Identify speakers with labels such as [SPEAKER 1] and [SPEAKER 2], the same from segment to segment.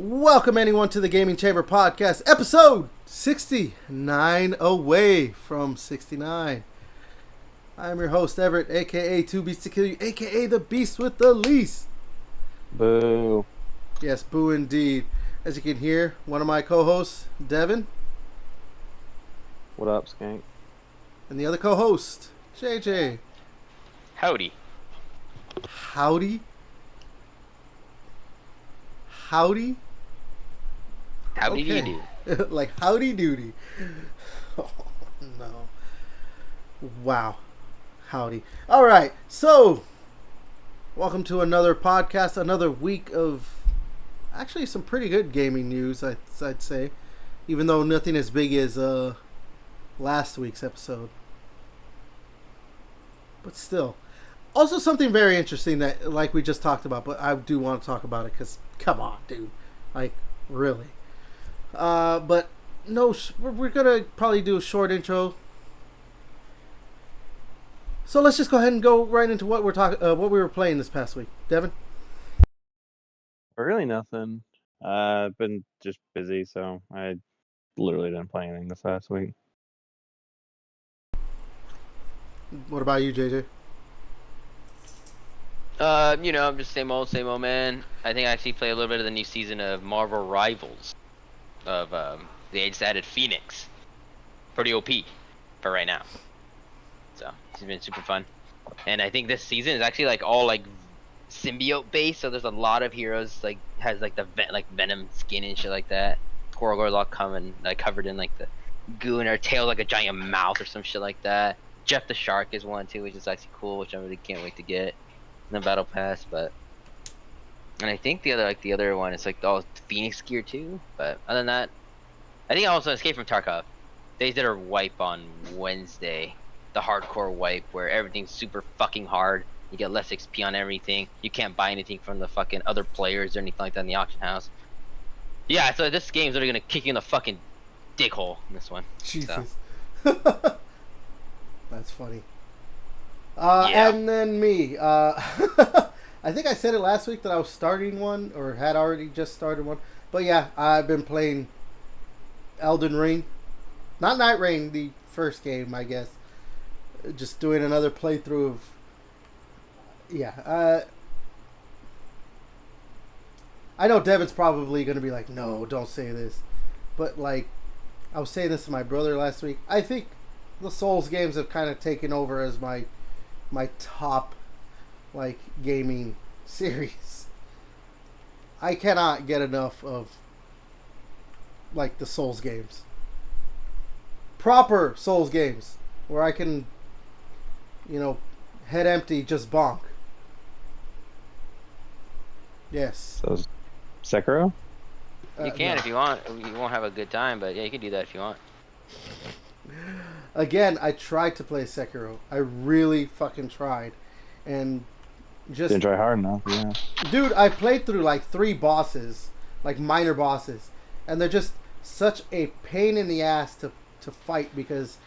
[SPEAKER 1] Welcome anyone to the Gaming Chamber Podcast, episode 69, away from 69. I'm your host, Everett, aka Two Beasts to Kill You, aka the Beast with the Least.
[SPEAKER 2] Boo.
[SPEAKER 1] Yes, boo indeed. As you can hear, one of my co-hosts, Devin.
[SPEAKER 2] What up, Skank?
[SPEAKER 1] And the other co-host, JJ.
[SPEAKER 3] Howdy.
[SPEAKER 1] Howdy? Howdy?
[SPEAKER 3] Howdy do you do?
[SPEAKER 1] Like howdy doody. Oh, no. Wow. Howdy. All right. So, welcome to another podcast, another week of actually some pretty good gaming news, I'd say. Even though nothing as big as last week's episode. But still. Also something very interesting that, like we just talked about, but I do want to talk about it because, come on, dude. Like, really. But no, we're gonna probably do a short intro. So let's just go ahead and go right into what we're talking, what we were playing this past week. Devin?
[SPEAKER 2] Really nothing. I've been just busy, so I literally didn't play anything this last week.
[SPEAKER 1] What about you, JJ?
[SPEAKER 3] Just same old, man. I think I actually play a little bit of the new season of Marvel Rivals. They just added Phoenix. Pretty OP for right now. So, it's been super fun. And I think this season is actually all symbiote based, so there's a lot of heroes has the Venom skin and shit like that. Gorgorlock covered in the goo, and her tail like a giant mouth or some shit like that. Jeff the Shark is one too, which is actually cool, which I really can't wait to get in the battle pass. And I think the other one is all Phoenix gear too. But other than that, I think also Escape from Tarkov. They did a wipe on Wednesday, the hardcore wipe where everything's super fucking hard. You get less XP on everything. You can't buy anything from the fucking other players or anything like that in the auction house. Yeah, so this game's literally gonna kick you in the fucking dick hole in this one.
[SPEAKER 1] Jesus.
[SPEAKER 3] So.
[SPEAKER 1] That's funny.
[SPEAKER 3] Yeah.
[SPEAKER 1] And then me. I think I said it last week that I was starting one, or had already just started one. But yeah, I've been playing Elden Ring. Not Night Rain, the first game, I guess. Just doing another playthrough of... Yeah. I know Devin's probably going to be like, no, don't say this. But I was saying this to my brother last week. I think the Souls games have kind of taken over as my top gaming series. I cannot get enough of the Souls games. Proper Souls games where I can head empty just bonk. Yes.
[SPEAKER 2] So, Sekiro?
[SPEAKER 3] You can
[SPEAKER 1] no.
[SPEAKER 3] if you want. You won't have a good time, but yeah, you can do that if you want.
[SPEAKER 1] Again, I tried to play Sekiro. I really fucking tried. And just...
[SPEAKER 2] Didn't try hard enough, yeah.
[SPEAKER 1] Dude, I played through 3 bosses, minor bosses. And they're just such a pain in the ass to fight because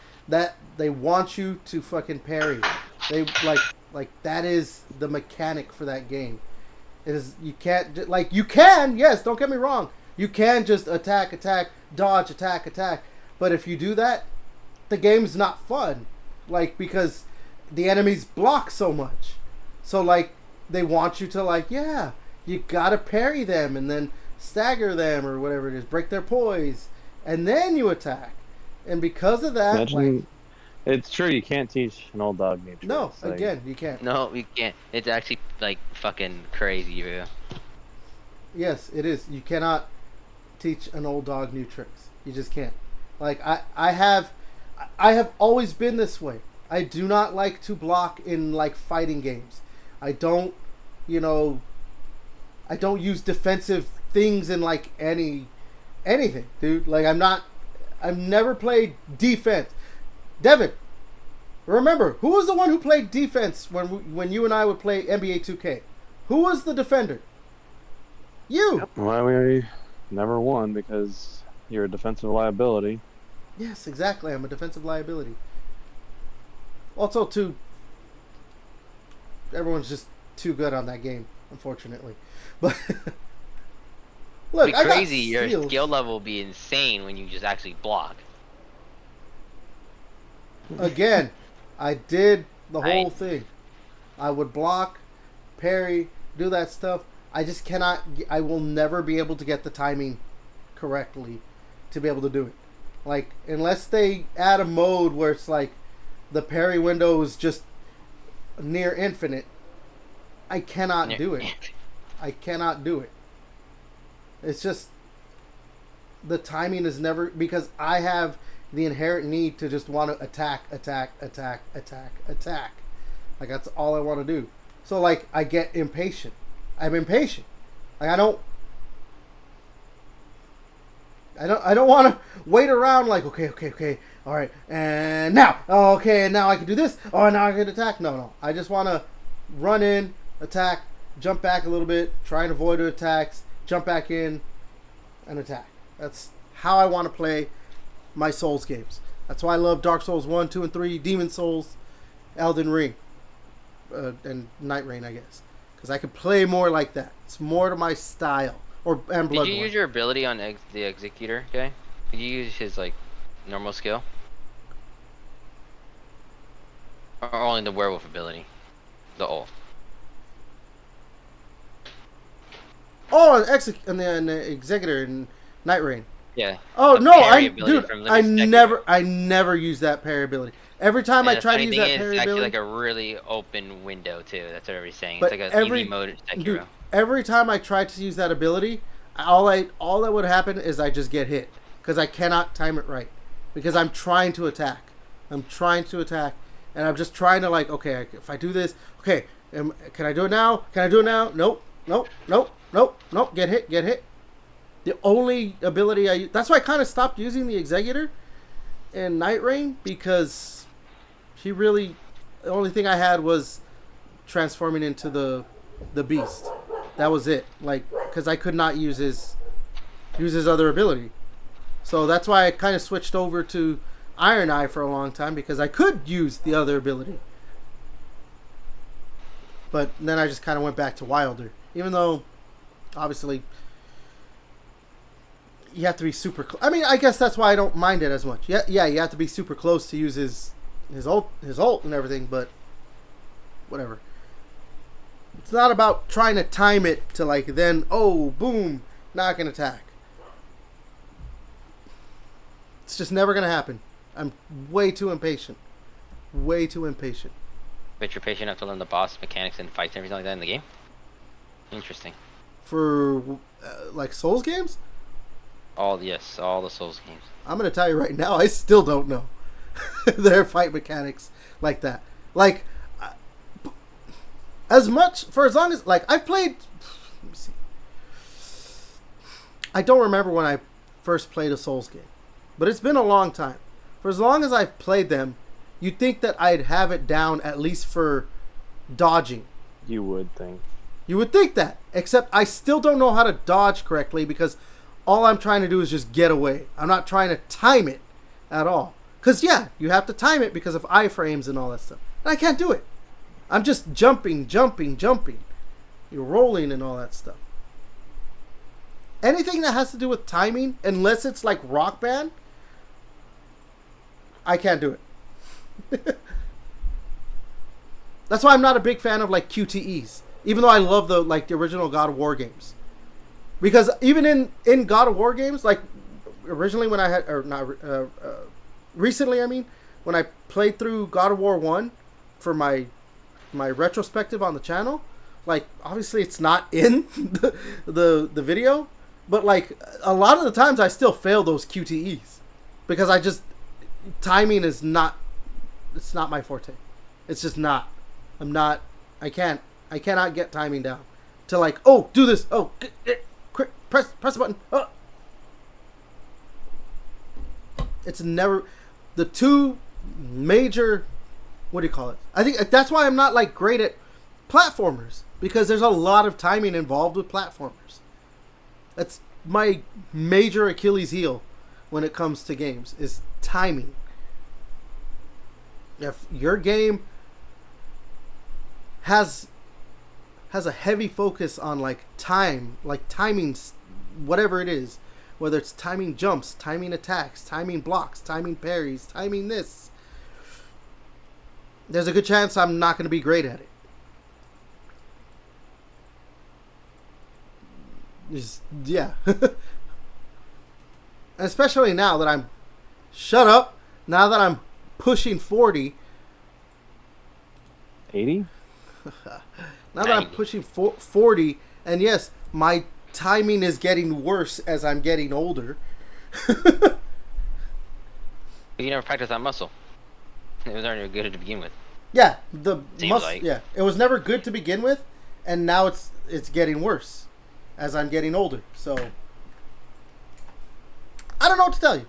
[SPEAKER 1] they want you to fucking parry. They, that is the mechanic for that game. It is, you can't, you can, yes, don't get me wrong. You can just attack, dodge, attack. But if you do that, the game's not fun. Because the enemies block so much. So, they want you to, yeah, you gotta parry them and then stagger them or whatever it is, break their poise, and then you attack. And because of that,
[SPEAKER 2] Imagine, it's true, you can't teach an old dog new tricks.
[SPEAKER 1] No, again, you can't.
[SPEAKER 3] No, you can't. It's actually fucking crazy, bro.
[SPEAKER 1] Yes, it is. You cannot teach an old dog new tricks. You just can't. I have always been this way. I do not like to block in fighting games. I don't use defensive things in anything, dude. I've never played defense. Devin, remember, who was the one who played defense when you and I would play NBA 2K? Who was the defender? You.
[SPEAKER 2] Yep. Well, we never won because you're a defensive liability.
[SPEAKER 1] Yes, exactly. I'm a defensive liability. Also, too, everyone's just too good on that game, unfortunately. But Look,
[SPEAKER 3] be
[SPEAKER 1] I got
[SPEAKER 3] crazy. Your
[SPEAKER 1] seals.
[SPEAKER 3] skill level will be insane when you just actually block.
[SPEAKER 1] Again, I did the whole
[SPEAKER 3] Right.
[SPEAKER 1] thing. I would block, parry, do that stuff. I just cannot. I will never be able to get the timing correctly to be able to do it. Like, unless they add a mode where it's like the parry window is just near infinite, I cannot do it. I cannot do it. It's just the timing is never, because I have the inherent need to just want to attack. Like, that's all I want to do. So, like, I get impatient. I'm impatient. Like, I don't want to wait around like, okay, all right, and now, oh, okay, and now I can do this. Oh, now I can attack. No. I just want to run in, attack, jump back a little bit, try and avoid attacks, jump back in, and attack. That's how I want to play my Souls games. That's why I love Dark Souls 1, 2, and 3, Demon Souls, Elden Ring, and Night Rain, I guess. Because I could play more like that. It's more to my style. And
[SPEAKER 3] Did you
[SPEAKER 1] Bloodborne.
[SPEAKER 3] use your ability on the Executor guy? Did you use his, like, normal skill? Or only the werewolf ability? The ult.
[SPEAKER 1] Oh, and the Executor in Night Rain.
[SPEAKER 3] Yeah.
[SPEAKER 1] Oh
[SPEAKER 3] The
[SPEAKER 1] no,
[SPEAKER 3] parry ability from
[SPEAKER 1] I
[SPEAKER 3] Limit
[SPEAKER 1] never use that parry ability. Every time I try to use that parry
[SPEAKER 3] it's actually
[SPEAKER 1] ability,
[SPEAKER 3] like a really open window too. That's what everybody's saying.
[SPEAKER 1] but
[SPEAKER 3] It's like a easy mode in Sekiro.
[SPEAKER 1] dude, every time I try to use that ability, all that would happen is I just get hit because I cannot time it right because I'm trying to attack. I'm trying to attack, and I'm just trying to, like, okay, if I do this, okay, can I do it now? Can I do it now? Nope. Get hit. The only ability I use, that's why I kind of stopped using the Executor in Night Rain, because the only thing I had was transforming into the beast. That was it. Like, because I could not use his other ability. So that's why I kind of switched over to Iron Eye for a long time, because I could use the other ability. But then I just kind of went back to Wilder. Even though, obviously, you have to be super I mean, I guess that's why I don't mind it as much. Yeah, you have to be super close to use his ult and everything, but whatever. It's not about trying to time it to, like, then, oh, boom, now I can attack. It's just never going to happen. I'm way too impatient.
[SPEAKER 3] But you're patient enough to learn the boss mechanics and fights and everything like that in the game? Interesting.
[SPEAKER 1] For, like, Souls games?
[SPEAKER 3] All the Souls games.
[SPEAKER 1] I'm going to tell you right now, I still don't know their fight mechanics like that. Like, as long as, like, I've played, let me see. I don't remember when I first played a Souls game, but it's been a long time. For as long as I've played them, you'd think that I'd have it down at least for dodging.
[SPEAKER 2] You would think.
[SPEAKER 1] You would think that, except I still don't know how to dodge correctly, because all I'm trying to do is just get away. I'm not trying to time it at all. Because, yeah, you have to time it because of iframes and all that stuff. And I can't do it. I'm just jumping. You're rolling and all that stuff. Anything that has to do with timing, unless it's like Rock Band, I can't do it. That's why I'm not a big fan of, like, QTEs. Even though I love the original God of War games. Because even in God of War games, like, originally when I had, or not, recently, I mean, when I played through God of War 1 for my retrospective on the channel, like, obviously it's not in the video, but, like, a lot of the times I still fail those QTEs. Because timing is not, it's not my forte. It's just not. I cannot get timing down. To, like, oh, do this, oh, quick, press the button. Oh. It's never the two major. What do you call it? I think that's why I'm not, like, great at platformers, because there's a lot of timing involved with platformers. That's my major Achilles heel when it comes to games, is timing. If your game has a heavy focus on, like, timing whatever it is, whether it's timing jumps, timing attacks, timing blocks, timing parries, timing this, there's a good chance I'm not going to be great at it. Yeah. Especially now that I'm... Shut up! Now that I'm pushing 40...
[SPEAKER 2] 80?
[SPEAKER 1] Now that I'm pushing 40, and yes, my timing is getting worse as I'm getting older.
[SPEAKER 3] You never practiced that muscle. It was already good to begin with.
[SPEAKER 1] Yeah, the muscle.
[SPEAKER 3] Like.
[SPEAKER 1] Yeah, it was never good to begin with, and now it's getting worse as I'm getting older. So I don't know what to tell you.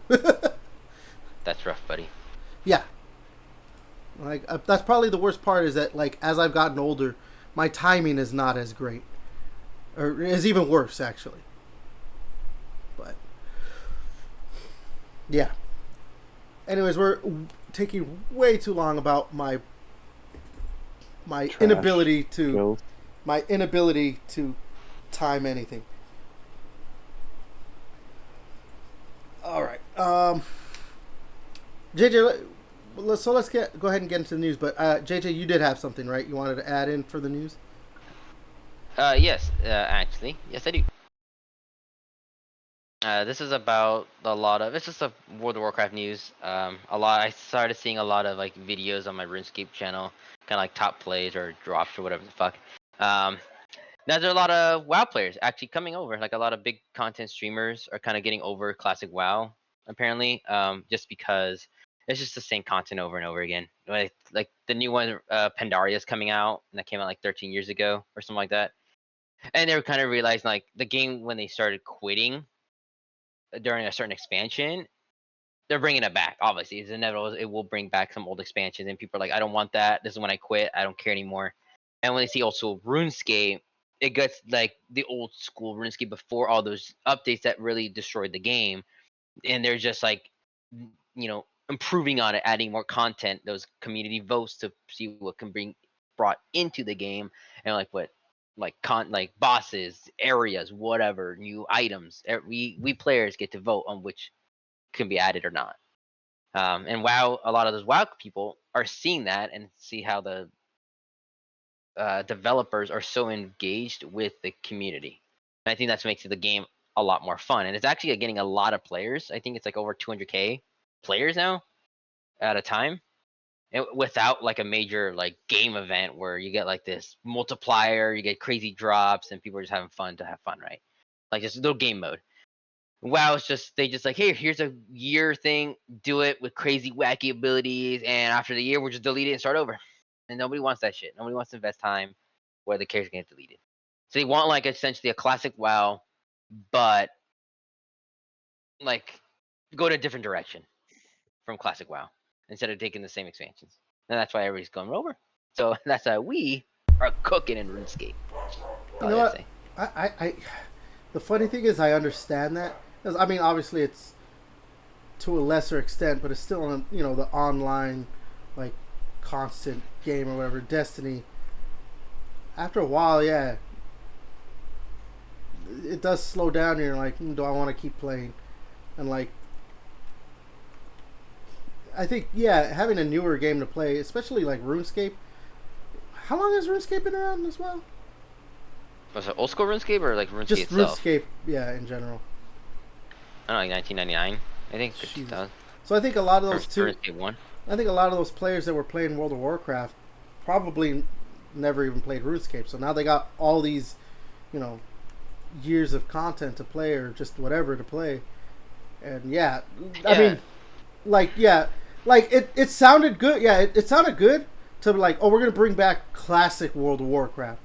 [SPEAKER 3] That's rough, buddy.
[SPEAKER 1] Yeah, like that's probably the worst part is that like as I've gotten older, my timing is not as great, or is even worse actually. But yeah. Anyways, we're taking way too long about my
[SPEAKER 2] Trash
[SPEAKER 1] inability to
[SPEAKER 2] skills.
[SPEAKER 1] time anything. All right, JJ. Let's go ahead and get into the news. But JJ, you did have something, right? You wanted to add in for the news?
[SPEAKER 3] Yes, actually, yes, I do. This is about a lot of. It's just a World of Warcraft news. I started seeing a lot of like videos on my RuneScape channel, kind of like top plays or drops or whatever the fuck. Now there are a lot of WoW players actually coming over. Like a lot of big content streamers are kind of getting over classic WoW, apparently. Just because it's just the same content over and over again. Like the new one, Pandaria is coming out, and that came out like 13 years ago or something like that. And they were kind of realizing like the game when they started quitting during a certain expansion, they're bringing it back. Obviously, it's inevitable. It will bring back some old expansions, and people are like, "I don't want that. This is when I quit. I don't care anymore." And when they see also RuneScape, it gets like the old school RuneScape before all those updates that really destroyed the game, and they're just like, improving on it, adding more content, those community votes to see what can bring brought into the game, and like what like bosses, areas, whatever, new items. We players get to vote on which can be added or not. And WoW, a lot of those WoW people are seeing that and see how the developers are so engaged with the community. And I think that's what makes the game a lot more fun. And it's actually getting a lot of players. I think it's like over 200k players now at a time. And without like a major like game event where you get like this multiplier, you get crazy drops, and people are just having fun to have fun, right? Like just a little game mode. WoW is just they just like, hey, here's a year thing, do it with crazy wacky abilities, and after the year we'll just delete it and start over. And nobody wants that shit. Nobody wants to invest time where the characters get deleted. So they want like essentially a classic WoW, but like go to a different direction from classic WoW instead of taking the same expansions. And that's why everybody's going over. So that's why we are cooking in RuneScape.
[SPEAKER 1] You know what? I the funny thing is I understand that. 'Cause, I mean, obviously it's to a lesser extent, but it's still the online like constant game or whatever. Destiny. After a while, yeah, it does slow down. And you're like, do I want to keep playing? And like, I think having a newer game to play, especially like RuneScape. How long has RuneScape been around as well?
[SPEAKER 3] Was it old school RuneScape or like RuneScape
[SPEAKER 1] Just
[SPEAKER 3] itself?
[SPEAKER 1] RuneScape, yeah, in general.
[SPEAKER 3] I don't know, like 1999, I think. 2000.
[SPEAKER 1] So I think a lot of those
[SPEAKER 3] RuneScape 1.
[SPEAKER 1] I think a lot of those players that were playing World of Warcraft probably never even played RuneScape. So now they got all these, years of content to play or just whatever to play. And I mean, it sounded good. Yeah, it sounded good to like, oh, we're gonna bring back classic World of Warcraft.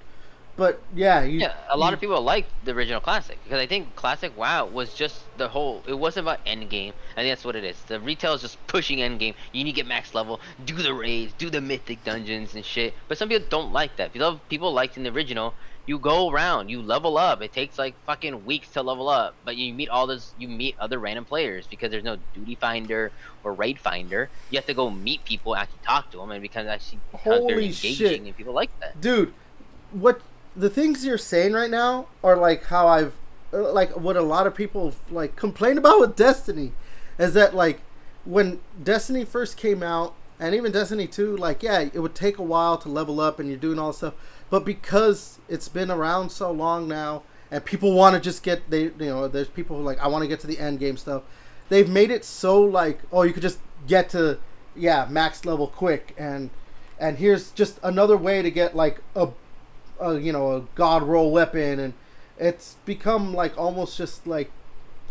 [SPEAKER 1] But
[SPEAKER 3] a lot of people like the original classic because I think classic WoW was just it wasn't about end game. I think that's what it is. The retail is just pushing end game. You need to get max level, do the raids, do the mythic dungeons and shit. But some people don't like that. People liked in the original. You go around, you level up. It takes like fucking weeks to level up, but you meet other random players because there's no duty finder or raid finder. You have to go meet people, actually talk to them, and it becomes very engaging,
[SPEAKER 1] shit.
[SPEAKER 3] And people like that.
[SPEAKER 1] Dude, what the things you're saying right now are like how I've like what a lot of people like complain about with Destiny is that like when Destiny first came out and even Destiny 2, like yeah, it would take a while to level up and you're doing all this stuff, but because it's been around so long now and people want to just get there's people who like I want to get to the end game stuff. They've made it so like you could just get to max level quick and here's just another way to get like a god roll weapon, and it's become like almost just like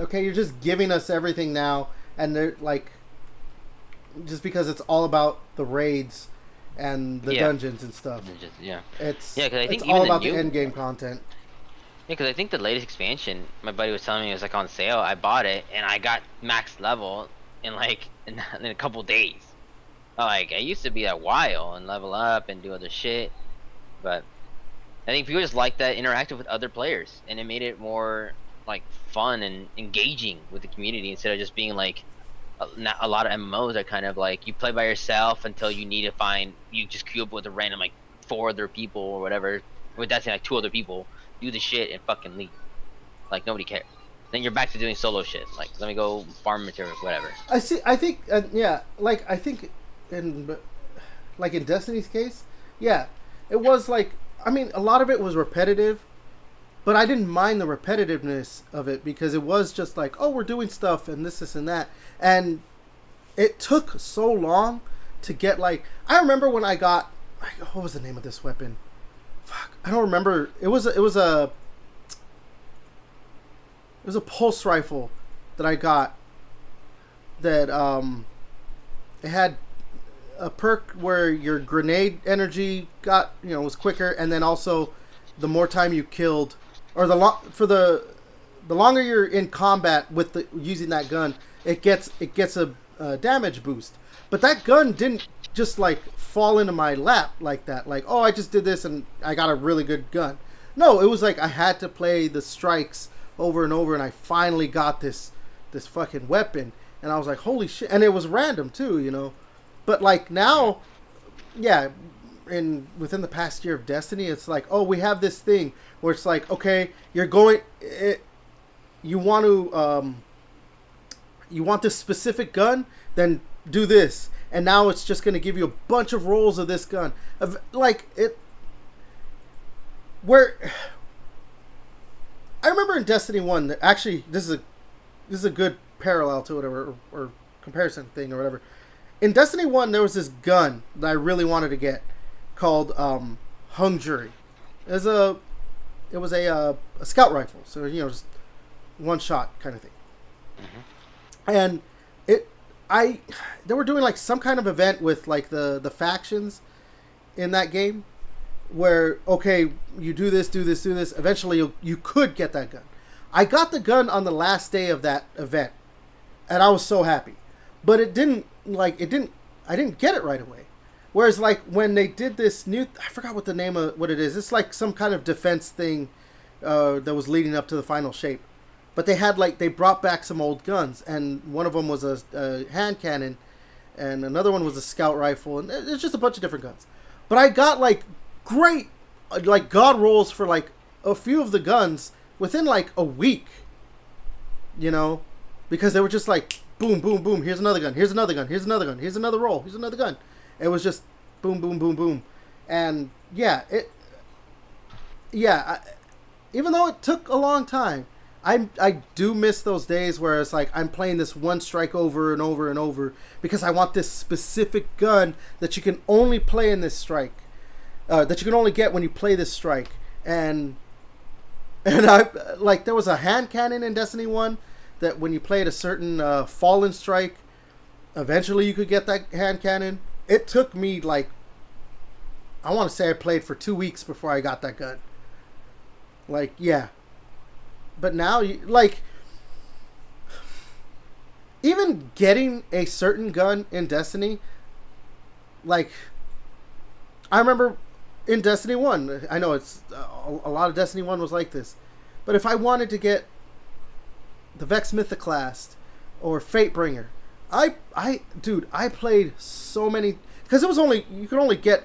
[SPEAKER 1] okay, you're just giving us everything now, and they're like just because it's all about the raids and the dungeons and stuff. It's
[SPEAKER 3] because I think
[SPEAKER 1] it's all about the end game content.
[SPEAKER 3] Yeah, because I think the latest expansion, my buddy was telling me it was like on sale. I bought it and I got max level in like in a couple days. Like I used to be a while and level up and do other shit, but I think people just like that interactive with other players, and it made it more like fun and engaging with the community instead of just being like a lot of MMOs are kind of like you play by yourself until you need to find you just queue up with a random like 4 other people or whatever. With that, like 2 other people do the shit and fucking leave. Like nobody cares. Then you're back to doing solo shit. Like let me go farm materials, whatever.
[SPEAKER 1] I think like I think in Destiny's case, it was like I mean a lot of it was repetitive, but I didn't mind the repetitiveness of it because it was just like we're doing stuff and this and that, and it took so long to get like I remember when I got what was the name of this weapon? Fuck, I don't remember. It was a pulse rifle that I got that it had a perk where your grenade energy got was quicker, and then also the more time you killed or the longer you're in combat with using that gun, it gets a damage boost. But that gun didn't just like fall into my lap like that. Like I just did this and I got a really good gun. No, it was like I had to play the strikes over and over, and I finally got this fucking weapon, and I was like, holy shit! And it was random too, But like now, within the past year of Destiny, it's like, we have this thing where it's like, okay, you want this specific gun, then do this, and now it's just going to give you a bunch of rolls of this gun, I remember in Destiny 1 that actually this is a good parallel to it or comparison thing or whatever. In Destiny 1 there was this gun that I really wanted to get called Hung Jury. It was a scout rifle, so just one shot kind of thing. Mm-hmm. And they were doing like some kind of event with like the factions in that game where you do this, eventually you could get that gun. I got the gun on the last day of that event and I was so happy, but I didn't get it right away. Whereas like when they did this new, I forgot what the name of what it is. It's like some kind of defense thing that was leading up to the final shape. But they brought back some old guns, and one of them was a hand cannon, and another one was a scout rifle, and it's just a bunch of different guns. But I got like great like god rolls for like a few of the guns within like a week, because they were just like boom, boom, boom. Here's another gun. Here's another gun. Here's another gun. Here's another roll. Here's another gun. It was just boom, boom, boom, boom, and even though it took a long time, I do miss those days where it's like I'm playing this one strike over and over and over because I want this specific gun that you can only play in this strike, that you can only get when you play this strike, and I like there was a hand cannon in Destiny 1 that when you played a certain fallen strike, eventually you could get that hand cannon. It took me like I want to say I played for 2 weeks before I got that gun. Like but now even getting a certain gun in Destiny, like I remember in Destiny 1, I know it's a lot of Destiny 1 was like this, but if I wanted to get the Vex Mythoclast or Fatebringer, I played so many, because you could only get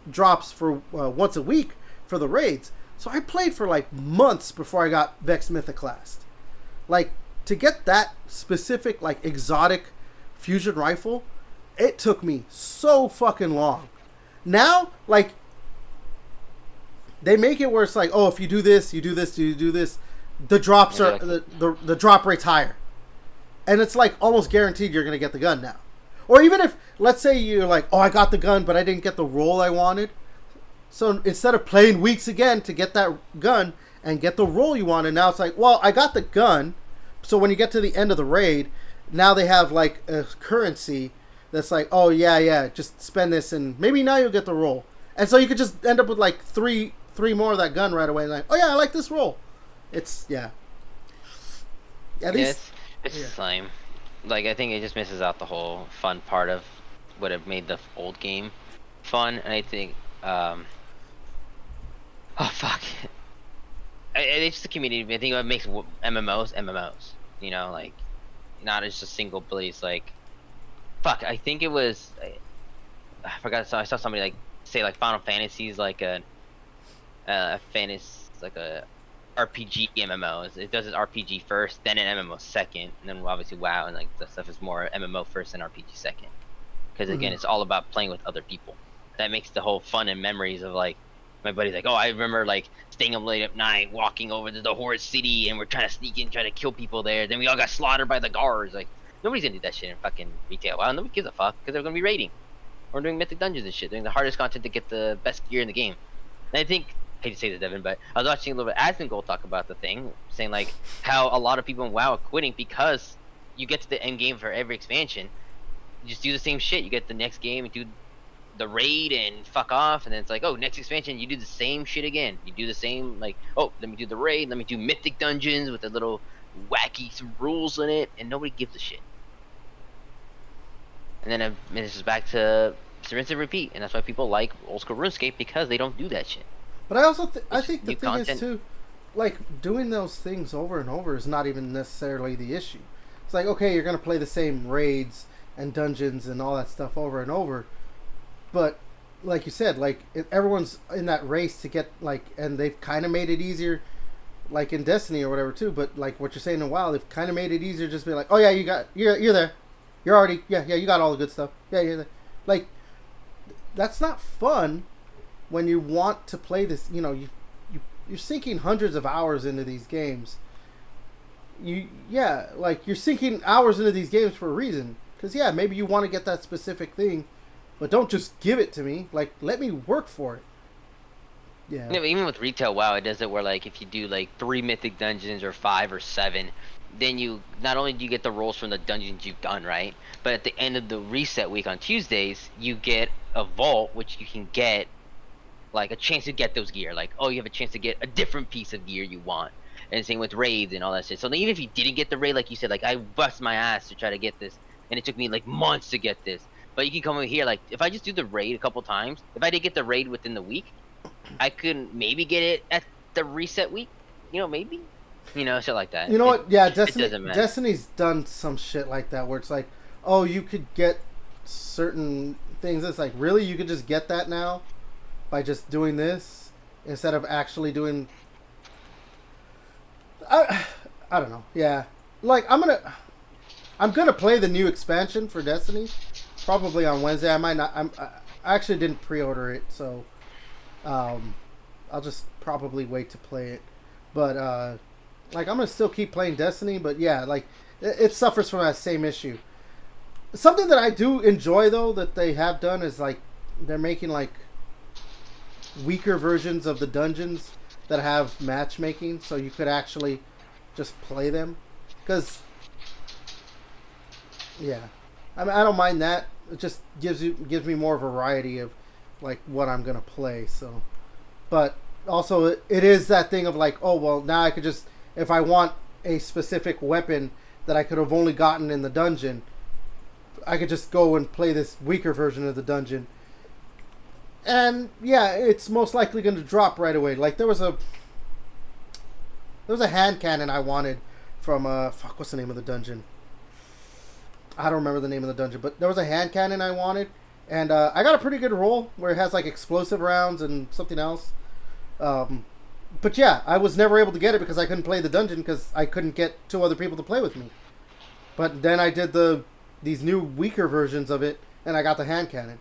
[SPEAKER 1] drops for once a week for the raids. So I played for like months before I got Vex Mythoclast. Like, to get that specific, like, exotic fusion rifle, it took me so fucking long. Now, like, they make it where it's like, oh, if you do this, you do this, you do this, the drops are, the drop rate's higher. And it's like almost guaranteed you're going to get the gun now. Or even if, let's say you're like, oh, I got the gun, but I didn't get the roll I wanted. So instead of playing weeks again to get that gun and get the roll you wanted, now it's like, well, I got the gun. So when you get to the end of the raid, now they have like a currency that's like, oh, yeah, just spend this and maybe now you'll get the roll. And so you could just end up with like three more of that gun right away. Like, oh, yeah, I like this roll. It's, yeah.
[SPEAKER 3] It's lame. Like, I think it just misses out the whole fun part of what have made the old game fun. And I think, oh, fuck. It's just the community. I think what makes MMOs, you know, like, not as just single place. Like, fuck, I think it was, I forgot. So I saw somebody like say like Final Fantasy's like a RPG MMO. It does an RPG first, then an MMO second, and then obviously WoW and like the stuff is more MMO first and RPG second. Because again, it's all about playing with other people. That makes the whole fun and memories of like. My buddy's like, oh, I remember like staying up late at night, walking over to the Horde City, and we're trying to sneak in, trying to kill people there. Then we all got slaughtered by the guards. Like, nobody's gonna do that shit in fucking retail. Wow, nobody gives a fuck because they're gonna be raiding or doing mythic dungeons and shit, doing the hardest content to get the best gear in the game. And I think, I hate to say this, Devin, but I was watching a little bit of Asmongold talk about the thing, saying like how a lot of people in WoW are quitting because you get to the end game for every expansion, you just do the same shit. You get the next game and do the raid and fuck off, and then it's like, oh, next expansion you do the same shit again. You do the same, like, oh, let me do the raid, let me do mythic dungeons with the little wacky rules in it, and nobody gives a shit. And then this is back to rinse and repeat, and that's why people like old school RuneScape, because they don't do that shit.
[SPEAKER 1] But I also I think the thing
[SPEAKER 3] content.
[SPEAKER 1] is too, like, doing those things over and over is not even necessarily the issue. It's like, okay, you're gonna play the same raids and dungeons and all that stuff over and over. But, like you said, like, everyone's in that race to get, like, and they've kind of made it easier, like, in Destiny or whatever, too. But, like, what you're saying in WoW, they've kind of made it easier just to be like, oh, yeah, you're there. You're already, yeah, you got all the good stuff. Yeah, you're there. Like, that's not fun when you want to play this, you know, you're sinking hundreds of hours into these games. You're sinking hours into these games for a reason. Because, yeah, maybe you want to get that specific thing. But don't just give it to me. Like, let me work for it. Yeah.
[SPEAKER 3] Yeah, but even with retail WoW, it does it where, like, if you do, like, 3 mythic dungeons or 5 or 7, then you, not only do you get the rolls from the dungeons you've done, right? But at the end of the reset week on Tuesdays, you get a vault, which you can get, like, a chance to get those gear. Like, oh, you have a chance to get a different piece of gear you want. And same with raids and all that shit. So even if you didn't get the raid, like you said, like, I bust my ass to try to get this, and it took me, like, months to get this. But you can come over here, like, if I just do the raid a couple times, if I did get the raid within the week, I could maybe get it at the reset week, you know, maybe, you know, shit like that.
[SPEAKER 1] You know what? Yeah, Destiny's done some shit like that where it's like, oh, you could get certain things. It's like, really? You could just get that now by just doing this instead of actually doing... I don't know. Yeah. Like, I'm gonna play the new expansion for Destiny. Probably on Wednesday. I might not. I actually didn't pre-order it, so I'll just probably wait to play it. But like, I'm gonna still keep playing Destiny. But yeah, like, it suffers from that same issue. Something that I do enjoy though that they have done is like they're making like weaker versions of the dungeons that have matchmaking, so you could actually just play them. Because yeah. I mean, I don't mind that. It just gives me more variety of like what I'm gonna play. So, but also it is that thing of like, oh well, now I could just, if I want a specific weapon that I could have only gotten in the dungeon, I could just go and play this weaker version of the dungeon. And yeah, it's most likely going to drop right away. Like there was a hand cannon I wanted from what's the name of the dungeon? I don't remember the name of the dungeon, but there was a hand cannon I wanted, and I got a pretty good roll where it has like explosive rounds and something else. but yeah, I was never able to get it because I couldn't play the dungeon because I couldn't get 2 other people to play with me. But then I did these new weaker versions of it, and I got the hand cannon.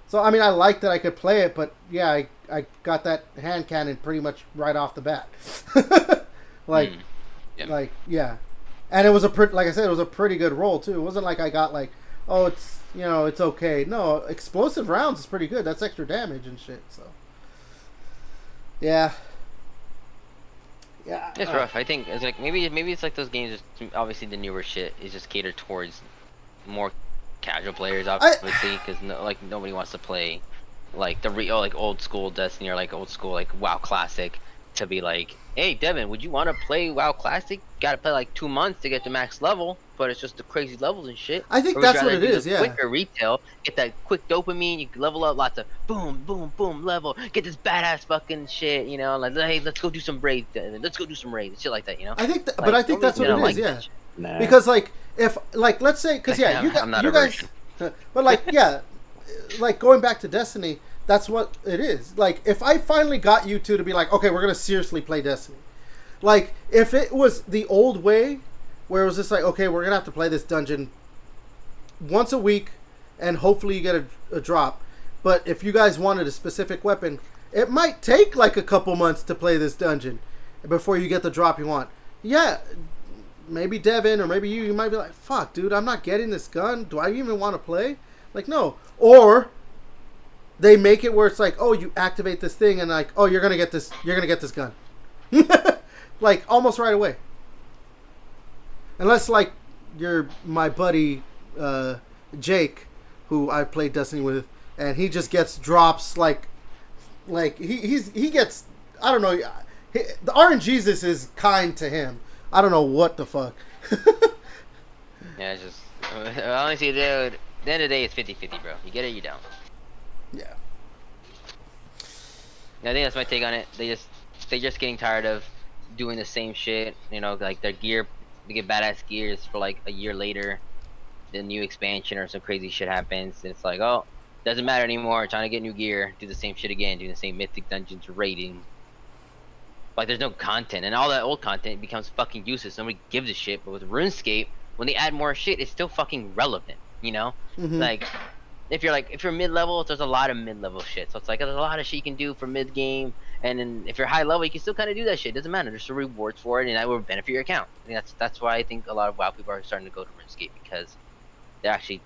[SPEAKER 1] So I mean, I liked that I could play it, but yeah, I got that hand cannon pretty much right off the bat. like, yeah, and it was like I said, it was a pretty good roll too. It wasn't like I got like, oh, it's it's okay. No, explosive rounds is pretty good. That's extra damage and shit. So, yeah. Yeah,
[SPEAKER 3] it's rough. I think it's like maybe it's like those games. Obviously, the newer shit is just catered towards more casual players, obviously, because nobody wants to play like the like old school Destiny or like old school like WoW Classic to be like, hey Devin, would you want to play WoW Classic? Got to play like 2 months to get to max level, but it's just the crazy levels and shit.
[SPEAKER 1] I think that's what it is. Yeah.
[SPEAKER 3] Quicker retail, get that quick dopamine. You can level up, lots of boom, boom, boom, level. Get this badass fucking shit. Like hey, let's go do some raids. Let's go do some raids, shit like that.
[SPEAKER 1] I think, but I think that's what it is. Yeah.
[SPEAKER 2] Nah.
[SPEAKER 1] Because like if like let's say because yeah, you guys, but like yeah, like going back to Destiny. That's what it is. Like, if I finally got you two to be like, okay, we're going to seriously play Destiny. Like, if it was the old way, where it was just like, okay, we're going to have to play this dungeon once a week, and hopefully you get a drop. But if you guys wanted a specific weapon, it might take like a couple months to play this dungeon before you get the drop you want. Yeah, maybe Devin or maybe you might be like, fuck, dude, I'm not getting this gun. Do I even want to play? Like, no. Or they make it where it's like, oh, you activate this thing and like, oh, you're gonna get this gun, like almost right away. Unless like you're my buddy Jake, who I played Destiny with, and he just gets drops like he gets, I don't know, the RNGesus is kind to him. I don't know what the fuck.
[SPEAKER 3] Yeah, it's just honestly, dude. At the end of the day, it's 50-50, bro. You get it, you don't.
[SPEAKER 1] Yeah.
[SPEAKER 3] I think that's my take on it. They're just getting tired of doing the same shit. Like their gear, they get badass gears for like a year later. The new expansion or some crazy shit happens, and it's like, oh, doesn't matter anymore. Trying to get new gear, do the same shit again, do the same mythic dungeons, raiding. Like there's no content, and all that old content becomes fucking useless. Nobody gives a shit. But with RuneScape, when they add more shit, it's still fucking relevant.
[SPEAKER 1] Mm-hmm.
[SPEAKER 3] Like. If you're mid-level, there's a lot of mid-level shit. So it's like there's a lot of shit you can do for mid-game, and then if you're high level, you can still kind of do that shit. It doesn't matter. There's some rewards for it, and that will benefit your account. I think that's why I think a lot of WoW people are starting to go to RuneScape, because they're actually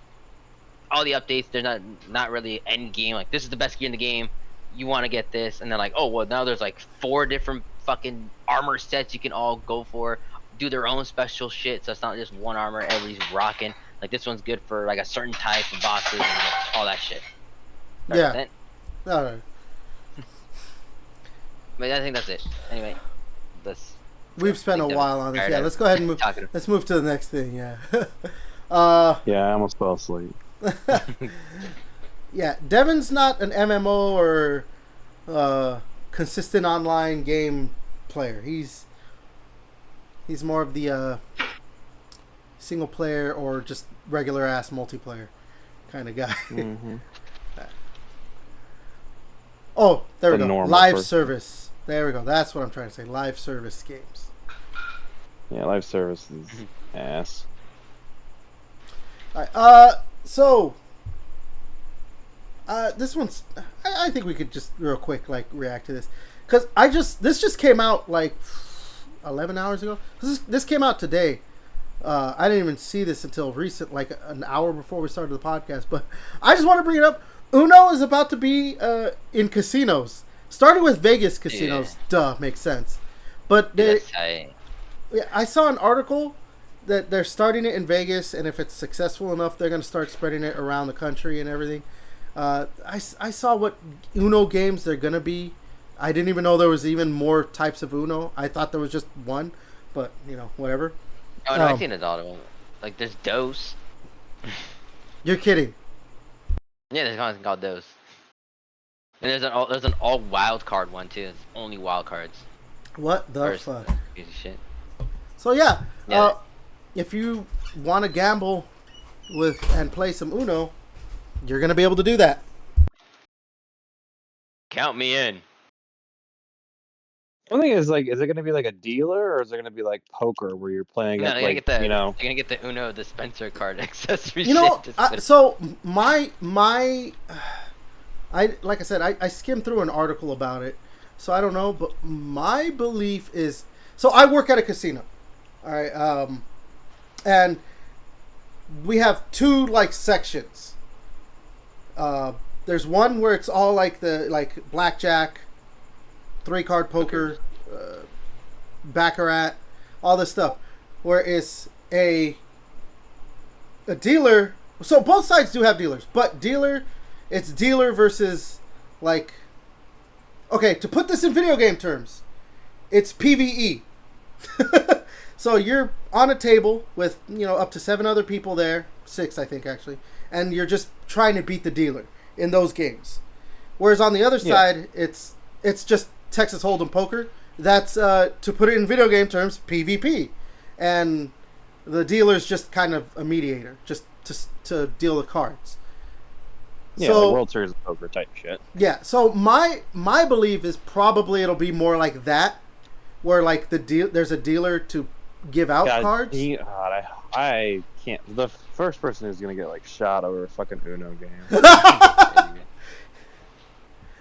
[SPEAKER 3] all the updates. There's not really end game. Like this is the best gear in the game. You want to get this, and they're like, oh well, now there's like 4 different fucking armor sets you can all go for. Do their own special shit, so it's not just one armor everybody's rocking. Like this one's good for like a certain type of bosses and all that shit.
[SPEAKER 1] Yeah. All right.
[SPEAKER 3] But I think that's it. Anyway,
[SPEAKER 1] we've spent a while on this. Yeah, let's go ahead and move. Let's move to the next thing. Yeah.
[SPEAKER 2] Yeah, I almost fell asleep.
[SPEAKER 1] Yeah, Devin's not an MMO or consistent online game player. He's more of the single player or just regular ass multiplayer kind of guy.
[SPEAKER 2] Mm-hmm.
[SPEAKER 1] Oh, there we go. Live
[SPEAKER 2] person.
[SPEAKER 1] Service. There we go. That's what I'm trying to say. Live service games.
[SPEAKER 2] Yeah, live service is ass.
[SPEAKER 1] All right, so this one's. I think we could just real quick like react to this because this just came out like 11 hours ago. This came out today. I didn't even see this until recent, like an hour before we started the podcast. But I just want to bring it up. Uno is about to be in casinos. Starting with Vegas casinos, duh, makes sense. But I saw an article that they're starting it in Vegas, and if it's successful enough, they're going to start spreading it around the country and everything. I saw what Uno games they're going to be. I didn't even know there was even more types of Uno. I thought there was just one, but whatever.
[SPEAKER 3] Oh no, I've seen a lot of them. Like there's Dose.
[SPEAKER 1] You're kidding.
[SPEAKER 3] Yeah, there's one called Dose. And there's an all wild card one too. It's only wild cards.
[SPEAKER 1] What the fuck?
[SPEAKER 3] Crazy shit.
[SPEAKER 1] So yeah. If you want to gamble with and play some Uno, you're gonna be able to do that.
[SPEAKER 3] Count me in.
[SPEAKER 2] One thing is like, is it gonna be like a dealer or is it gonna be like poker where you're playing
[SPEAKER 3] No,
[SPEAKER 2] at
[SPEAKER 3] you're gonna
[SPEAKER 2] like
[SPEAKER 3] get the
[SPEAKER 2] you know?
[SPEAKER 3] you're gonna get the Uno dispenser card accessory.
[SPEAKER 1] You know,
[SPEAKER 3] shit. Just
[SPEAKER 1] so I like I said, I skimmed through an article about it, so I don't know, but my belief is, so I work at a casino, all right, and we have two like sections. There's one where it's all like the like blackjack, 3-card poker, baccarat, all this stuff, where it's a dealer. So both sides do have dealers, but it's dealer versus like, okay, to put this in video game terms, it's PvE. So you're on a table with, you know, up to 7 other people there, 6 I think actually, and you're just trying to beat the dealer in those games. Whereas on the other side, it's just Texas Hold'em poker. That's to put it in video game terms, PvP, and the dealer's just kind of a mediator, just to deal the cards.
[SPEAKER 2] Yeah,
[SPEAKER 1] So,
[SPEAKER 2] like World Series of Poker type shit.
[SPEAKER 1] yeah, so my belief is probably it'll be more like that, where like there's a dealer to give out cards.
[SPEAKER 2] God, I can't. The first person who's gonna get like shot over a fucking Uno game.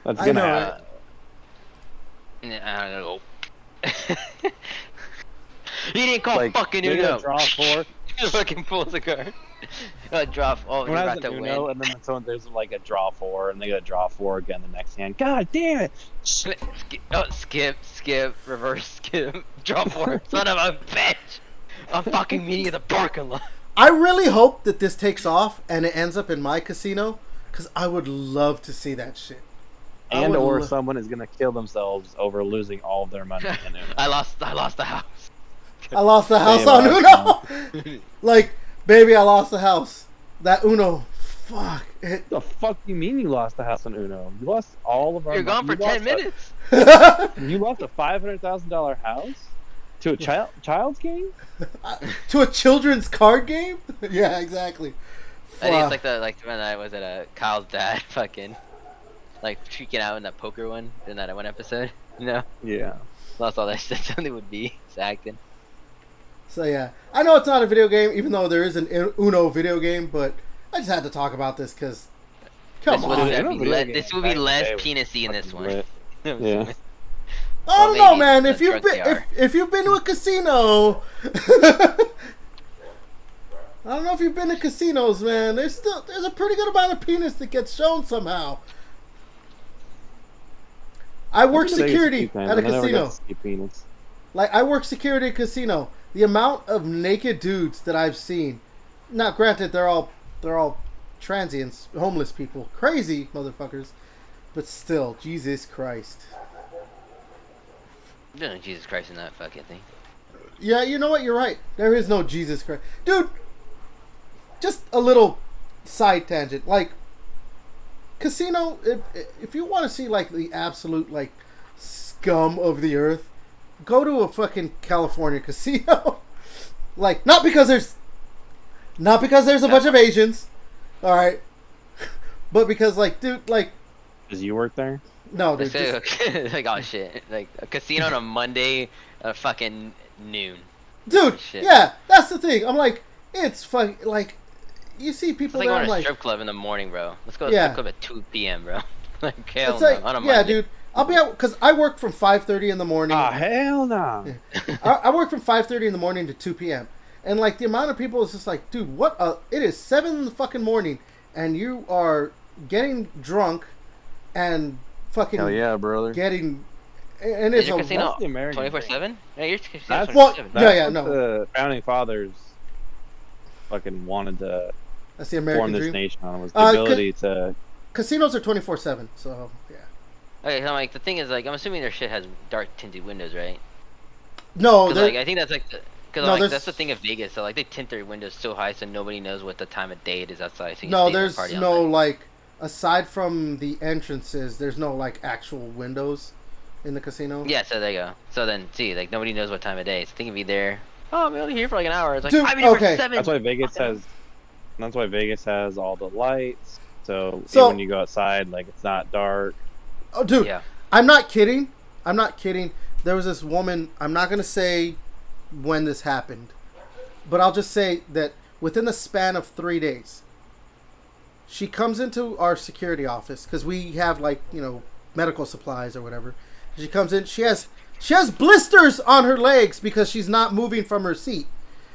[SPEAKER 2] That's
[SPEAKER 1] I
[SPEAKER 2] gonna
[SPEAKER 1] know,
[SPEAKER 2] happen.
[SPEAKER 3] I don't know. He didn't call
[SPEAKER 2] Like,
[SPEAKER 3] fucking
[SPEAKER 2] they're
[SPEAKER 3] Uno.
[SPEAKER 2] gonna draw 4.
[SPEAKER 3] He fucking pulls a card. Drop. Oh, you're
[SPEAKER 2] Someone
[SPEAKER 3] about
[SPEAKER 2] has
[SPEAKER 3] to
[SPEAKER 2] an
[SPEAKER 3] win.
[SPEAKER 2] Uno, and then there's like a draw 4, and they gotta draw 4 again the next hand. God damn it!
[SPEAKER 3] Skip, reverse skip, draw 4. Son of a bitch! I'm fucking meeting in the parking lot.
[SPEAKER 1] I really hope that this takes off and it ends up in my casino, because I would love to see that shit.
[SPEAKER 2] And or someone is gonna kill themselves over losing all of their money in Uno.
[SPEAKER 3] I lost the house.
[SPEAKER 1] I lost the house
[SPEAKER 2] Same
[SPEAKER 1] on
[SPEAKER 2] last
[SPEAKER 1] Uno. Like, baby, I lost the house. That Uno, fuck it.
[SPEAKER 2] The fuck you mean you lost the house on Uno? You lost all of our.
[SPEAKER 3] You're gone for
[SPEAKER 2] money.
[SPEAKER 3] 10 minutes.
[SPEAKER 2] You lost a $500,000 house to a child's game.
[SPEAKER 1] To a children's card game? Yeah, exactly.
[SPEAKER 3] I think
[SPEAKER 1] Fuck.
[SPEAKER 3] it's like when I was at Kyle's dad fucking like freaking out in that poker one in that one episode. You know,
[SPEAKER 2] Yeah.
[SPEAKER 3] lost all that shit. Something would be it's acting.
[SPEAKER 1] So yeah, I know it's not a video game, even though there is an Uno video game, but I just had to talk about this because, come
[SPEAKER 3] This
[SPEAKER 1] on.
[SPEAKER 3] would be less
[SPEAKER 2] Hey,
[SPEAKER 3] penis-y in this one.
[SPEAKER 2] lit. Yeah.
[SPEAKER 1] I don't
[SPEAKER 3] Well,
[SPEAKER 1] know,
[SPEAKER 3] maybe
[SPEAKER 1] man.
[SPEAKER 3] the
[SPEAKER 1] If you've
[SPEAKER 3] drugs
[SPEAKER 1] been
[SPEAKER 3] they are.
[SPEAKER 1] if you've been to a casino, I don't know if you've been to casinos, man. There's a pretty good amount of penis that gets shown somehow. I work security at a casino. Like, I work security at a casino. The amount of naked dudes that I've seen. Now, granted, they're all transients, homeless people, crazy motherfuckers, but still, Jesus Christ.
[SPEAKER 3] There's no Jesus Christ in that fucking thing.
[SPEAKER 1] Yeah, you know what? You're right. There is no Jesus Christ, dude. Just a little side tangent, like casino. If you want to see like the absolute like scum of the earth, go to a fucking California casino. Like, not because there's a bunch of Asians, all right, but because like, dude, like,
[SPEAKER 2] Does you work there?
[SPEAKER 1] no, dude, just,
[SPEAKER 3] Like, oh shit, like a casino on a Monday, fucking noon.
[SPEAKER 1] dude,
[SPEAKER 3] Shit.
[SPEAKER 1] yeah, that's the thing. I'm like, it's fucking like, you see
[SPEAKER 3] It's
[SPEAKER 1] people
[SPEAKER 3] like
[SPEAKER 1] there,
[SPEAKER 3] going
[SPEAKER 1] I'm
[SPEAKER 3] to a
[SPEAKER 1] like,
[SPEAKER 3] strip club in the morning, bro. Let's go to
[SPEAKER 1] Yeah.
[SPEAKER 3] a strip club at 2 p.m., bro. Like, hell
[SPEAKER 1] it's
[SPEAKER 3] no,
[SPEAKER 1] like,
[SPEAKER 3] on a
[SPEAKER 1] yeah,
[SPEAKER 3] Monday.
[SPEAKER 1] dude. I'll be out because I work from 5:30 in the morning.
[SPEAKER 2] Ah, hell no.
[SPEAKER 1] I work from 5:30 in the morning to 2 p.m. And like the amount of people is just like, dude, what? It is 7 in the fucking morning, and you are getting drunk, and fucking
[SPEAKER 2] Hell yeah, brother.
[SPEAKER 1] getting, and
[SPEAKER 3] Is
[SPEAKER 1] it's
[SPEAKER 3] your
[SPEAKER 1] a
[SPEAKER 3] casino
[SPEAKER 2] That's the American
[SPEAKER 3] 24/7? Yeah, your casino
[SPEAKER 2] That's-
[SPEAKER 1] Well,
[SPEAKER 3] 24/7.
[SPEAKER 1] yeah, yeah,
[SPEAKER 2] what
[SPEAKER 1] no.
[SPEAKER 2] The founding fathers fucking wanted to
[SPEAKER 1] that's the
[SPEAKER 2] form
[SPEAKER 1] American
[SPEAKER 2] this
[SPEAKER 1] dream.
[SPEAKER 2] nation on was the
[SPEAKER 1] Uh,
[SPEAKER 2] ability to.
[SPEAKER 1] Casinos are 24/7, so yeah.
[SPEAKER 3] Okay, so like the thing is like I'm assuming their shit has dark tinted windows, right?
[SPEAKER 1] No,
[SPEAKER 3] Because
[SPEAKER 1] they're-
[SPEAKER 3] like I think that's like because
[SPEAKER 1] No,
[SPEAKER 3] like
[SPEAKER 1] there's-
[SPEAKER 3] that's the thing of Vegas. So like they tint their windows so high so nobody knows what the time of day it is outside. So you can
[SPEAKER 1] no,
[SPEAKER 3] stay in the
[SPEAKER 1] there's
[SPEAKER 3] party all
[SPEAKER 1] no
[SPEAKER 3] night.
[SPEAKER 1] like aside from the entrances, there's no like actual windows in the casino.
[SPEAKER 3] Yeah, so there you go. So then see like nobody knows what time of day. So they can be there. Oh, I'm only here for like an hour. It's like
[SPEAKER 1] Dude,
[SPEAKER 3] I've been here
[SPEAKER 1] okay.
[SPEAKER 3] for 7.
[SPEAKER 2] That's why Vegas has. That's why Vegas has all the lights. So,
[SPEAKER 1] So-
[SPEAKER 2] even when you go outside, like it's not dark.
[SPEAKER 1] Oh, dude,
[SPEAKER 3] Yeah.
[SPEAKER 1] I'm not kidding. I'm not kidding. there was this woman. I'm not gonna say when this happened, but I'll just say that within the span of 3 days, she comes into our security office because we have medical supplies or whatever. She comes in. She has blisters on her legs because she's not moving from her seat,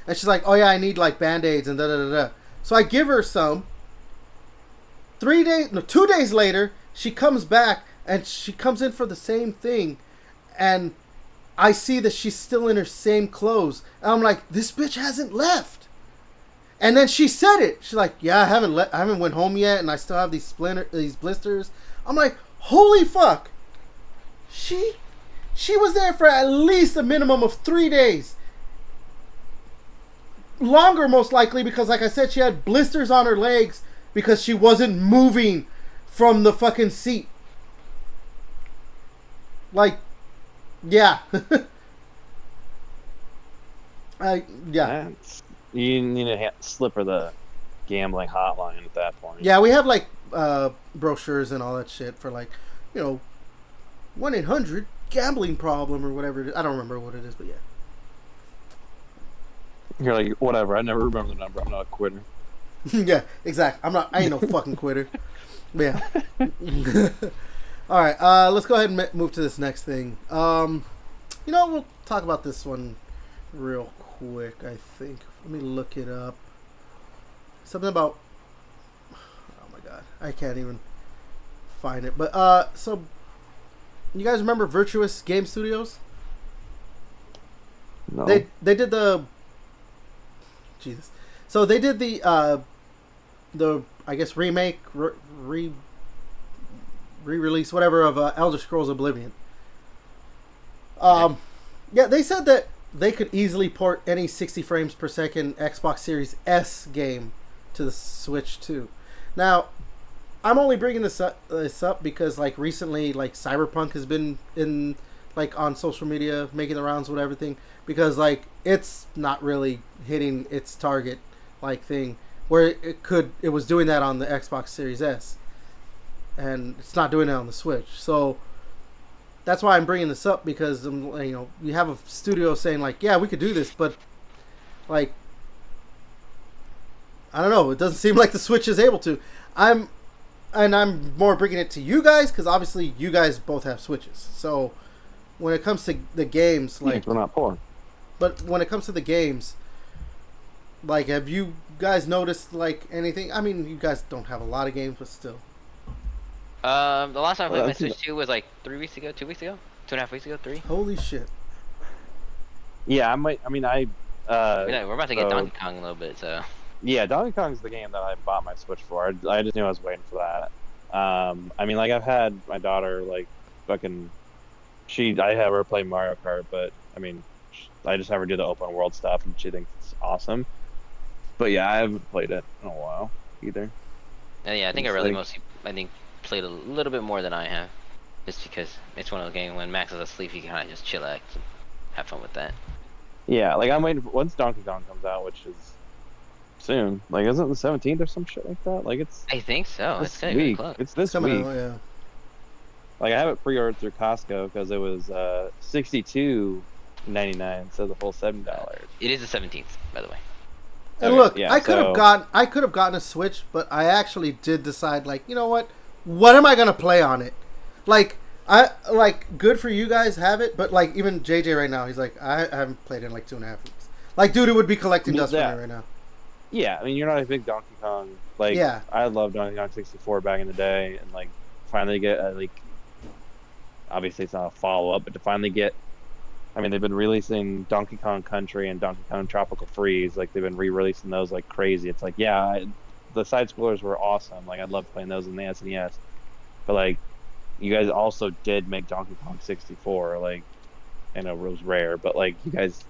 [SPEAKER 1] and she's like, "Oh yeah, I need like band-aids and da da da da." So I give her some. 2 days later, she comes back and she comes in for the same thing, and I see that she's still in her same clothes. And I'm like, this bitch hasn't left. And then she said it. She's like, yeah, I haven't went home yet, and I still have these blisters. I'm like, holy fuck. She was there for at least a minimum of 3 days. Longer, most likely, because like I said, she had blisters on her legs because she wasn't moving from the fucking seat. Like, yeah. Yeah.
[SPEAKER 2] You need to slip her the gambling hotline at that point.
[SPEAKER 1] Yeah, we have like brochures and all that shit for 1-800 gambling problem or whatever it is. I don't remember what it is, but yeah.
[SPEAKER 2] You're like, whatever, I never remember the number. I'm not a quitter.
[SPEAKER 1] Yeah, exactly. I ain't no fucking quitter. Yeah. All right, let's go ahead and move to this next thing. We'll talk about this one real quick, I think. Let me look it up. Something about... Oh my god, I can't even find it. But, so... You guys remember Virtous Game Studios?
[SPEAKER 2] No.
[SPEAKER 1] They did the... Jesus. So they did the I guess, remake, re-release, whatever, of Elder Scrolls Oblivion. Yeah, they said that they could easily port any 60 frames per second Xbox Series S game to the Switch too. Now, I'm only bringing this up because recently Cyberpunk has been in on social media making the rounds with everything, because it's not really hitting its target thing where it was doing that on the Xbox Series S, and it's not doing it on the Switch. So that's why I'm bringing this up, because you have a studio saying yeah, we could do this, but I don't know, it doesn't seem like the Switch is able to. I'm more bringing it to you guys because obviously you guys both have Switches. So when it comes to the games,
[SPEAKER 2] we're not poor.
[SPEAKER 1] But when it comes to the games, have you guys noticed anything? I mean, you guys don't have a lot of games, but still.
[SPEAKER 3] The last time I played my Switch 2 was 3 weeks ago, 2 weeks ago, 2.5 weeks ago, 3.
[SPEAKER 1] Holy shit.
[SPEAKER 2] Yeah, we're
[SPEAKER 3] about to get Donkey Kong in a little bit, so.
[SPEAKER 2] Yeah, Donkey Kong's the game that I bought my Switch for. I just knew I was waiting for that. I've had my daughter fucking. I have her play Mario Kart, but I just have her do the open world stuff, and she thinks it's awesome. But yeah, I haven't played it in a while either.
[SPEAKER 3] Yeah, I think I really played a little bit more than I have, just because it's one of those games when Max is asleep, you can kind of just chillax and have fun with that.
[SPEAKER 2] Yeah, I'm waiting for once Donkey Kong comes out, which is soon. Isn't it the 17th or some shit like that?
[SPEAKER 3] I think so.
[SPEAKER 2] It's
[SPEAKER 3] it's kind of really close.
[SPEAKER 2] It's this
[SPEAKER 1] coming
[SPEAKER 2] week.
[SPEAKER 1] out, yeah.
[SPEAKER 2] I have it pre-ordered through Costco because it was $62.99 instead of the full $7.
[SPEAKER 3] It is the 17th, by the way.
[SPEAKER 1] And look, yeah, I could have gotten a Switch, but I actually did decide you know what am I gonna play on it? Good for you guys have it, but even JJ right now, he's I haven't played in 2.5 weeks. Dude, it would be collecting dust for me right now.
[SPEAKER 2] Yeah, you're not a big Donkey Kong.
[SPEAKER 1] Yeah.
[SPEAKER 2] I loved Donkey Kong 64 back in the day, and finally get obviously it's not a follow up, but to finally get. They've been releasing Donkey Kong Country and Donkey Kong Tropical Freeze. They've been re-releasing those like crazy. It's the side scrollers were awesome. I loved playing those in the SNES. But you guys also did make Donkey Kong 64. I know it was rare, but you guys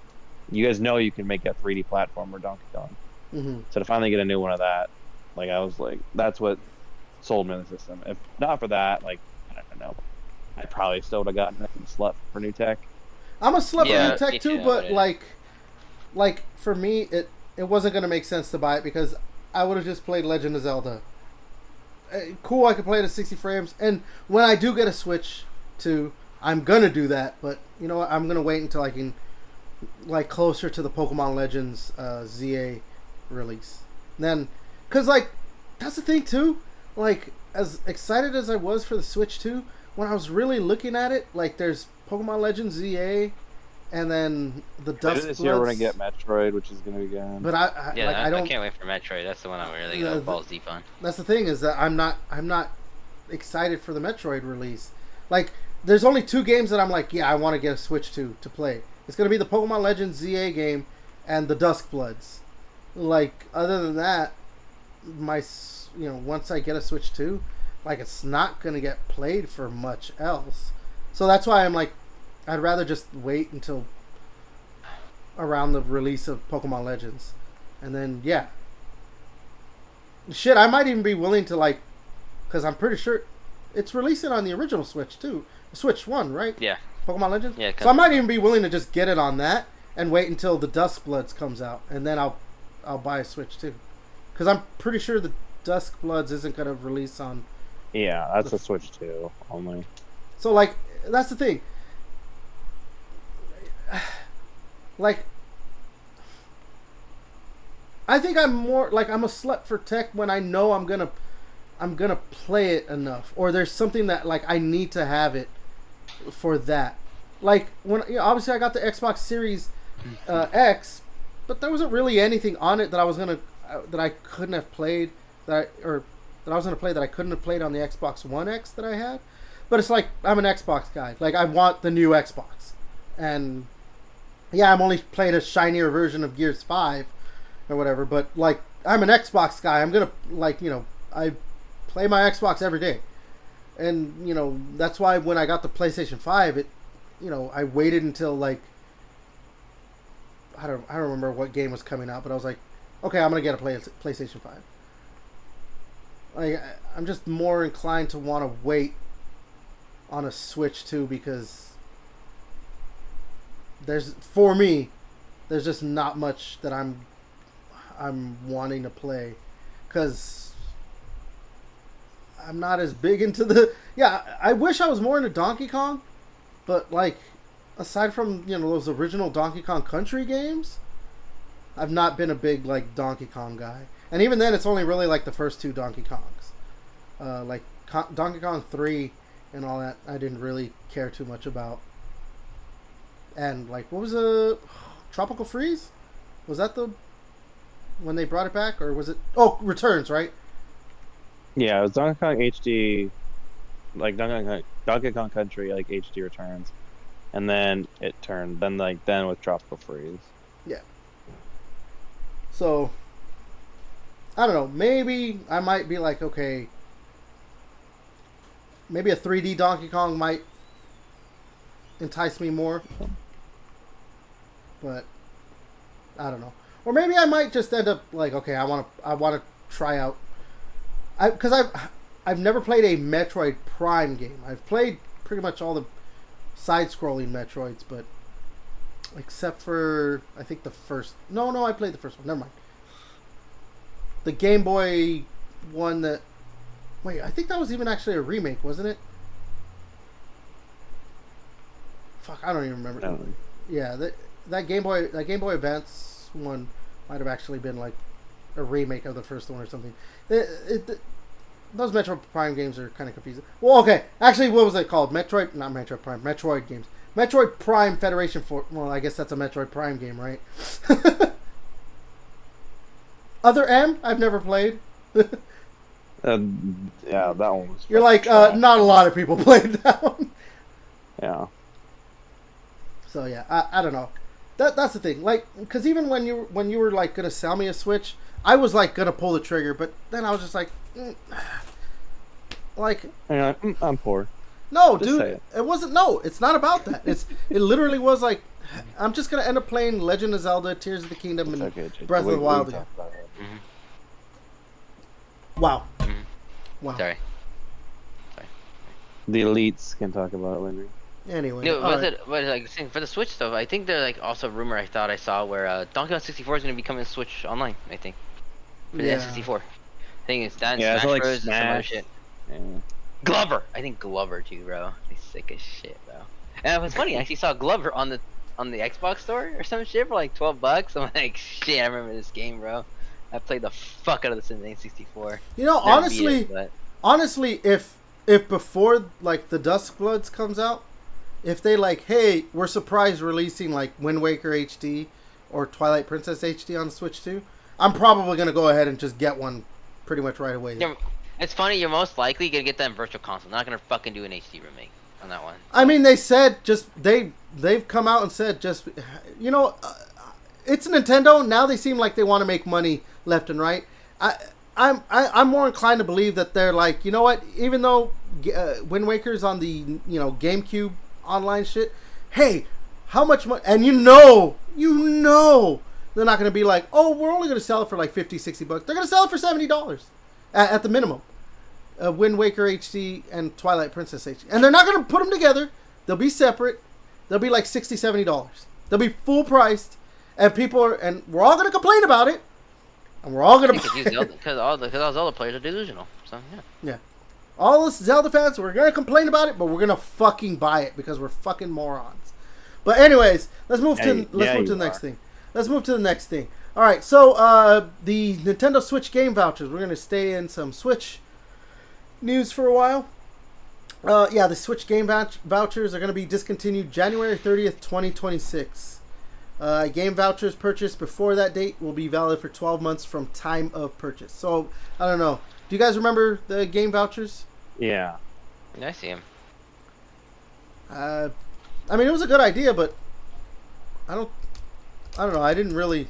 [SPEAKER 2] know you can make a 3D platformer Donkey Kong.
[SPEAKER 1] Mm-hmm.
[SPEAKER 2] So to finally get a new one of that, I was that's what sold me the system. If not for that, I don't know, I probably still would have gotten a slut for new tech.
[SPEAKER 1] I'm a slut for new tech too, but
[SPEAKER 3] yeah.
[SPEAKER 1] For me, it wasn't gonna make sense to buy it because I would have just played Legend of Zelda. Cool, I could play it at 60 frames, and when I do get a Switch 2, I'm gonna do that, but you know what? I'm gonna wait until I can, like, closer to the Pokemon Legends ZA release. Then, cause like that's the thing too. Like, as excited as I was for the Switch 2, when I was really looking at it, like, there's Pokemon Legends ZA, and then the Dusk
[SPEAKER 2] This year we're gonna get Metroid, which is gonna be good.
[SPEAKER 1] But I don't.
[SPEAKER 3] I can't wait for Metroid. That's the one I'm really gonna balls deep on.
[SPEAKER 1] That's the thing, is that I'm not excited for the Metroid release. Like, there's only 2 games that I'm like, yeah, I want to get a Switch to play. It's gonna be the Pokemon Legends ZA game and the Dusk Bloods. Like, other than that, once I get a Switch 2, like, it's not gonna get played for much else. So that's why I'm like, I'd rather just wait until around the release of Pokemon Legends, and then yeah. Shit, I might even be willing to, like, because I'm pretty sure it's releasing on the original Switch too, Switch 1, right?
[SPEAKER 3] Yeah.
[SPEAKER 1] Pokemon Legends.
[SPEAKER 3] Yeah.
[SPEAKER 1] So I might even be willing to just get it on that and wait until the Dusk Bloods comes out, and then I'll buy a Switch 2, because I'm pretty sure the Dusk Bloods isn't gonna release on.
[SPEAKER 2] Yeah, that's a Switch 2 only.
[SPEAKER 1] So, like, that's the thing. Like, I think I'm more like, I'm a slut for tech when I know I'm gonna play it enough, or there's something that, like, I need to have it for that. Like, when obviously I got the Xbox Series X, but there wasn't really anything on it that I was gonna that I couldn't have played that I was gonna play that I couldn't have played on the Xbox One X that I had. But it's like, I'm an Xbox guy. Like, I want the new Xbox, and yeah, I'm only playing a shinier version of Gears 5 or whatever, but, like, I'm an Xbox guy. I'm gonna, like, I play my Xbox every day. And, that's why when I got the PlayStation 5, I waited until, like, I don't remember what game was coming out, but I was like, okay, I'm gonna get a PlayStation 5. Like, I'm just more inclined to want to wait on a Switch 2, because for me, there's just not much that I'm wanting to play, because I'm not as big into the. Yeah, I wish I was more into Donkey Kong, but, like, aside from those original Donkey Kong Country games, I've not been a big, like, Donkey Kong guy, and even then, it's only really, like, the first 2 Donkey Kongs, like Donkey Kong 3 and all that. I didn't really care too much about. And, like, what was the Tropical Freeze? Was that when they brought it back, or was it? Oh, Returns, right?
[SPEAKER 2] Yeah, it was Donkey Kong HD, like Donkey Kong Country, like HD Returns, and then it turned then with Tropical Freeze.
[SPEAKER 1] Yeah. So, I don't know. Maybe I might be like, okay, maybe a 3D Donkey Kong might entice me more. But I don't know. Or maybe I might just end up like, okay, I want to try out, because I've never played a Metroid Prime game. I've played pretty much all the side-scrolling Metroids, but except for, I think, the first. No, I played the first one. Never mind. The Game Boy one that. Wait, I think that was even actually a remake, wasn't it? Fuck, I don't even remember.
[SPEAKER 2] No.
[SPEAKER 1] Yeah, that Game Boy Advance one might have actually been like a remake of the first one or something. Those Metroid Prime games are kind of confusing. Well, okay, actually, what was it called? Not Metroid Prime, Metroid games. Metroid Prime Federation Force. Well, I guess that's a Metroid Prime game, right? Other M, I've never played.
[SPEAKER 2] Yeah, that one was.
[SPEAKER 1] You're like, not a lot of people played that one.
[SPEAKER 2] Yeah.
[SPEAKER 1] So yeah, I don't know. That's the thing. Like, because even when you were like gonna sell me a Switch, I was like gonna pull the trigger, but then I was just like, like,
[SPEAKER 2] Yeah, I'm poor.
[SPEAKER 1] no,
[SPEAKER 2] Just say
[SPEAKER 1] dude,
[SPEAKER 2] it.
[SPEAKER 1] it wasn't. No, it's not about that. It literally was like, I'm just gonna end up playing Legend of Zelda, Tears of the Kingdom, and
[SPEAKER 2] Okay, Jake,
[SPEAKER 1] Breath of the
[SPEAKER 2] we
[SPEAKER 1] Wild
[SPEAKER 2] can
[SPEAKER 1] again.
[SPEAKER 2] talk about it.
[SPEAKER 1] Wow.
[SPEAKER 3] Mhm.
[SPEAKER 1] Wow.
[SPEAKER 3] Sorry.
[SPEAKER 2] The elites can talk about it later.
[SPEAKER 1] Anyway,
[SPEAKER 3] No,
[SPEAKER 1] all
[SPEAKER 3] was
[SPEAKER 1] right.
[SPEAKER 3] it? But like saying for the Switch stuff, I think there's like also a rumor I thought I saw where Donkey Kong 64 is going to be coming to Switch Online. I think for the
[SPEAKER 1] Yeah.
[SPEAKER 3] N64. I think it's that and
[SPEAKER 2] Yeah, it's
[SPEAKER 3] Smash
[SPEAKER 2] like
[SPEAKER 3] Bros. And some other
[SPEAKER 2] Smash.
[SPEAKER 3] shit.
[SPEAKER 2] Yeah.
[SPEAKER 3] Glover. I think Glover too, bro. He's sick as shit, bro. And it was funny. I actually saw Glover on the Xbox store or some shit for like $12. I'm like, shit, I remember this game, bro. I played the fuck out of this in N64.
[SPEAKER 1] You know,
[SPEAKER 3] Never beat it, but
[SPEAKER 1] honestly, if before like the Dusk Bloods comes out, if they like, hey, we're surprise releasing like Wind Waker HD or Twilight Princess HD on the Switch too, I'm probably gonna go ahead and just get one pretty much right away.
[SPEAKER 3] It's funny. You're most likely gonna get that in Virtual Console. They're not gonna fucking do an HD remake on that one.
[SPEAKER 1] I mean, they said just they've come out and said just it's Nintendo now. They seem like they want to make money left and right. I'm more inclined to believe that they're like, you know what? Even though Wind Waker's on the GameCube online shit, hey, how much money? And you know, they're not going to be like, oh, we're only going to sell it for like $50-$60. They're going to sell it for $70 at the minimum. Wind Waker HD and Twilight Princess HD, and they're not going to put them together. They'll be separate. They'll be like $60-$70. They'll be full priced, and we're all going to complain about it. And we're all gonna
[SPEAKER 3] because all Zelda players are delusional. So
[SPEAKER 1] yeah. All us Zelda fans, we're gonna complain about it, but we're gonna fucking buy it because we're fucking morons. But anyways, let's move to the next thing. Let's move to the next thing. All right, so the Nintendo Switch game vouchers. We're gonna stay in some Switch news for a while. The Switch game vouchers are gonna be discontinued January 30th, 2026. Game vouchers purchased before that date will be valid for 12 months from time of purchase. So, I don't know. Do you guys remember the game vouchers?
[SPEAKER 2] Yeah.
[SPEAKER 3] I see them.
[SPEAKER 1] I mean, it was a good idea, but I don't know. I didn't really...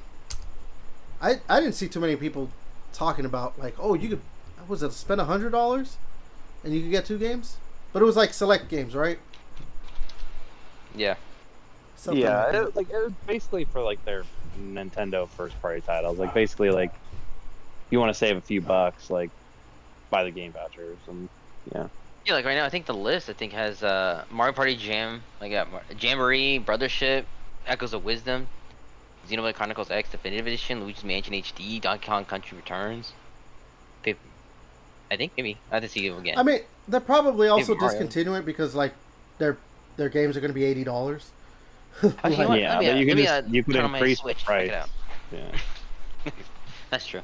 [SPEAKER 1] I didn't see too many people talking about, like, oh, you could... spend $100 and you could get 2 games? But it was like select games, right?
[SPEAKER 3] Yeah.
[SPEAKER 1] Something
[SPEAKER 2] yeah,
[SPEAKER 1] like
[SPEAKER 2] it was basically for like their Nintendo first party titles. Like basically, like you want to save a few bucks, like buy the game vouchers, and yeah.
[SPEAKER 3] Yeah, like right now, I think the list has Mario Party Jam, Jamboree, Brothership, Echoes of Wisdom, Xenoblade Chronicles X Definitive Edition, Luigi's Mansion HD, Donkey Kong Country Returns. I think maybe I have to see them again.
[SPEAKER 1] I mean, they're probably also
[SPEAKER 3] Mario.
[SPEAKER 1] discontinuing it because like their games are going to be $80.
[SPEAKER 3] Actually,
[SPEAKER 2] Yeah, but you could
[SPEAKER 3] turn on my
[SPEAKER 2] increase the
[SPEAKER 3] Switch, check
[SPEAKER 2] price.
[SPEAKER 3] it out.
[SPEAKER 2] Yeah.
[SPEAKER 3] That's true.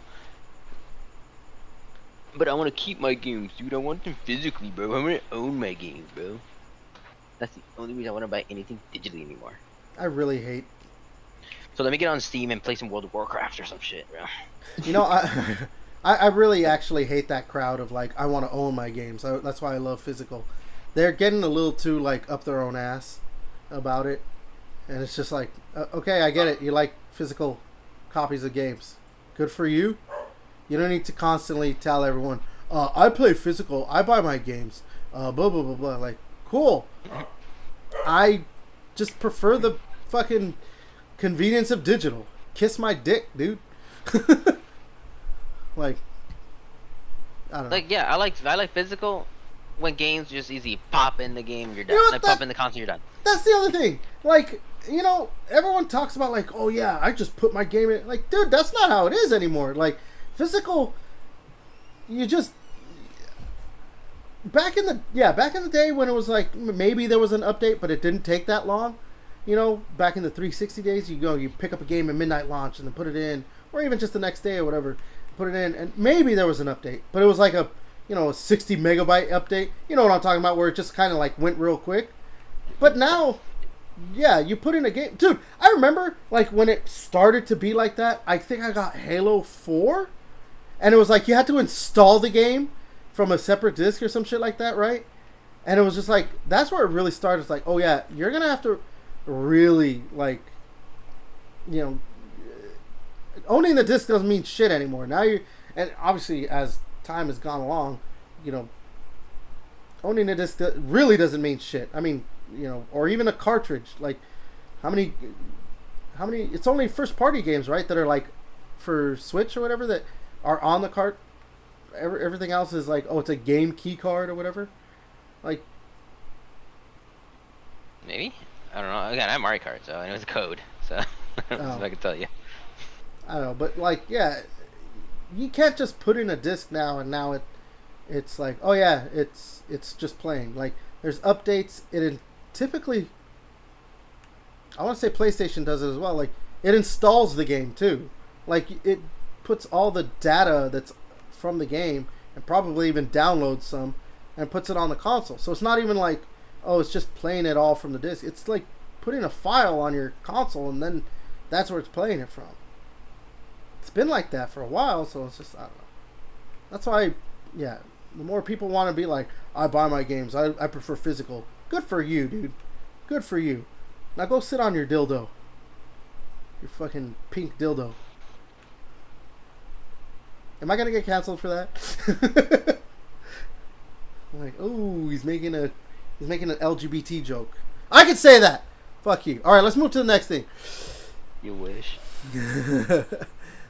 [SPEAKER 3] But I want to keep my games, dude. I want them physically, bro. I want to own my games, bro. That's the only reason I want to buy anything digitally anymore.
[SPEAKER 1] I really hate.
[SPEAKER 3] So let me get on Steam and play some World of Warcraft or some shit, bro.
[SPEAKER 1] You know, I really actually hate that crowd of like, I want to own my games. That's why I love physical. They're getting a little too like up their own ass about it. And it's just like, okay, I get it. You like physical copies of games. Good for you. You don't need to constantly tell everyone, I play physical. I buy my games. Blah, blah, blah, blah. Like, cool. I just prefer the fucking convenience of digital. Kiss my dick, dude. Like, I don't know.
[SPEAKER 3] Like, yeah, I like physical when games just easy. Pop in the game, you're done.
[SPEAKER 1] You know what,
[SPEAKER 3] Pop in the console, you're done.
[SPEAKER 1] That's the other thing. Like, you know, everyone talks about like, oh yeah, I just put my game in. Like, dude, that's not how it is anymore. Like, physical, you just back in the day when it was like maybe there was an update, but it didn't take that long. You know, back in the 360 days, you pick up a game at midnight launch and then put it in, or even just the next day or whatever, put it in, and maybe there was an update, but it was like a 60 megabyte update. You know what I'm talking about, where it just kind of like went real quick. But now, yeah, you put in a game. Dude, I remember like when it started to be like that, I think I got Halo 4. And it was like you had to install the game from a separate disc or some shit like that, right? And it was just like, that's where it really started. It's like, oh yeah, you're going to have to really like, owning the disc doesn't mean shit anymore. Now and obviously as time has gone along, owning a disc really doesn't mean shit. I mean, or even a cartridge. Like, how many? It's only first party games, right? That are like for Switch or whatever that are on the cart. Everything else is like, oh, it's a game key card or whatever. Like,
[SPEAKER 3] maybe, I don't know. Again, I have Mario Kart, so I know it's a code. So I don't know if I can tell you.
[SPEAKER 1] I don't know, but like, yeah, you can't just put in a disc now and it's like, oh yeah, it's just playing. Like, there's updates. typically, I want to say PlayStation does it as well. Like, it installs the game too. Like, it puts all the data that's from the game and probably even downloads some and puts it on the console. So it's not even like, oh, it's just playing it all from the disc. It's like putting a file on your console and then that's where it's playing it from. It's been like that for a while, so it's just, I don't know. That's why, yeah, the more people want to be like, I buy my games, I prefer physical. Good for you, dude. Good for you. Now go sit on your dildo. Your fucking pink dildo. Am I gonna get canceled for that? Like, oh, he's making an LGBT joke. I could say that. Fuck you. All right, let's move to the next thing.
[SPEAKER 3] You wish.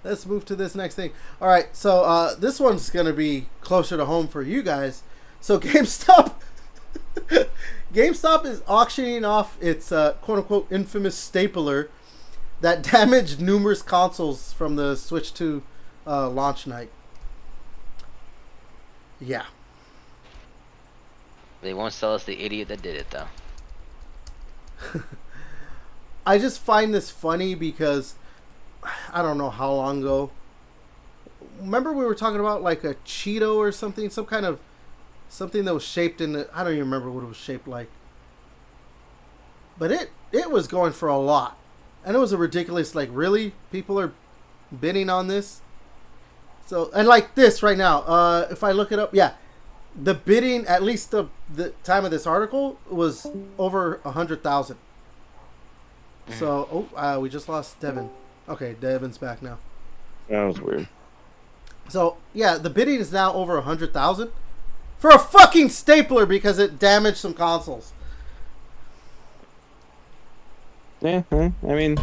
[SPEAKER 1] Let's move to this next thing. All right, so this one's gonna be closer to home for you guys. So GameStop, GameStop is auctioning off its quote unquote infamous stapler that damaged numerous consoles from the Switch 2 launch night. Yeah.
[SPEAKER 3] They won't sell us the idiot that did it, though.
[SPEAKER 1] I just find this funny because I don't know how long ago. Remember we were talking about like a Cheeto or something, some kind of something that was shaped in the, I don't even remember what it was shaped like. But it was going for a lot. And it was a ridiculous, like, really? People are bidding on this? So, and like this right now, if I look it up, yeah. The bidding, at least the time of this article, was over 100,000. So, we just lost Devin. Okay, Devin's back now.
[SPEAKER 2] That was weird.
[SPEAKER 1] So, yeah, the bidding is now over 100,000 for a fucking stapler because it damaged some consoles.
[SPEAKER 2] Yeah, I mean,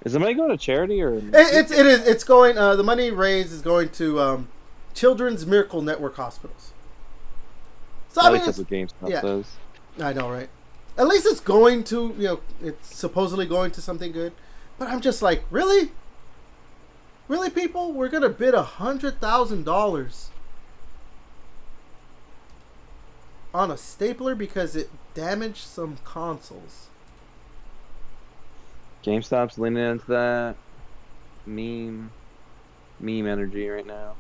[SPEAKER 2] is the money going to charity or?
[SPEAKER 1] It is. It's going. The money raised is going to Children's Miracle Network hospitals. So
[SPEAKER 2] At least that's what GameStop says.
[SPEAKER 1] I know, right? At least it's going to, it's supposedly going to something good. But I'm just like, really? Really, people? We're going to bid $100,000 on a stapler because it damaged some consoles.
[SPEAKER 2] GameStop's leaning into that meme energy right now.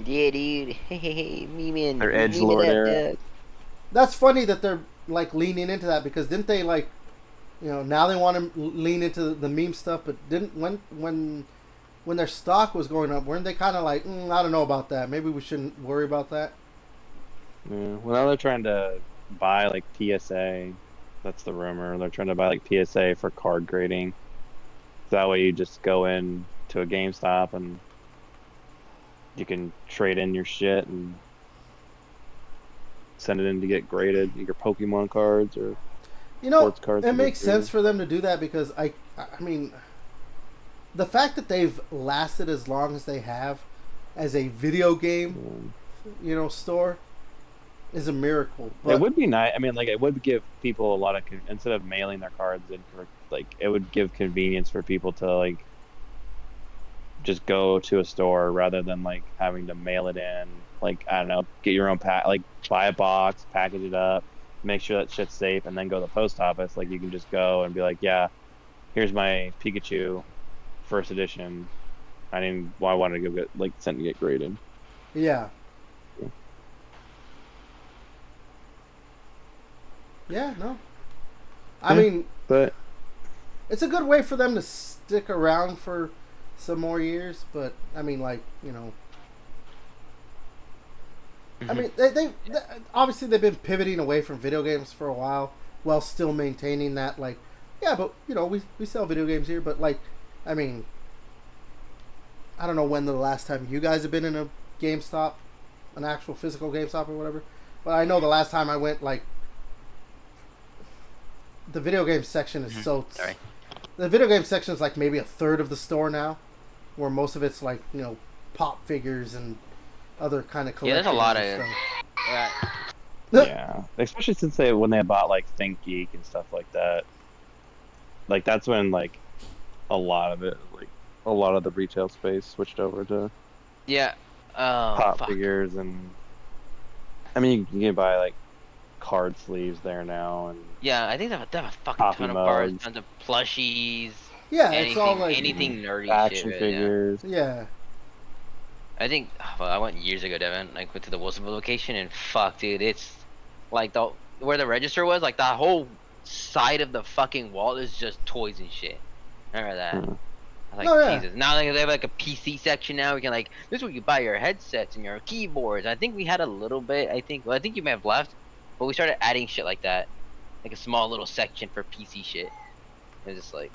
[SPEAKER 3] Yeah, dude. Hey, me man.
[SPEAKER 2] Their edgelord era.
[SPEAKER 1] That's funny that they're like leaning into that because didn't they like, now they want to lean into the meme stuff, but didn't when their stock was going up, weren't they kind of like, I don't know about that. Maybe we shouldn't worry about that.
[SPEAKER 2] Yeah. Well, now they're trying to buy like PSA. That's the rumor. They're trying to buy like PSA for card grading. So that way you just go in to a GameStop and you can trade in your shit and send it in to get graded, your Pokemon cards or sports cards.
[SPEAKER 1] It makes sense for them to do that because I mean, the fact that they've lasted as long as they have as a video game, store is a miracle. But
[SPEAKER 2] it would be nice. I mean, like, it would give people a lot of instead of mailing their cards in, like, it would give convenience for people to like just go to a store rather than like having to mail it in. Like, I don't know, get your own like buy a box, package it up, make sure that shit's safe, and then go to the post office. Like, you can just go and be like, yeah, here's my Pikachu, first edition. I wanted to go get like sent to get graded.
[SPEAKER 1] Yeah. Yeah, no. I mean,
[SPEAKER 2] but
[SPEAKER 1] it's a good way for them to stick around for some more years. But I mean, like, I mean, they obviously they've been pivoting away from video games for a while, while still maintaining that, like, yeah, but we sell video games here. But like, I mean, I don't know when the last time you guys have been in a GameStop, an actual physical GameStop or whatever. But I know the last time I went, like, the video game section is
[SPEAKER 3] Sorry.
[SPEAKER 1] The video game section is like maybe a third of the store now, where most of it's like pop figures and other kind of collectibles.
[SPEAKER 3] Yeah, there's a lot of
[SPEAKER 2] yeah, especially since when they bought like Think Geek and stuff like that. Like, that's when like a lot of it, like a lot of the retail space switched over to pop figures. And I mean, you can buy like card sleeves there now, and
[SPEAKER 3] Yeah, I think they have a fucking
[SPEAKER 2] Coffee
[SPEAKER 3] ton of cards,
[SPEAKER 2] mugs.
[SPEAKER 3] tons of plushies,
[SPEAKER 1] Yeah, it's
[SPEAKER 3] anything,
[SPEAKER 1] all like
[SPEAKER 3] anything nerdy
[SPEAKER 2] action
[SPEAKER 3] shit. Right now.
[SPEAKER 2] figures.
[SPEAKER 1] yeah.
[SPEAKER 3] I think well, I went years ago, Devin. Like went to the Wilsonville location, and fuck, dude, it's like the where the register was, like the whole side of the fucking wall is just toys and shit. Remember that?
[SPEAKER 2] Hmm.
[SPEAKER 3] I was like,
[SPEAKER 1] Oh, yeah.
[SPEAKER 3] Jesus. Now they have like a PC section now. We can like this is where you buy your headsets and your keyboards. I think we had a little bit. I think you may have left, but we started adding shit like that, like a small little section for PC shit. It's just like,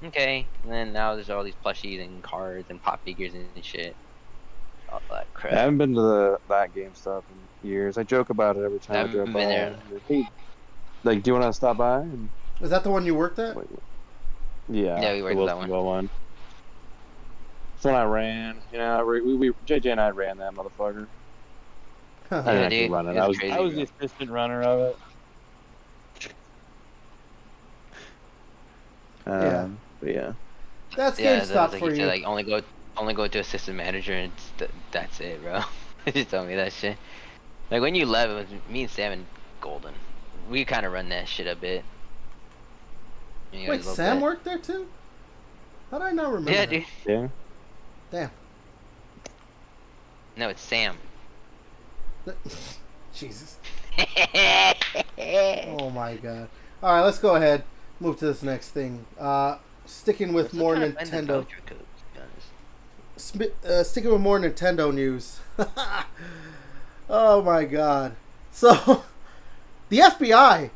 [SPEAKER 3] okay. And then now there's all these plushies and cards and pop figures and shit. All that crap.
[SPEAKER 2] I haven't been to that GameStop in years. I joke about it every time I
[SPEAKER 3] Haven't
[SPEAKER 2] drive
[SPEAKER 3] been
[SPEAKER 2] by.
[SPEAKER 3] there.
[SPEAKER 2] Hey, like, do you want to stop by? And,
[SPEAKER 1] Is that the one you worked at?
[SPEAKER 2] yeah.
[SPEAKER 3] Yeah, we worked
[SPEAKER 2] the
[SPEAKER 3] at that one.
[SPEAKER 2] Wilsonville one. That's when I ran. You know, we JJ and I ran that motherfucker. I didn't
[SPEAKER 3] Yeah,
[SPEAKER 2] actually
[SPEAKER 3] dude,
[SPEAKER 2] run it.
[SPEAKER 3] it was
[SPEAKER 2] I was
[SPEAKER 3] crazy,
[SPEAKER 2] the
[SPEAKER 3] bro.
[SPEAKER 2] assistant runner of it.
[SPEAKER 1] Yeah.
[SPEAKER 2] But yeah.
[SPEAKER 1] That's
[SPEAKER 3] Yeah,
[SPEAKER 1] GameStop
[SPEAKER 3] that's like
[SPEAKER 1] for
[SPEAKER 3] you
[SPEAKER 1] you.
[SPEAKER 3] said, like only go to assistant manager and that's it, bro. He just told me that shit. Like when you left, it was me and Sam and Golden. We kind of run that shit a bit. You know, a
[SPEAKER 1] Wait,
[SPEAKER 3] little
[SPEAKER 1] Sam
[SPEAKER 3] bit.
[SPEAKER 1] worked there too? How did I not remember
[SPEAKER 3] Yeah,
[SPEAKER 1] that?
[SPEAKER 3] dude.
[SPEAKER 2] Yeah.
[SPEAKER 1] Damn.
[SPEAKER 3] No, it's Sam.
[SPEAKER 1] Jesus. Oh my god. Alright, let's go ahead. Move to this next thing. Sticking with more Nintendo. Sticking with more Nintendo news. Oh my god. So, the FBI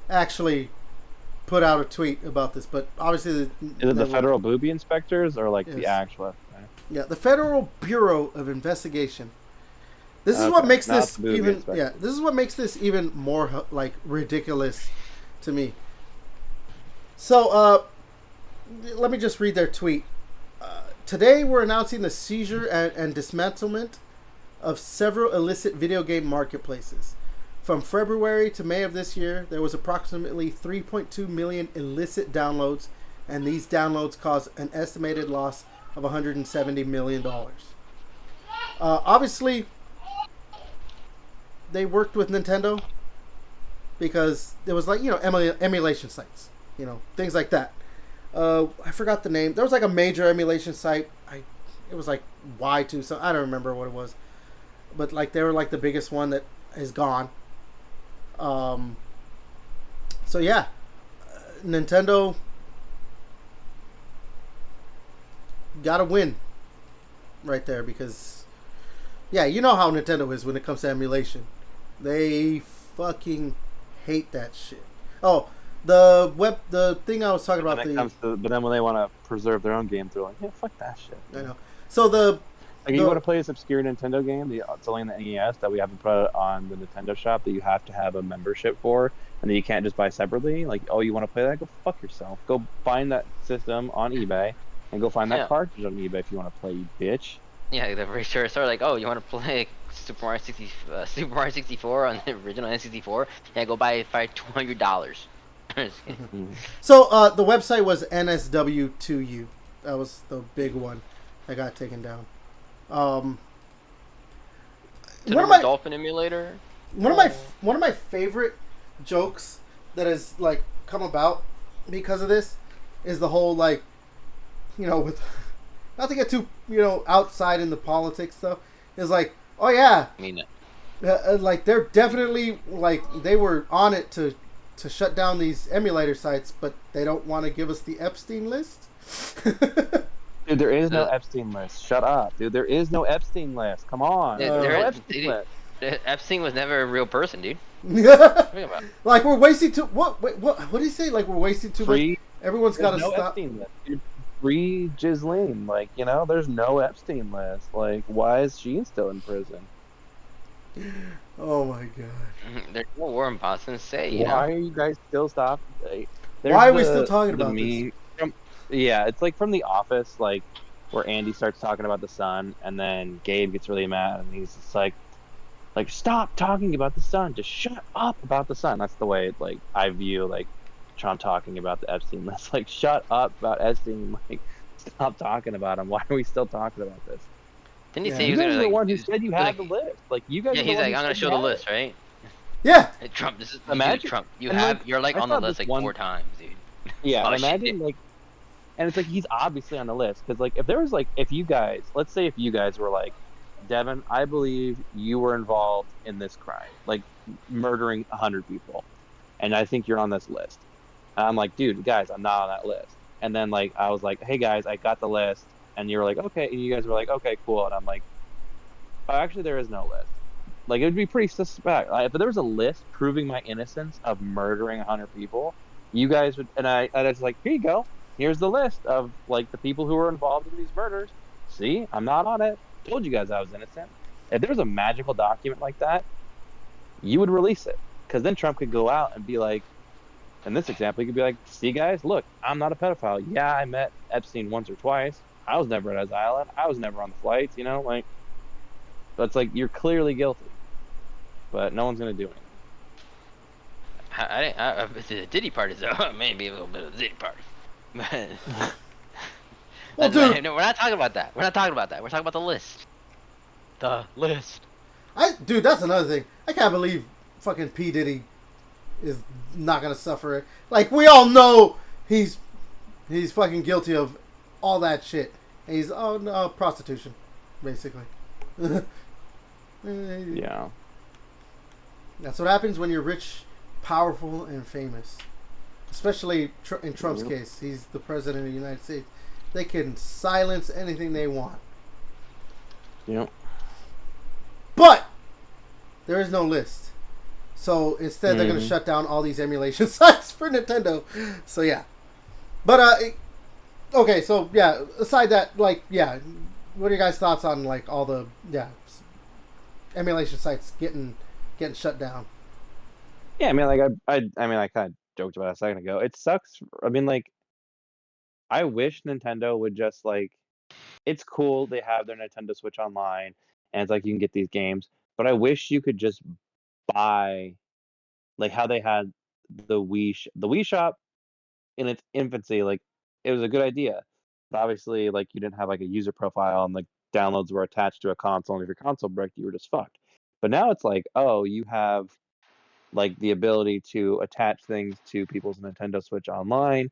[SPEAKER 1] actually put out a tweet about this, but obviously...
[SPEAKER 2] Is it the federal booby inspectors or like the
[SPEAKER 1] Yes.
[SPEAKER 2] actual FBI?
[SPEAKER 1] Yeah, the Federal Bureau of Investigation. This is
[SPEAKER 2] Okay,
[SPEAKER 1] what makes
[SPEAKER 2] not
[SPEAKER 1] this
[SPEAKER 2] the movie
[SPEAKER 1] even
[SPEAKER 2] inspector.
[SPEAKER 1] this is what makes this even more like ridiculous to me. So, let me just read their tweet. Today we're announcing the seizure and dismantlement of several illicit video game marketplaces. From February to May of this year, there was approximately 3.2 million illicit downloads, and these downloads caused an estimated loss of $170 million. Obviously, they worked with Nintendo because there was like, you know, emulation sites, you know, things like that. I forgot the name. There was like a major emulation site. It was like Y2, so I don't remember what it was. But like they were like the biggest one that is gone. So yeah, Nintendo got to win right there because, yeah, you know how Nintendo is when it comes to emulation. They fucking hate that shit. Oh, the thing I was talking about.
[SPEAKER 2] But then when they want to preserve their own games, they're like, yeah, fuck that shit.
[SPEAKER 1] I know. So
[SPEAKER 2] Like, you want to play this obscure Nintendo game, it's only in the NES that we haven't put on the Nintendo shop that you have to have a membership for, and that you can't just buy separately. Like, oh, you want to play that? Go fuck yourself. Go find that system on eBay, and go find that cartridge on eBay if you want to play, you bitch.
[SPEAKER 3] Yeah, they're very sure. Sort of like, oh, you want to play Super Mario 64 on the original N64? Yeah, go buy it for $200.
[SPEAKER 1] So the website was NSW2U. That was the big one that got taken down. One of my
[SPEAKER 3] Dolphin emulator.
[SPEAKER 1] one of my favorite jokes that has like come about because of this is the whole like, you know, with not to get too, you know, outside in the politics stuff, is like, oh yeah,
[SPEAKER 3] I mean,
[SPEAKER 1] like they're definitely like they were on it to shut down these emulator sites, but they don't want to give us the Epstein list.
[SPEAKER 2] Dude, there is no Epstein list. Shut up, dude. There is no Epstein list. Come on.
[SPEAKER 3] Epstein was never a real person, dude.
[SPEAKER 1] Like we're wasting too. What did he say? Like we're wasting too much. Everyone's got to
[SPEAKER 2] no
[SPEAKER 1] stop.
[SPEAKER 2] Epstein list. Dude, free Ghislaine. Like, you know, there's no Epstein list. Like, why is she still in prison?
[SPEAKER 1] Oh my god.
[SPEAKER 3] There's no war in Boston.
[SPEAKER 2] Why are you guys still stopping? Like,
[SPEAKER 1] why are we still talking about this?
[SPEAKER 2] Yeah, it's like from The Office, like where Andy starts talking about the sun, and then Gabe gets really mad, and he's just like stop talking about the sun, just shut up about the sun. That's the way like I view like Trump talking about the Epstein list. Like, shut up about Epstein. Like, stop talking about him. Why are we still talking about this?
[SPEAKER 3] Didn't he say he
[SPEAKER 2] You
[SPEAKER 3] was
[SPEAKER 2] guys
[SPEAKER 3] gonna
[SPEAKER 2] are the
[SPEAKER 3] like?
[SPEAKER 2] one who said you had the list. Like, you guys.
[SPEAKER 3] Yeah, he's like, I'm gonna show the list, right?
[SPEAKER 1] Yeah.
[SPEAKER 3] Trump, this is
[SPEAKER 2] Imagine-
[SPEAKER 3] Trump.
[SPEAKER 2] and, like,
[SPEAKER 3] You're like
[SPEAKER 2] I
[SPEAKER 3] on the
[SPEAKER 2] thought
[SPEAKER 3] list
[SPEAKER 2] this
[SPEAKER 3] like
[SPEAKER 2] one-
[SPEAKER 3] 4 times, dude.
[SPEAKER 2] Yeah,
[SPEAKER 3] Oh,
[SPEAKER 2] and
[SPEAKER 3] shit.
[SPEAKER 2] imagine like, and it's like he's obviously on the list because like if there was like if you guys, let's say if you guys were like, Devin, I believe you were involved in this crime, like murdering 100 people, and I think you're on this list. And I'm like, dude, guys, I'm not on that list. And then like I was like, hey guys, I got the list, and you were like, okay, and you guys were like, okay, cool, and I'm like, oh, actually, there is no list. Like it would be pretty suspect. Like, if there was a list proving my innocence of murdering 100 people, you guys would, and I was like, here you go. Here's the list of like the people who were involved in these murders. See, I'm not on it. Told you guys I was innocent. If there was a magical document like that, you would release it, because then Trump could go out and be like, in this example, he could be like, see guys, look, I'm not a pedophile. Yeah, I met Epstein once or twice. I was never at his island. I was never on the flights. You know, like, that's like you're clearly guilty, but no one's gonna do anything.
[SPEAKER 3] The Diddy party though, maybe a little bit of the Diddy party.
[SPEAKER 1] Well, dude,
[SPEAKER 3] No, we're not talking about that. We're not talking about that. We're talking about the list. The list.
[SPEAKER 1] dude, that's another thing. I can't believe fucking P Diddy is not gonna suffer it. Like we all know he's fucking guilty of all that shit. And he's prostitution, basically.
[SPEAKER 2] Yeah.
[SPEAKER 1] That's what happens when you're rich, powerful, and famous. Especially in Trump's case, he's the president of the United States. They can silence anything they want.
[SPEAKER 2] Yep.
[SPEAKER 1] But there is no list. So instead, they're going to shut down all these emulation sites for Nintendo. So yeah. But okay. So yeah. Aside that, like, yeah. What are your guys' thoughts on like all the emulation sites getting shut down?
[SPEAKER 2] Yeah, I mean, like I kind of joked about it a second ago. It sucks. I mean, like, I wish Nintendo would just like, it's cool they have their Nintendo Switch Online, and it's like you can get these games, but I wish you could just buy, like how they had the Wii Shop in its infancy. Like, it was a good idea, but obviously, like, you didn't have like a user profile, and like downloads were attached to a console, and if your console broke, you were just fucked. But now it's like, oh, you have like the ability to attach things to people's Nintendo Switch Online,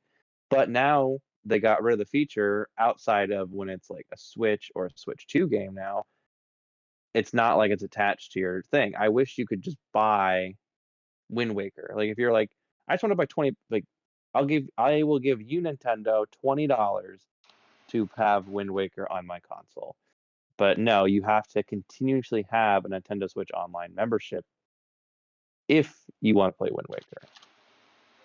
[SPEAKER 2] but now they got rid of the feature outside of when it's like a Switch or a Switch 2 game now. It's not like it's attached to your thing. I wish you could just buy Wind Waker. Like if you're like, I just want to buy 20, like I will give you Nintendo $20 to have Wind Waker on my console. But no, you have to continuously have a Nintendo Switch Online membership if you want to play Wind Waker.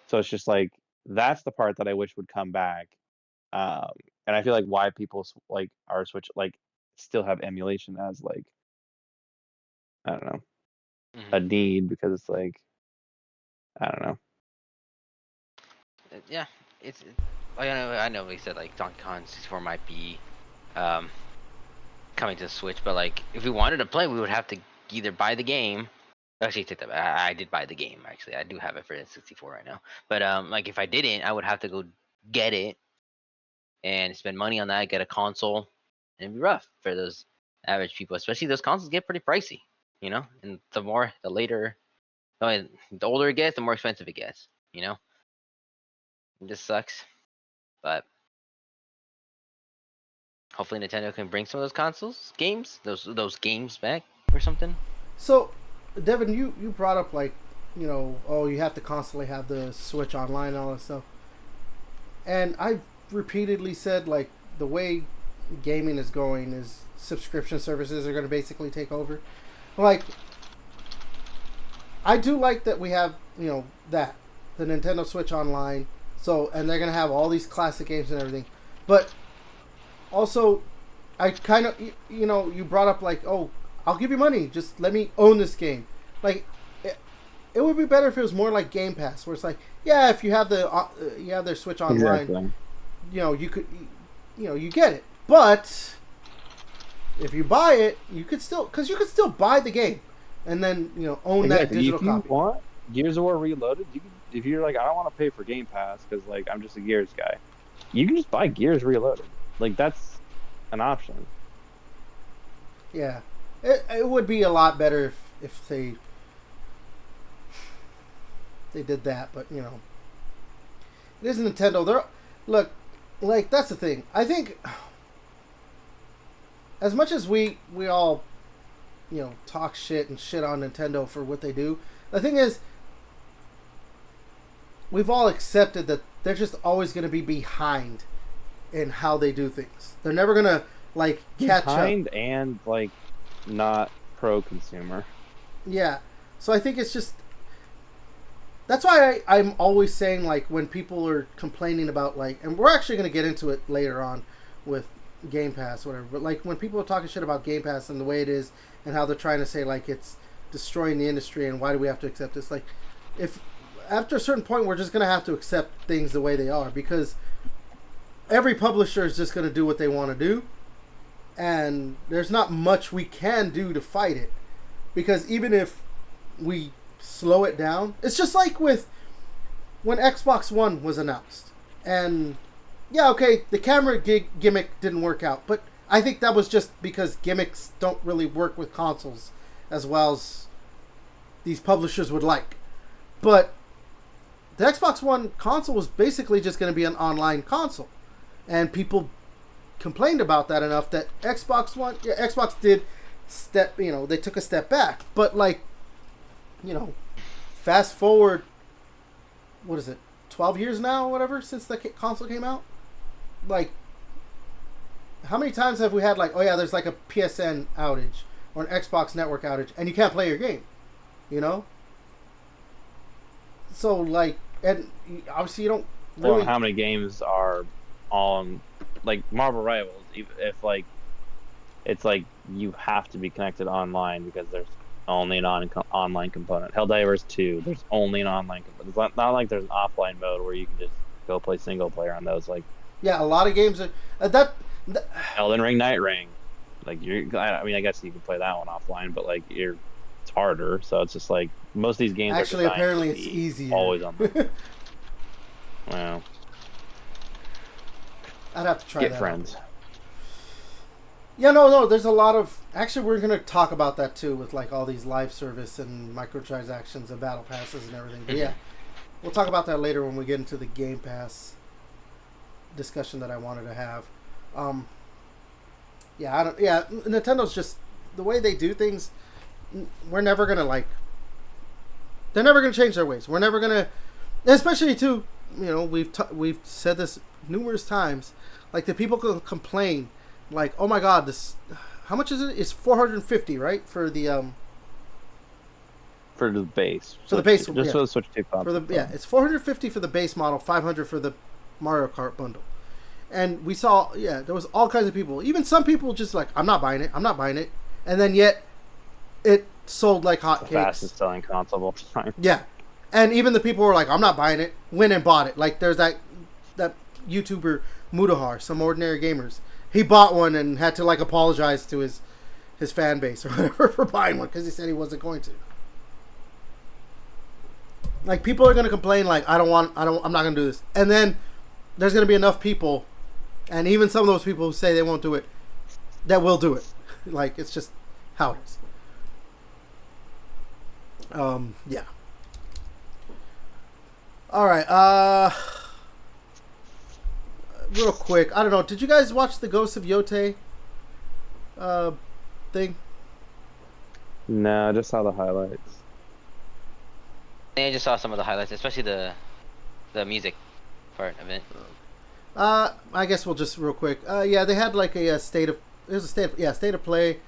[SPEAKER 2] So it's just like, that's the part that I wish would come back. And I feel like why people like our Switch like still have emulation as like, I don't know, a need, because it's like, I don't know.
[SPEAKER 3] Yeah, I know we said like Donkey Kong 64 might be coming to the Switch, but like if we wanted to play, we would have to either buy the game. Actually, take that back. I did buy the game. Actually, I do have it for the 64 right now. But like if I didn't, I would have to go get it and spend money on that, get a console, and it'd be rough for those average people. Especially those consoles get pretty pricey, you know. And the older it gets, the more expensive it gets, you know. It just sucks, but hopefully Nintendo can bring some of those those games back or something.
[SPEAKER 1] So, Devin, you brought up like, you have to constantly have the Switch Online and all that stuff. And I've repeatedly said like the way gaming is going is subscription services are going to basically take over. Like, I do like that we have the Nintendo Switch Online. So, and they're going to have all these classic games and everything. But also, I kind of, you brought up like, oh, I'll give you money. Just let me own this game. Like, it would be better if it was more like Game Pass, where it's like, yeah, if you have their Switch Online,
[SPEAKER 2] Exactly.
[SPEAKER 1] You could, you get it. But if you buy it, you could still buy the game, and then own that digital copy.
[SPEAKER 2] If you want Gears of War Reloaded, if you're like, I don't want to pay for Game Pass because like I'm just a Gears guy, you can just buy Gears Reloaded. Like, that's an option.
[SPEAKER 1] Yeah, it would be a lot better if they they did that, but you know, it is Nintendo. Look, like that's the thing. I think as much as we all, you know, talk shit and shit on Nintendo for what they do, the thing is, we've all accepted that they're just always going to be behind in how they do things. They're never going to like catch
[SPEAKER 2] behind
[SPEAKER 1] up.
[SPEAKER 2] And like not pro-consumer.
[SPEAKER 1] Yeah. So I think it's just that's why I'm always saying, like, when people are complaining about, like, and we're actually going to get into it later on with Game Pass, whatever, but like when people are talking shit about Game Pass and the way it is and how they're trying to say like it's destroying the industry and why do we have to accept this, like, if after a certain point we're just going to have to accept things the way they are, because every publisher is just going to do what they want to do, and there's not much we can do to fight it, because even if we slow it down, it's just like with when Xbox One was announced, and yeah, okay, the camera gimmick didn't work out, but I think that was just because gimmicks don't really work with consoles as well as these publishers would like. But the Xbox One console was basically just going to be an online console, and people complained about that enough that Xbox did they took a step back. But like, you know, fast forward, what is it, 12 years now or whatever since the console came out? Like, how many times have we had like, oh yeah, there's like a PSN outage or an Xbox network outage and you can't play your game, you know? So like, and obviously you don't really...
[SPEAKER 2] Well, how many games are on, like, Marvel Rivals, if like, it's like you have to be connected online because there's only an online component. Helldivers 2, there's only an online component. It's not like there's an offline mode where you can just go play single player on those. Like,
[SPEAKER 1] yeah, a lot of games are
[SPEAKER 2] Elden Ring, Night Ring. Like, I mean, I guess you can play that one offline, but like it's harder. So it's just like most of these games
[SPEAKER 1] actually
[SPEAKER 2] are
[SPEAKER 1] apparently it's easier.
[SPEAKER 2] Always on. Well,
[SPEAKER 1] I'd have to try
[SPEAKER 2] get
[SPEAKER 1] that
[SPEAKER 2] friends.
[SPEAKER 1] out. Yeah, no. There's a lot of... Actually, we're going to talk about that, too, with, like, all these live service and microtransactions and battle passes and everything. But, yeah, we'll talk about that later when we get into the Game Pass discussion that I wanted to have. Nintendo's just... The way they do things, we're never going to, like... They're never going to change their ways. We're never going to... Especially, too, you know, we've said this numerous times. Like, the people can complain... Like, oh my god, this... How much is it? It's $450, right? For the
[SPEAKER 2] For the base.
[SPEAKER 1] For the base,
[SPEAKER 2] just for the Switch 2 console.
[SPEAKER 1] It's $450 for the base model, $500 for the Mario Kart bundle. And we saw, there was all kinds of people. Even some people just like, I'm not buying it. And then yet, it sold like hotcakes.
[SPEAKER 2] Fastest selling console of all time.
[SPEAKER 1] Yeah. And even the people who were like, I'm not buying it, went and bought it. Like, there's that YouTuber, Mudahar, Some Ordinary Gamers. He bought one and had to like apologize to his fan base or whatever for buying one because he said he wasn't going to. Like, people are going to complain like, I'm not going to do this. And then there's going to be enough people, and even some of those people who say they won't do it, that will do it. Like, it's just how it is. Yeah. All right. Real quick, I don't know. Did you guys watch the Ghost of Yotei thing?
[SPEAKER 2] No, I just saw the highlights.
[SPEAKER 3] I just saw some of the highlights, especially the music part of it.
[SPEAKER 1] I guess we'll just real quick. Yeah, they had like a state of play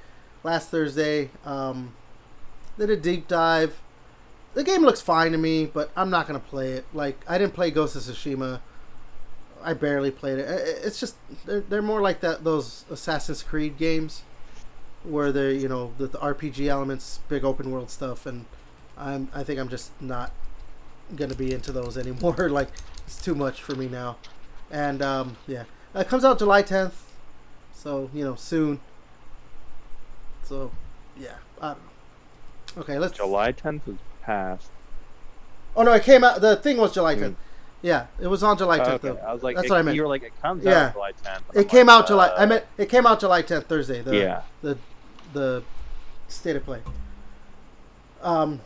[SPEAKER 1] last Thursday. They did a deep dive. The game looks fine to me, but I'm not gonna play it. Like, I didn't play Ghost of Tsushima. I barely played it. It's just they're more like those Assassin's Creed games where they're, you know, the RPG elements, big open world stuff, and I think I'm just not gonna be into those anymore. Like, it's too much for me now. And it comes out July 10th, so you know, soon. So yeah, I don't know. Okay, let's.
[SPEAKER 2] July 10th is past.
[SPEAKER 1] Oh no, it came out. The thing was July 10th. Yeah, it was on July 10th.
[SPEAKER 2] Okay.
[SPEAKER 1] Though.
[SPEAKER 2] I was like,
[SPEAKER 1] that's what I meant.
[SPEAKER 2] You were like, it comes out July 10th.
[SPEAKER 1] It came out July. I meant it came out July 10th, Thursday. The state of play.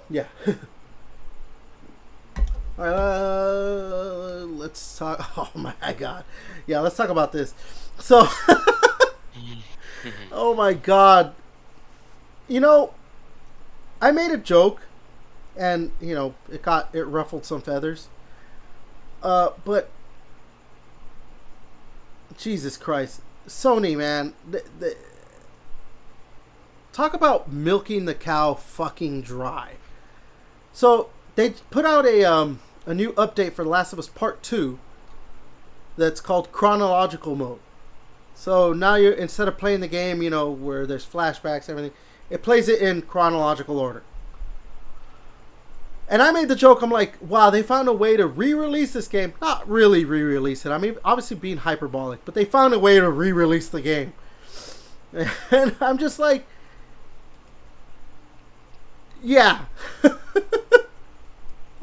[SPEAKER 1] Yeah. All right, let's talk. Oh my god, yeah, let's talk about this. So, oh my god, you know, I made a joke, and you know, it ruffled some feathers. But Jesus Christ, Sony, man, talk about milking the cow fucking dry. So they put out a new update for The Last of Us Part 2 that's called chronological mode. So now you, instead of playing the game, you know, where there's flashbacks and everything, it plays it in chronological order. And I made the joke, I'm like, wow, they found a way to re-release this game. Not really re-release it. I mean, obviously being hyperbolic, but they found a way to re-release the game. And I'm just like, yeah.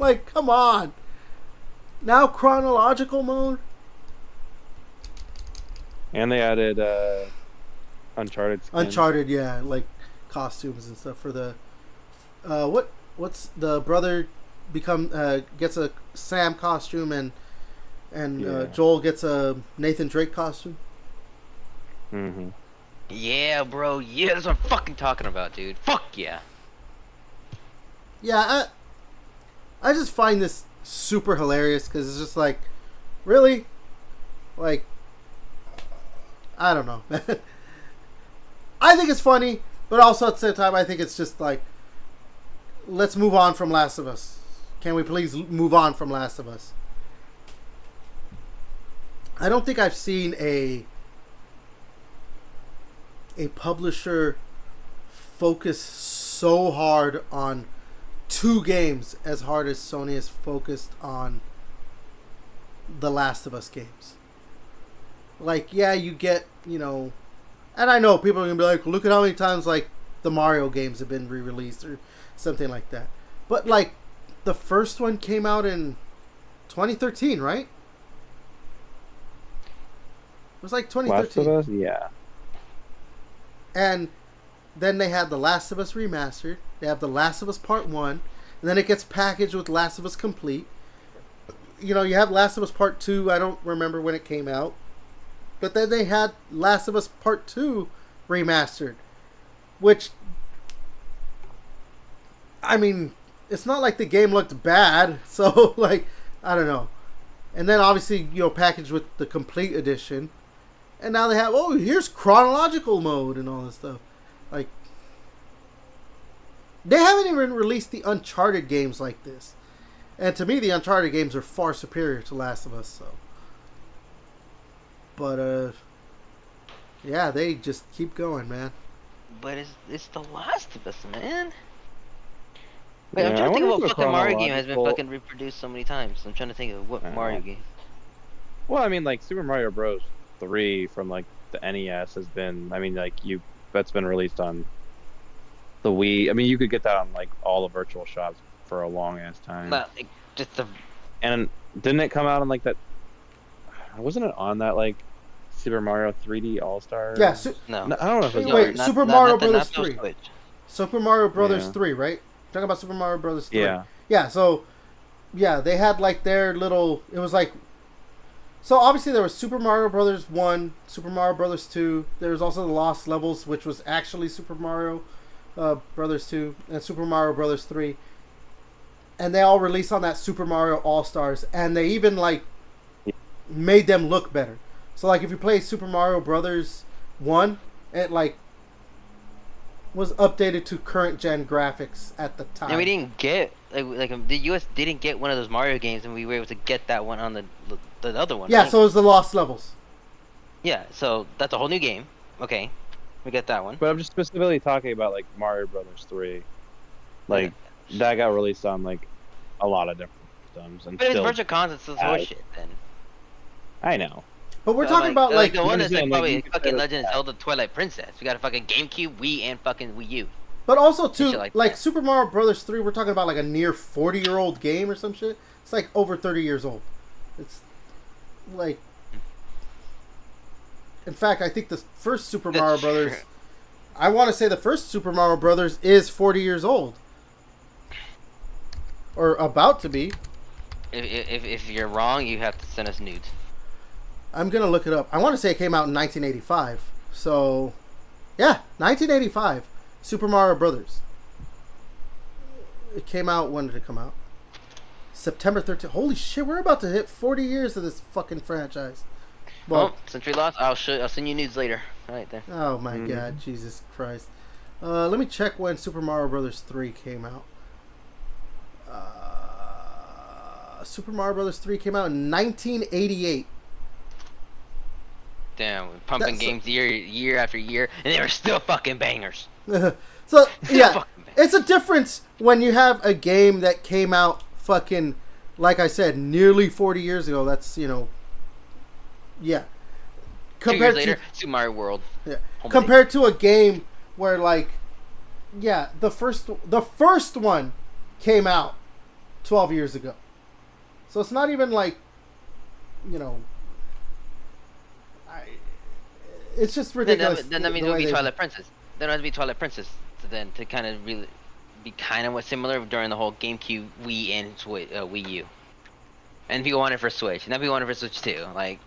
[SPEAKER 1] Like, come on. Now chronological mode?
[SPEAKER 2] And they added Uncharted skins.
[SPEAKER 1] Uncharted, yeah, like costumes and stuff for the what's the brother gets a Sam costume and Joel gets a Nathan Drake costume.
[SPEAKER 2] Mm-hmm.
[SPEAKER 3] Yeah, bro. Yeah, that's what I'm fucking talking about, dude. Fuck yeah.
[SPEAKER 1] Yeah, I just find this super hilarious because it's just like, really, like, I don't know. I think it's funny, but also at the same time, I think it's just like, let's move on from Last of Us. Can we please move on from Last of Us? I don't think I've seen a publisher focus so hard on two games as hard as Sony is focused on the Last of Us games. Like, yeah, you get, you know, and I know people are going to be like, look at how many times, like, the Mario games have been re-released or something like that. But, like, the first one came out in 2013, right? It was like 2013.
[SPEAKER 2] Last of Us? Yeah.
[SPEAKER 1] And then they had The Last of Us Remastered. They have The Last of Us Part 1. And then it gets packaged with Last of Us Complete. You know, you have Last of Us Part 2. I don't remember when it came out. But then they had Last of Us Part 2 Remastered. Which, I mean, it's not like the game looked bad. So, like, I don't know. And then obviously, you know, packaged with the Complete Edition. And now they have, oh, here's chronological mode and all this stuff. Like, they haven't even released the Uncharted games like this. And to me, the Uncharted games are far superior to Last of Us, so. But, yeah, they just keep going, man.
[SPEAKER 3] But it's The Last of Us, man. Wait,
[SPEAKER 2] Yeah,
[SPEAKER 3] I'm trying to think of
[SPEAKER 2] wonder
[SPEAKER 3] what
[SPEAKER 2] if
[SPEAKER 3] fucking Mario game has been
[SPEAKER 2] chronological-
[SPEAKER 3] fucking reproduced so many times. I'm trying to think of what Mario game.
[SPEAKER 2] Well, I mean, like, Super Mario Bros. 3 from, like, the NES has been, I mean, like, that's been released on the Wii. I mean, you could get that on, like, all the virtual shops for a long-ass time.
[SPEAKER 3] Not like just the.
[SPEAKER 2] And didn't it come out on, like, that... Wasn't it on that, like, Super Mario 3D All-Star?
[SPEAKER 1] Yeah,
[SPEAKER 3] No.
[SPEAKER 2] I don't know if it was...
[SPEAKER 1] Wait, Super Mario Brothers
[SPEAKER 3] not
[SPEAKER 1] 3.
[SPEAKER 3] Switch.
[SPEAKER 1] Super Mario Brothers
[SPEAKER 2] Yeah.
[SPEAKER 1] 3, right? Talking about Super Mario Brothers 3.
[SPEAKER 2] Yeah.
[SPEAKER 1] Yeah, so, yeah, they had, like, their little... It was, like... So, obviously, there was Super Mario Brothers 1, Super Mario Brothers 2. There was also the Lost Levels, which was actually Super Mario Brothers 2, and Super Mario Brothers 3. And they all released on that Super Mario All-Stars. And they even, like, made them look better. So, like, if you play Super Mario Brothers 1, it, like, was updated to current-gen graphics at the time.
[SPEAKER 3] And we didn't get like the US didn't get one of those Mario games, and we were able to get that one on the other one.
[SPEAKER 1] Yeah,
[SPEAKER 3] right?
[SPEAKER 1] so it was the Lost Levels.
[SPEAKER 3] Yeah, so that's a whole new game. Okay, we get that one.
[SPEAKER 2] But I'm just specifically talking about, like, Mario Brothers 3. Like, that got released on, like, a lot of different systems. And
[SPEAKER 3] But it's
[SPEAKER 2] still,
[SPEAKER 3] virtual consoles, so it's horseshit then.
[SPEAKER 2] I know.
[SPEAKER 1] But we're
[SPEAKER 3] So,
[SPEAKER 1] talking about, like...
[SPEAKER 3] the one that's like
[SPEAKER 2] like,
[SPEAKER 3] probably
[SPEAKER 2] you could
[SPEAKER 3] fucking
[SPEAKER 2] say,
[SPEAKER 3] Legend of Zelda Twilight Princess. We got a fucking GameCube, Wii, and fucking Wii U.
[SPEAKER 1] But also, too,
[SPEAKER 3] shit like
[SPEAKER 1] like
[SPEAKER 3] that.
[SPEAKER 1] Super Mario Brothers 3, we're talking about, like, a near 40-year-old game or some shit. It's, like, over 30 years old. It's, like... In fact, I think the first Super
[SPEAKER 3] That's
[SPEAKER 1] Mario
[SPEAKER 3] true.
[SPEAKER 1] Brothers... I want to say the first Super Mario Brothers is 40 years old. Or about to be.
[SPEAKER 3] If you're wrong, you have to send us nudes.
[SPEAKER 1] I'm gonna look it up. I want to say it came out in 1985. So, yeah, 1985. Super Mario Brothers. It came out. When did it come out? September 13th. Holy shit, we're about to hit 40 years of this fucking franchise.
[SPEAKER 3] Well, since we lost, I'll send you nudes later. All right there.
[SPEAKER 1] Oh my god, Jesus Christ. Let me check when Super Mario Brothers 3 came out. Super Mario Brothers 3 came out in 1988.
[SPEAKER 3] Damn, we're pumping games year after year, and they were still fucking bangers.
[SPEAKER 1] So, yeah, it's a difference when you have a game that came out fucking, like I said, nearly 40 years ago. That's, yeah.
[SPEAKER 3] Compared 2 years later, Super Mario World.
[SPEAKER 1] Yeah. Compared to a game where, like, yeah, the first one came out 12 years ago. So it's not even like, it's just ridiculous.
[SPEAKER 3] Then that means it would be Twilight Princess. Then it would be Twilight Princess. Then to kind of really be kind of what's similar during the whole GameCube, Wii, and Wii U. And people want it for Switch, and then people want it for Switch too. Like,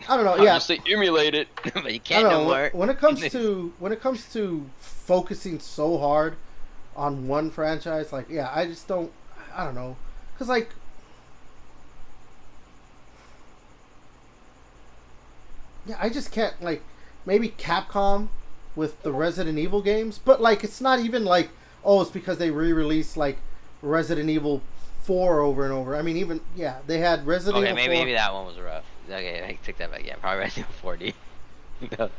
[SPEAKER 1] I don't know. Yeah,
[SPEAKER 3] obviously emulate it, but you can't no more.
[SPEAKER 1] When it comes to focusing so hard on one franchise, like, yeah, I just don't. I don't know, because like. Yeah, I just can't, like, maybe Capcom with the Resident Evil games, but, like, it's not even like, oh, it's because they re-released, like, Resident Evil 4 over and over. I mean, even, yeah, they had Resident Evil 4.
[SPEAKER 3] Okay, maybe that one was rough. Okay, I take that back. Yeah, probably Resident Evil 4D.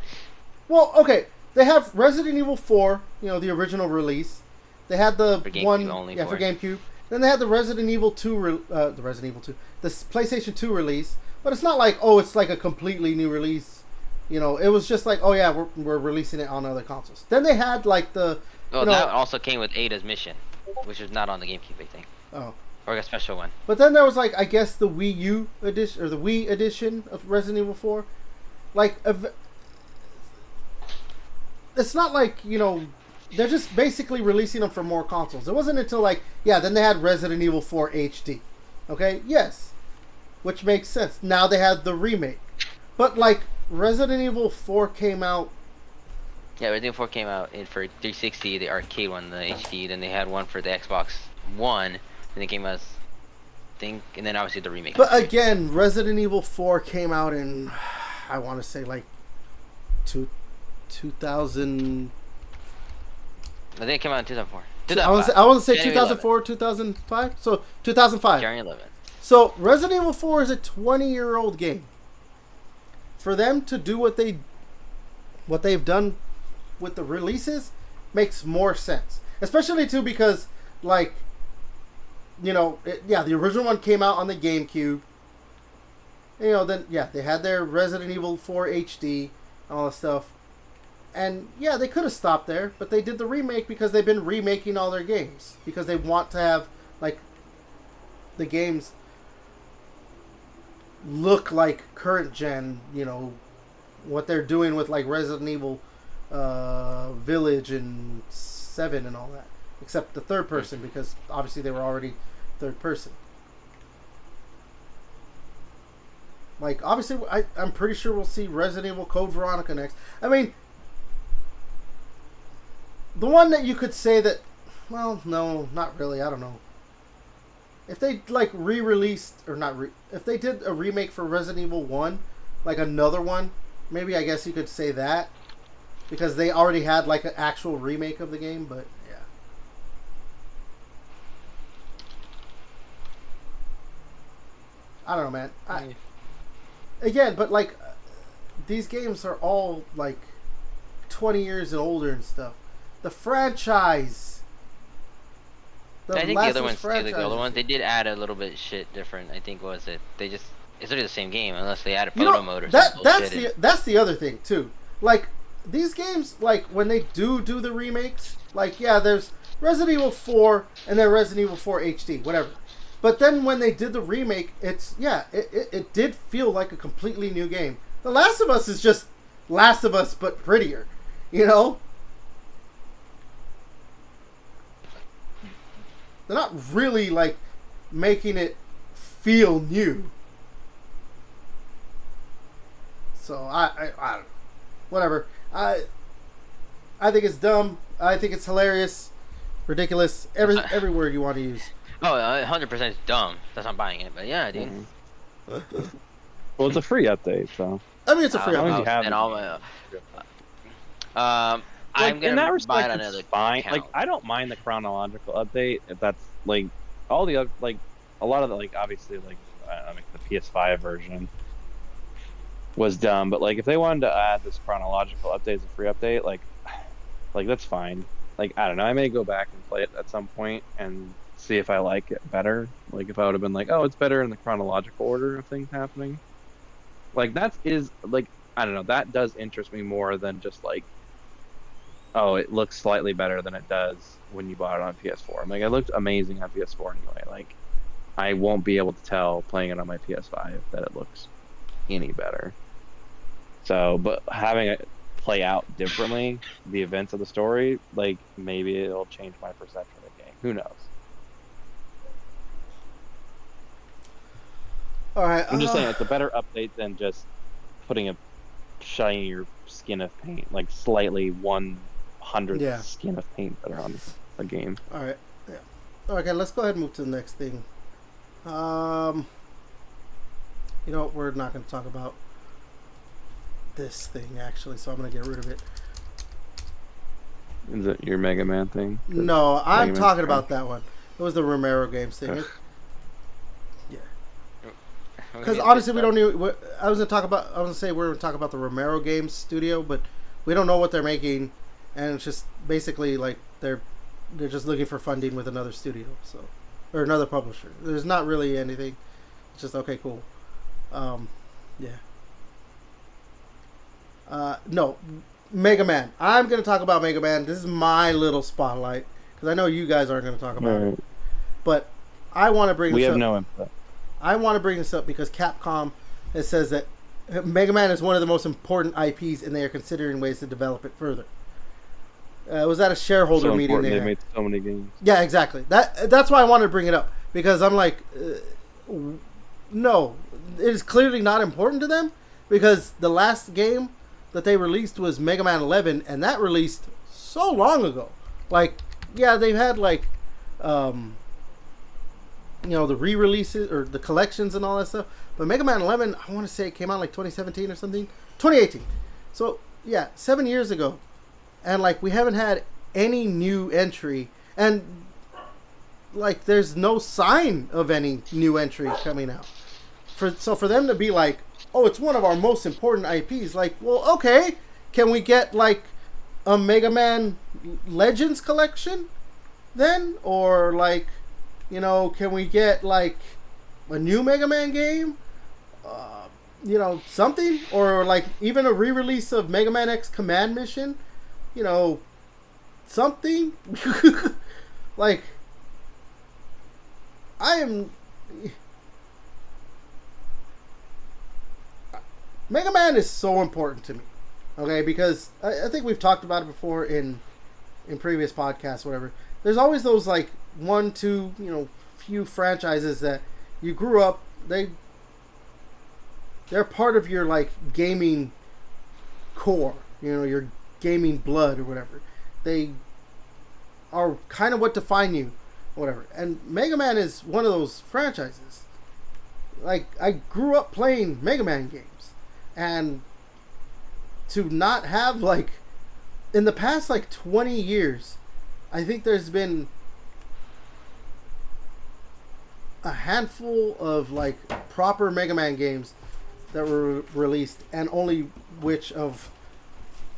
[SPEAKER 1] Well, okay, they have Resident Evil 4, the original release. They had the for GameCube. Then they had the Resident Evil 2, the PlayStation 2 release. But it's not like, oh, it's like a completely new release. It was just like, oh yeah, we're releasing it on other consoles. Then they had like the.
[SPEAKER 3] Well, that also came with Ada's Mission, which was not on the GameCube, I think.
[SPEAKER 1] Oh.
[SPEAKER 3] Or a special one.
[SPEAKER 1] But then there was like, I guess the Wii U edition or the Wii edition of Resident Evil 4. Like, it's not like they're just basically releasing them for more consoles. It wasn't until like, yeah, then they had Resident Evil 4 HD. Okay, yes. Which makes sense. Now they had the remake. But, like, Resident Evil 4 came out...
[SPEAKER 3] Yeah, Resident Evil 4 came out for 360, the arcade one, the HD. Then they had one for the Xbox One. Then it came out, and then obviously the remake.
[SPEAKER 1] But again, Resident Evil 4 came out in, I want to say, like, 2000...
[SPEAKER 3] I think it came out in 2004.
[SPEAKER 1] I want to say 2004, 2005? So, 2005.
[SPEAKER 3] January 11th.
[SPEAKER 1] So, Resident Evil 4 is a 20-year-old game. For them to do what they've done with the releases makes more sense. Especially, too, because, like, the original one came out on the GameCube. Then, yeah, they had their Resident Evil 4 HD, all that stuff. And, yeah, they could have stopped there, but they did the remake because they've been remaking all their games. Because they want to have, like, the games look like current gen, what they're doing with like Resident Evil Village and 7 and all that. Except the third person, because obviously they were already third person. Like, obviously, I'm pretty sure we'll see Resident Evil Code Veronica next. I mean, the one that you could say that, well, no, not really, I don't know. If they, like, re-released, or not, if they did a remake for Resident Evil 1, like another one, maybe I guess you could say that. Because they already had, like, an actual remake of the game, but, yeah. I don't know, man. Again, but, like, these games are all, like, 20 years and older and stuff. The franchise...
[SPEAKER 3] I think the other ones, they did add a little bit shit different. I think it's really the same game unless they added photo mode or something.
[SPEAKER 1] That's the other thing too. Like, these games, like, when they do the remakes, like, yeah, there's Resident Evil 4 and then Resident Evil 4 HD, whatever. But then when they did the remake, it did feel like a completely new game. The Last of Us is just Last of Us but prettier, They're not really like making it feel new. So I don't know. Whatever. I think it's dumb. I think it's hilarious, ridiculous. Every word you want to use.
[SPEAKER 3] Oh, 100% is dumb. That's not buying it, but yeah, dude.
[SPEAKER 2] Well, it's a free update, so.
[SPEAKER 1] I mean, it's a free
[SPEAKER 2] As long as
[SPEAKER 1] update.
[SPEAKER 2] you have
[SPEAKER 3] and
[SPEAKER 2] it.
[SPEAKER 3] all my, I'm
[SPEAKER 2] in that
[SPEAKER 3] gonna buy
[SPEAKER 2] respect,
[SPEAKER 3] it on
[SPEAKER 2] it's
[SPEAKER 3] another
[SPEAKER 2] fine.
[SPEAKER 3] account.
[SPEAKER 2] Like, I don't mind the chronological update if that's like all the other like a lot of the like obviously like the PS5 version was dumb, but like if they wanted to add this chronological update as a free update, like that's fine. Like I don't know, I may go back and play it at some point and see if I like it better. Like if I would have been like, oh, it's better in the chronological order of things happening. Like that is like I don't know, that does interest me more than just like, oh, it looks slightly better than it does when you bought it on PS4. I'm like, it looked amazing on PS4 anyway. Like, I won't be able to tell playing it on my PS5 that it looks any better. So, but having it play out differently, the events of the story, like, maybe it'll change my perception of the game. Who knows?
[SPEAKER 1] All right.
[SPEAKER 2] I'm just saying it's a better update than just putting a shinier skin of paint, like slightly 1/100th skin of paint that are on a game.
[SPEAKER 1] All right. Yeah. Okay, let's go ahead and move to the next thing. You know what? We're not going to talk about this thing, actually, so I'm going to get rid of it.
[SPEAKER 2] Is it your Mega Man thing?
[SPEAKER 1] No, I'm
[SPEAKER 2] Mega
[SPEAKER 1] talking
[SPEAKER 2] Man
[SPEAKER 1] about that one. It was the Romero Games thing. Yeah. Because honestly, we don't need. I was gonna say we're gonna talk about the Romero Games studio, but we don't know what they're making, and it's just basically like they're just looking for funding with another studio, so or another publisher. There's not really anything. It's just okay, cool. Yeah. No, Mega Man. I'm gonna talk about Mega Man. This is my little spotlight because I know you guys aren't gonna talk about it, but I want to bring.
[SPEAKER 2] We
[SPEAKER 1] this
[SPEAKER 2] have
[SPEAKER 1] up.
[SPEAKER 2] no input.
[SPEAKER 1] I want to bring this up because Capcom it says that Mega Man is one of the most important IPs, and they are considering ways to develop it further. It was at a shareholder meeting.
[SPEAKER 2] They made so many games.
[SPEAKER 1] Yeah, exactly. That's why I wanted to bring it up because I'm like, no, it is clearly not important to them because the last game that they released was Mega Man 11, and that released so long ago. Like, yeah, they've had like. You know, the re-releases or the collections and all that stuff. But Mega Man 11, I want to say it came out like 2017 or something. 2018. So, yeah, 7 years ago. And, like, we haven't had any new entry. And, like, there's no sign of any new entry coming out. So, for them to be like, oh, it's one of our most important IPs. Like, well, okay. Can we get, like, a Mega Man Legends collection then? Or, like... You know, can we get like a new Mega Man game? You know, something? Or like even a re-release of Mega Man X Command Mission? You know, something? Like, Mega Man is so important to me. Okay, because I think we've talked about it before in previous podcasts, whatever. There's always those like 1, 2, you know, few franchises that you grew up. They're part of your like gaming core. You know, your gaming blood or whatever. They are kind of what define you, whatever. And Mega Man is one of those franchises. Like I grew up playing Mega Man games, and to not have like in the past like 20 years. I think there's been a handful of like proper Mega Man games that were released, and only which of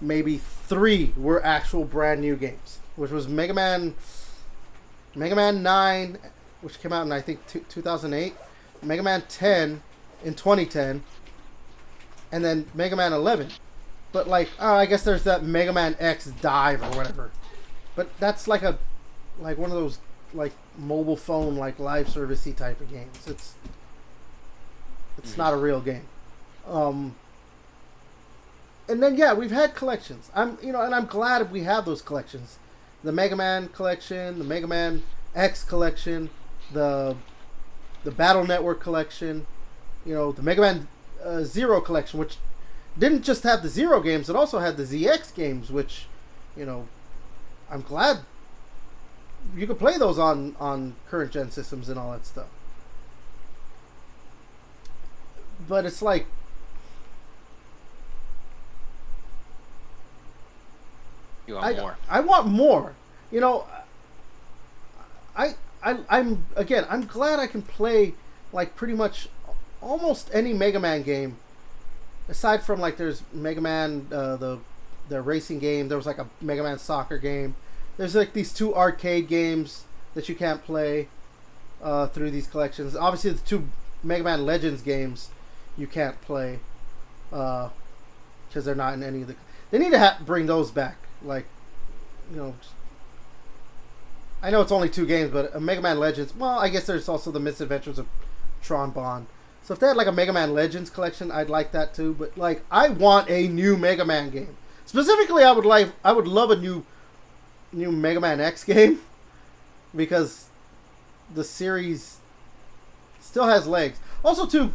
[SPEAKER 1] maybe 3 were actual brand new games, which was Mega Man 9, which came out in I think 2008, Mega Man 10 in 2010, and then Mega Man 11. But like, I guess there's that Mega Man X Dive or whatever. But that's like one of those like mobile phone like live servicey type of games. It's not a real game. And then yeah, we've had collections. And I'm glad we have those collections. The Mega Man collection, the Mega Man X collection, the Battle Network collection, the Mega Man Zero collection, which didn't just have the Zero games, it also had the ZX games, which, I'm glad you could play those on current gen systems and all that stuff. But it's like,
[SPEAKER 3] you want more.
[SPEAKER 1] I want more. I'm glad I can play like pretty much almost any Mega Man game, aside from like there's Mega Man the racing game. There was like a Mega Man soccer game. There's like these 2 arcade games that you can't play through these collections. Obviously, the 2 Mega Man Legends games you can't play because they're not in any of the. They need to bring those back. Like, I know it's only 2 games, but a Mega Man Legends. Well, I guess there's also the Misadventures of Tron Bonne. So if they had like a Mega Man Legends collection, I'd like that too. But like, I want a new Mega Man game. Specifically, I would love a new Mega Man X game because the series still has legs. Also, too,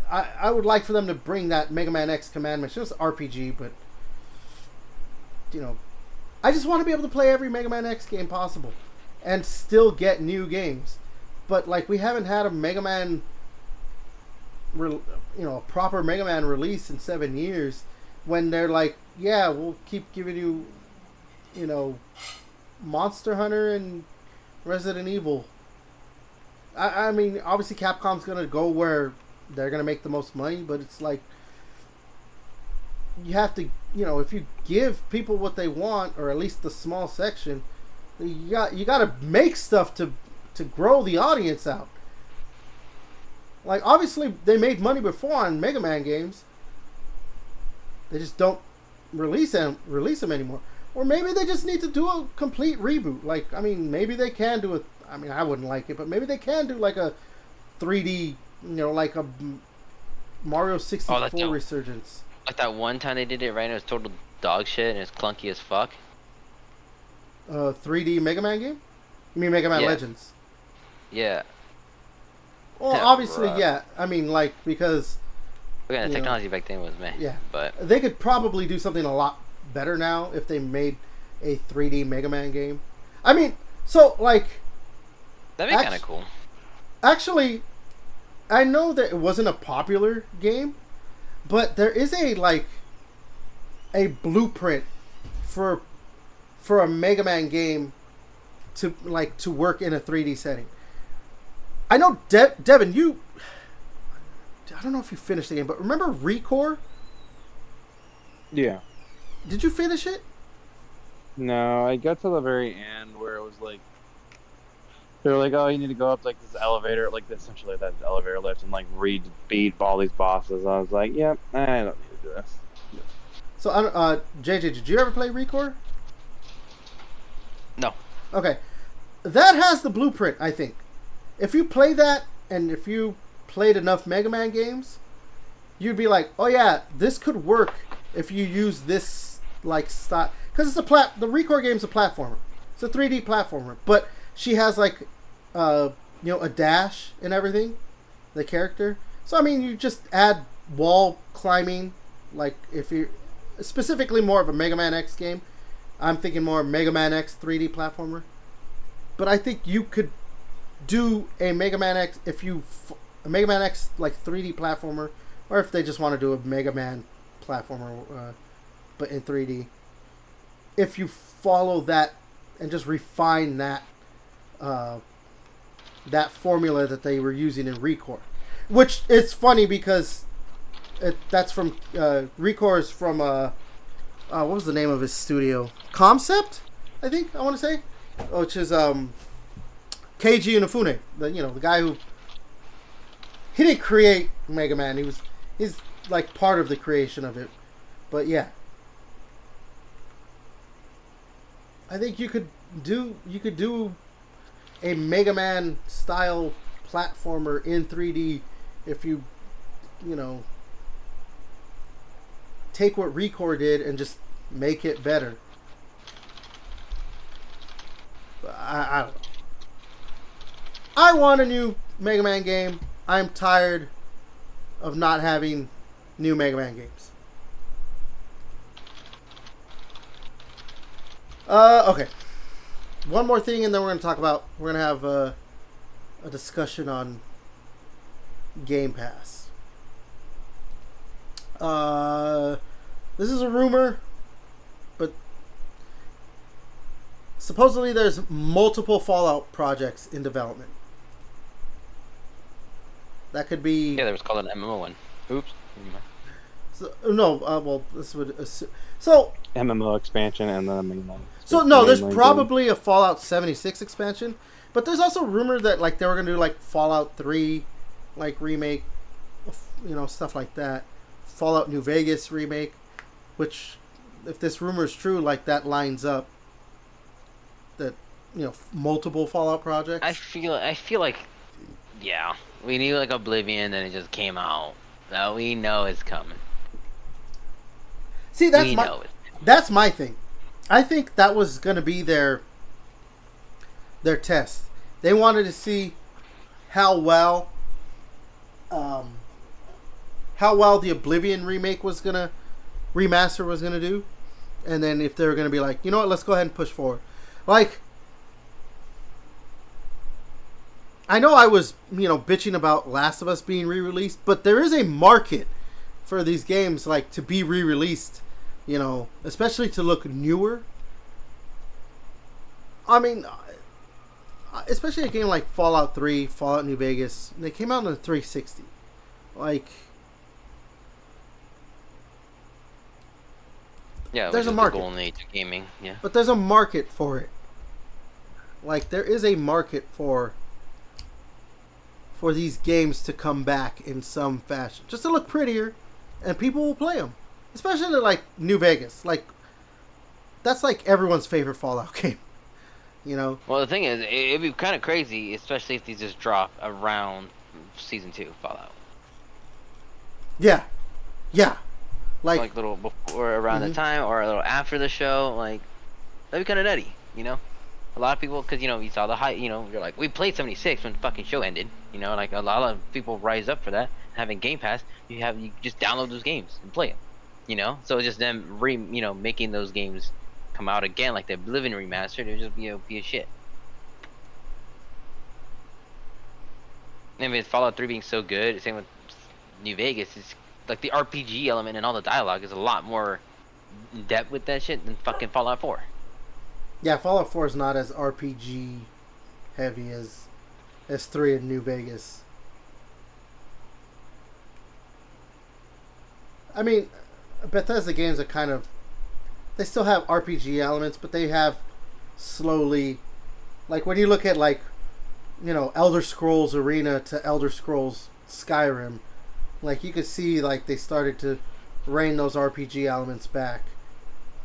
[SPEAKER 1] I would like for them to bring that Mega Man X Command Mission. It's RPG, but I just want to be able to play every Mega Man X game possible and still get new games. But like, we haven't had a Mega Man, a proper Mega Man release in 7 years. When they're like, yeah, we'll keep giving you, Monster Hunter and Resident Evil. I mean, obviously Capcom's going to go where they're going to make the most money, but it's like, you have to, if you give people what they want, or at least the small section, you got to make stuff to grow the audience out. Like, obviously, they made money before on Mega Man games. They just don't release them anymore. Or maybe they just need to do a complete reboot. Like, I mean, maybe they can do I wouldn't like it, but maybe they can do like a 3D, like a Mario 64 resurgence.
[SPEAKER 3] Like that one time they did it right, and it was total dog shit, and it's clunky as fuck.
[SPEAKER 1] 3D Mega Man game? You mean Mega Man Legends?
[SPEAKER 3] Yeah.
[SPEAKER 1] Well, obviously, yeah. I mean, like, because...
[SPEAKER 3] Again, the technology back then was meh.
[SPEAKER 1] Yeah.
[SPEAKER 3] But
[SPEAKER 1] they could probably do something a lot better now if they made a 3D Mega Man game. I mean, so, like...
[SPEAKER 3] That'd be kind of cool.
[SPEAKER 1] Actually, I know that it wasn't a popular game, but there is a blueprint for a Mega Man game to work in a 3D setting. I know Devin, I don't know if you finished the game, but remember Recore?
[SPEAKER 2] Yeah.
[SPEAKER 1] Did you finish it?
[SPEAKER 2] No, I got to the very end where it was like, they were like, oh, you need to go up like this elevator, like essentially that elevator lift, and like beat all these bosses. I was like, yep, I don't need to do this.
[SPEAKER 1] So, JJ, did you ever play Recore?
[SPEAKER 3] No.
[SPEAKER 1] Okay. That has the blueprint, I think. If you play that, and if you played enough Mega Man games, you'd be like, oh yeah, this could work if you use this, like, style. Because the Recore game's a platformer. It's a 3D platformer. But she has, like, a dash and everything, the character. So, I mean, you just add wall climbing, like, if you're specifically more of a Mega Man X game. I'm thinking more Mega Man X 3D platformer. But I think you could do a Mega Man X a Mega Man X like 3D platformer, or if they just want to do a Mega Man platformer, but in 3D. If you follow that and just refine that that formula that they were using in Recore, which is funny because that's from Recore is from what was the name of his studio? Concept, I think I want to say, which is Keiji Inafune, the guy who he didn't create Mega Man. He's like part of the creation of it, but yeah, I think you could do a Mega Man style platformer in 3D if you take what Recore did and just make it better. I don't know. I want a new Mega Man game. I'm tired of not having new Mega Man games. Okay. One more thing, and then we're going to talk about... We're going to have a discussion on Game Pass. This is a rumor, but supposedly there's multiple Fallout projects in development. That could be...
[SPEAKER 3] Yeah, there was called an MMO one. Oops.
[SPEAKER 1] So, no, well, this would assume... So...
[SPEAKER 2] MMO expansion and then mainline.
[SPEAKER 1] So, no, there's probably a Fallout 76 expansion, but there's also rumor that, like, they were going to do, like, Fallout 3, like, remake, you know, stuff like that. Fallout New Vegas remake, which, if this rumor is true, like, that lines up that, you know, multiple Fallout projects.
[SPEAKER 3] I feel like, yeah, we knew like Oblivion, and it just came out. Now we know it's coming.
[SPEAKER 1] See, that's my thing. I think that was going to be their test. They wanted to see how well the Oblivion remaster was gonna do, and then if they were gonna be like, you know what, let's go ahead and push forward. Like, I know I was, you know, bitching about Last of Us being re-released, but there is a market for these games, like, to be re-released, you know, especially to look newer. I mean, especially a game like Fallout 3, Fallout New Vegas, they came out on the 360. Like,
[SPEAKER 3] yeah,
[SPEAKER 1] there's a market.
[SPEAKER 3] The golden age of gaming, yeah.
[SPEAKER 1] But there's a market for it. Like, there is a market for these games to come back in some fashion, just to look prettier, and people will play them. Especially like New Vegas, like that's like everyone's favorite Fallout game, you know.
[SPEAKER 3] Well, the thing is, it'd be kind of crazy, especially if these just drop around Season 2 Fallout.
[SPEAKER 1] Yeah, like
[SPEAKER 3] little before, around the time, or a little after the show. Like, that'd be kind of nutty, you know. A lot of people, because, you know, you saw the hype, you know, you're like, we played 76 when the fucking show ended, you know, like, a lot of people rise up for that. Having Game Pass, you just download those games and play them, you know. So it's just them making those games come out again, like the Oblivion remastered. It would just be a shit. And with Fallout 3 being so good, same with New Vegas, it's like the RPG element and all the dialogue is a lot more in depth with that shit than fucking Fallout 4.
[SPEAKER 1] Yeah, Fallout 4 is not as RPG heavy as 3 in New Vegas. I mean, Bethesda games are kind of... They still have RPG elements, but they have slowly... Like, when you look at, like, you know, Elder Scrolls Arena to Elder Scrolls Skyrim, like, you could see, like, they started to rein those RPG elements back.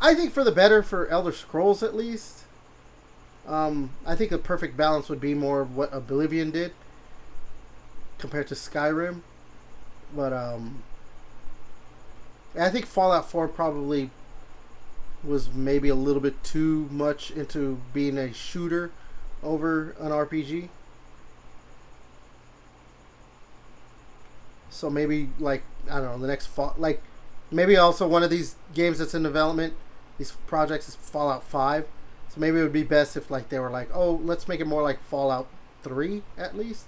[SPEAKER 1] I think for the better for Elder Scrolls, at least. I think a perfect balance would be more what Oblivion did compared to Skyrim. But I think Fallout 4 probably was maybe a little bit too much into being a shooter over an RPG. So maybe, like, I don't know, the next fall, like, maybe also one of these games that's in development, these projects, is Fallout 5. So maybe it would be best if, like, they were like, oh, let's make it more like Fallout 3 at least.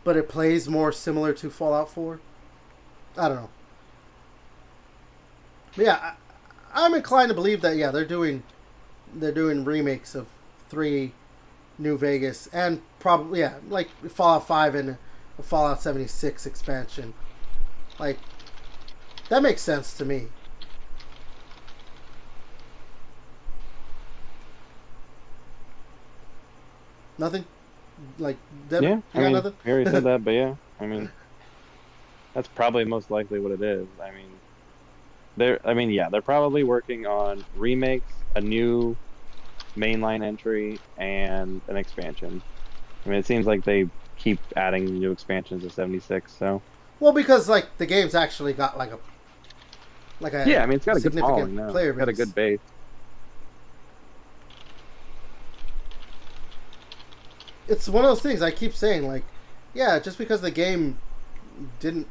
[SPEAKER 1] But it plays more similar to Fallout 4. I don't know. But yeah, I'm inclined to believe that, yeah, they're doing remakes of 3, New Vegas, and probably, yeah, like Fallout 5 and a Fallout 76 expansion. Like, that makes sense to me. Nothing? Like, Deb,
[SPEAKER 2] yeah,
[SPEAKER 1] you got
[SPEAKER 2] I mean,
[SPEAKER 1] nothing?
[SPEAKER 2] we already said that, but yeah, I mean, that's probably most likely what it is. I mean, they're probably working on remakes, a new mainline entry, and an expansion. I mean, it seems like they keep adding new expansions to 76, so.
[SPEAKER 1] Well, because, like, the game's actually got, like a
[SPEAKER 2] yeah, I mean, it's got a good
[SPEAKER 1] significant
[SPEAKER 2] following now.
[SPEAKER 1] player
[SPEAKER 2] It's got a
[SPEAKER 1] base.
[SPEAKER 2] good base.
[SPEAKER 1] it's one of those things I keep saying, like, yeah, just because the game didn't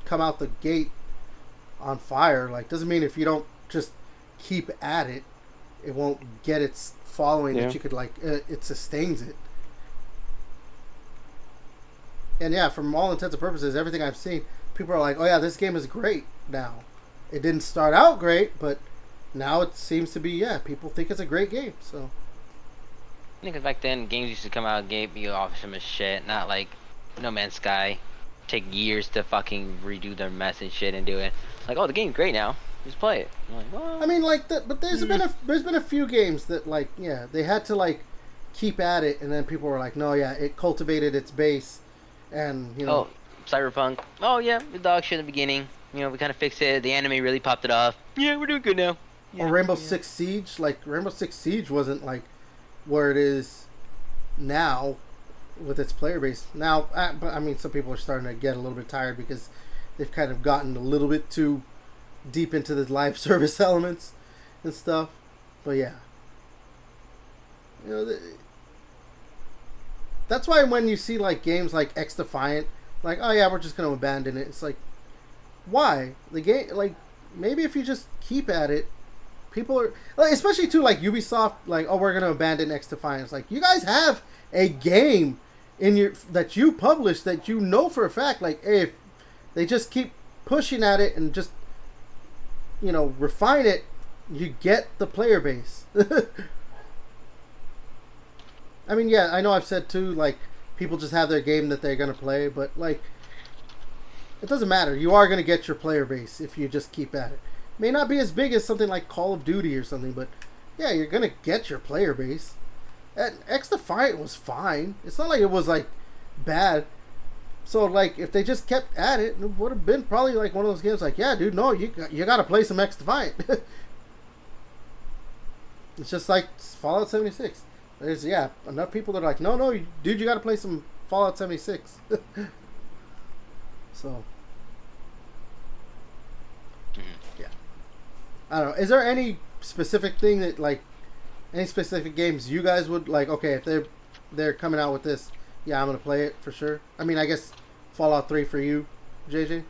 [SPEAKER 1] come out the gate on fire, like, doesn't mean if you don't just keep at it, it won't get its following that you could, like, it sustains it. And yeah, from all intents and purposes, everything I've seen, people are like, oh yeah, this game is great now. It didn't start out great, but now it seems to be, yeah, people think it's a great game, so.
[SPEAKER 3] I think back then, games used to come out and give you awesome as shit, not like No Man's Sky. Take years to fucking redo their mess and shit and do it. Like, oh, the game's great now. Just play it. I'm like, well,
[SPEAKER 1] I mean, like, but there's been a few games that, like, yeah, they had to, like, keep at it, and then people were like, no, yeah, it cultivated its base, and, you know.
[SPEAKER 3] Oh, Cyberpunk. Oh, yeah, the dog shit in the beginning. You know, we kind of fixed it. The anime really popped it off. Yeah, we're doing good now. Yeah,
[SPEAKER 1] or Rainbow Six Siege. Like, Rainbow Six Siege wasn't, like, where it is now with its player base. Now, but, I mean, some people are starting to get a little bit tired because they've kind of gotten a little bit too deep into the live service elements and stuff. But, yeah. You know, that's why when you see, like, games like X Defiant, like, oh, yeah, we're just going to abandon it. It's like, why? The game, like, maybe if you just keep at it, people are, like, especially too, like, Ubisoft, like, oh, we're going to abandon X Defiant. It's like, you guys have a game in your, that you publish that you know for a fact, like, hey, if they just keep pushing at it and just, you know, refine it, you get the player base. I mean, yeah, I know I've said too, like, people just have their game that they're going to play, but, like, it doesn't matter. You are going to get your player base if you just keep at it. May not be as big as something like Call of Duty or something, but yeah, you're going to get your player base. And X Defiant was fine. It's not like it was, like, bad. So, like, if they just kept at it, it would have been probably, like, one of those games like, yeah, dude, no, you got to play some X Defiant. It's just like Fallout 76. There's, yeah, enough people that are like, no, dude, you got to play some Fallout 76. So, yeah. I don't know. Is there any specific thing that, like, any specific games you guys would, like, okay, if they're coming out with this, yeah, I'm going to play it for sure. I mean, I guess Fallout 3 for you, JJ?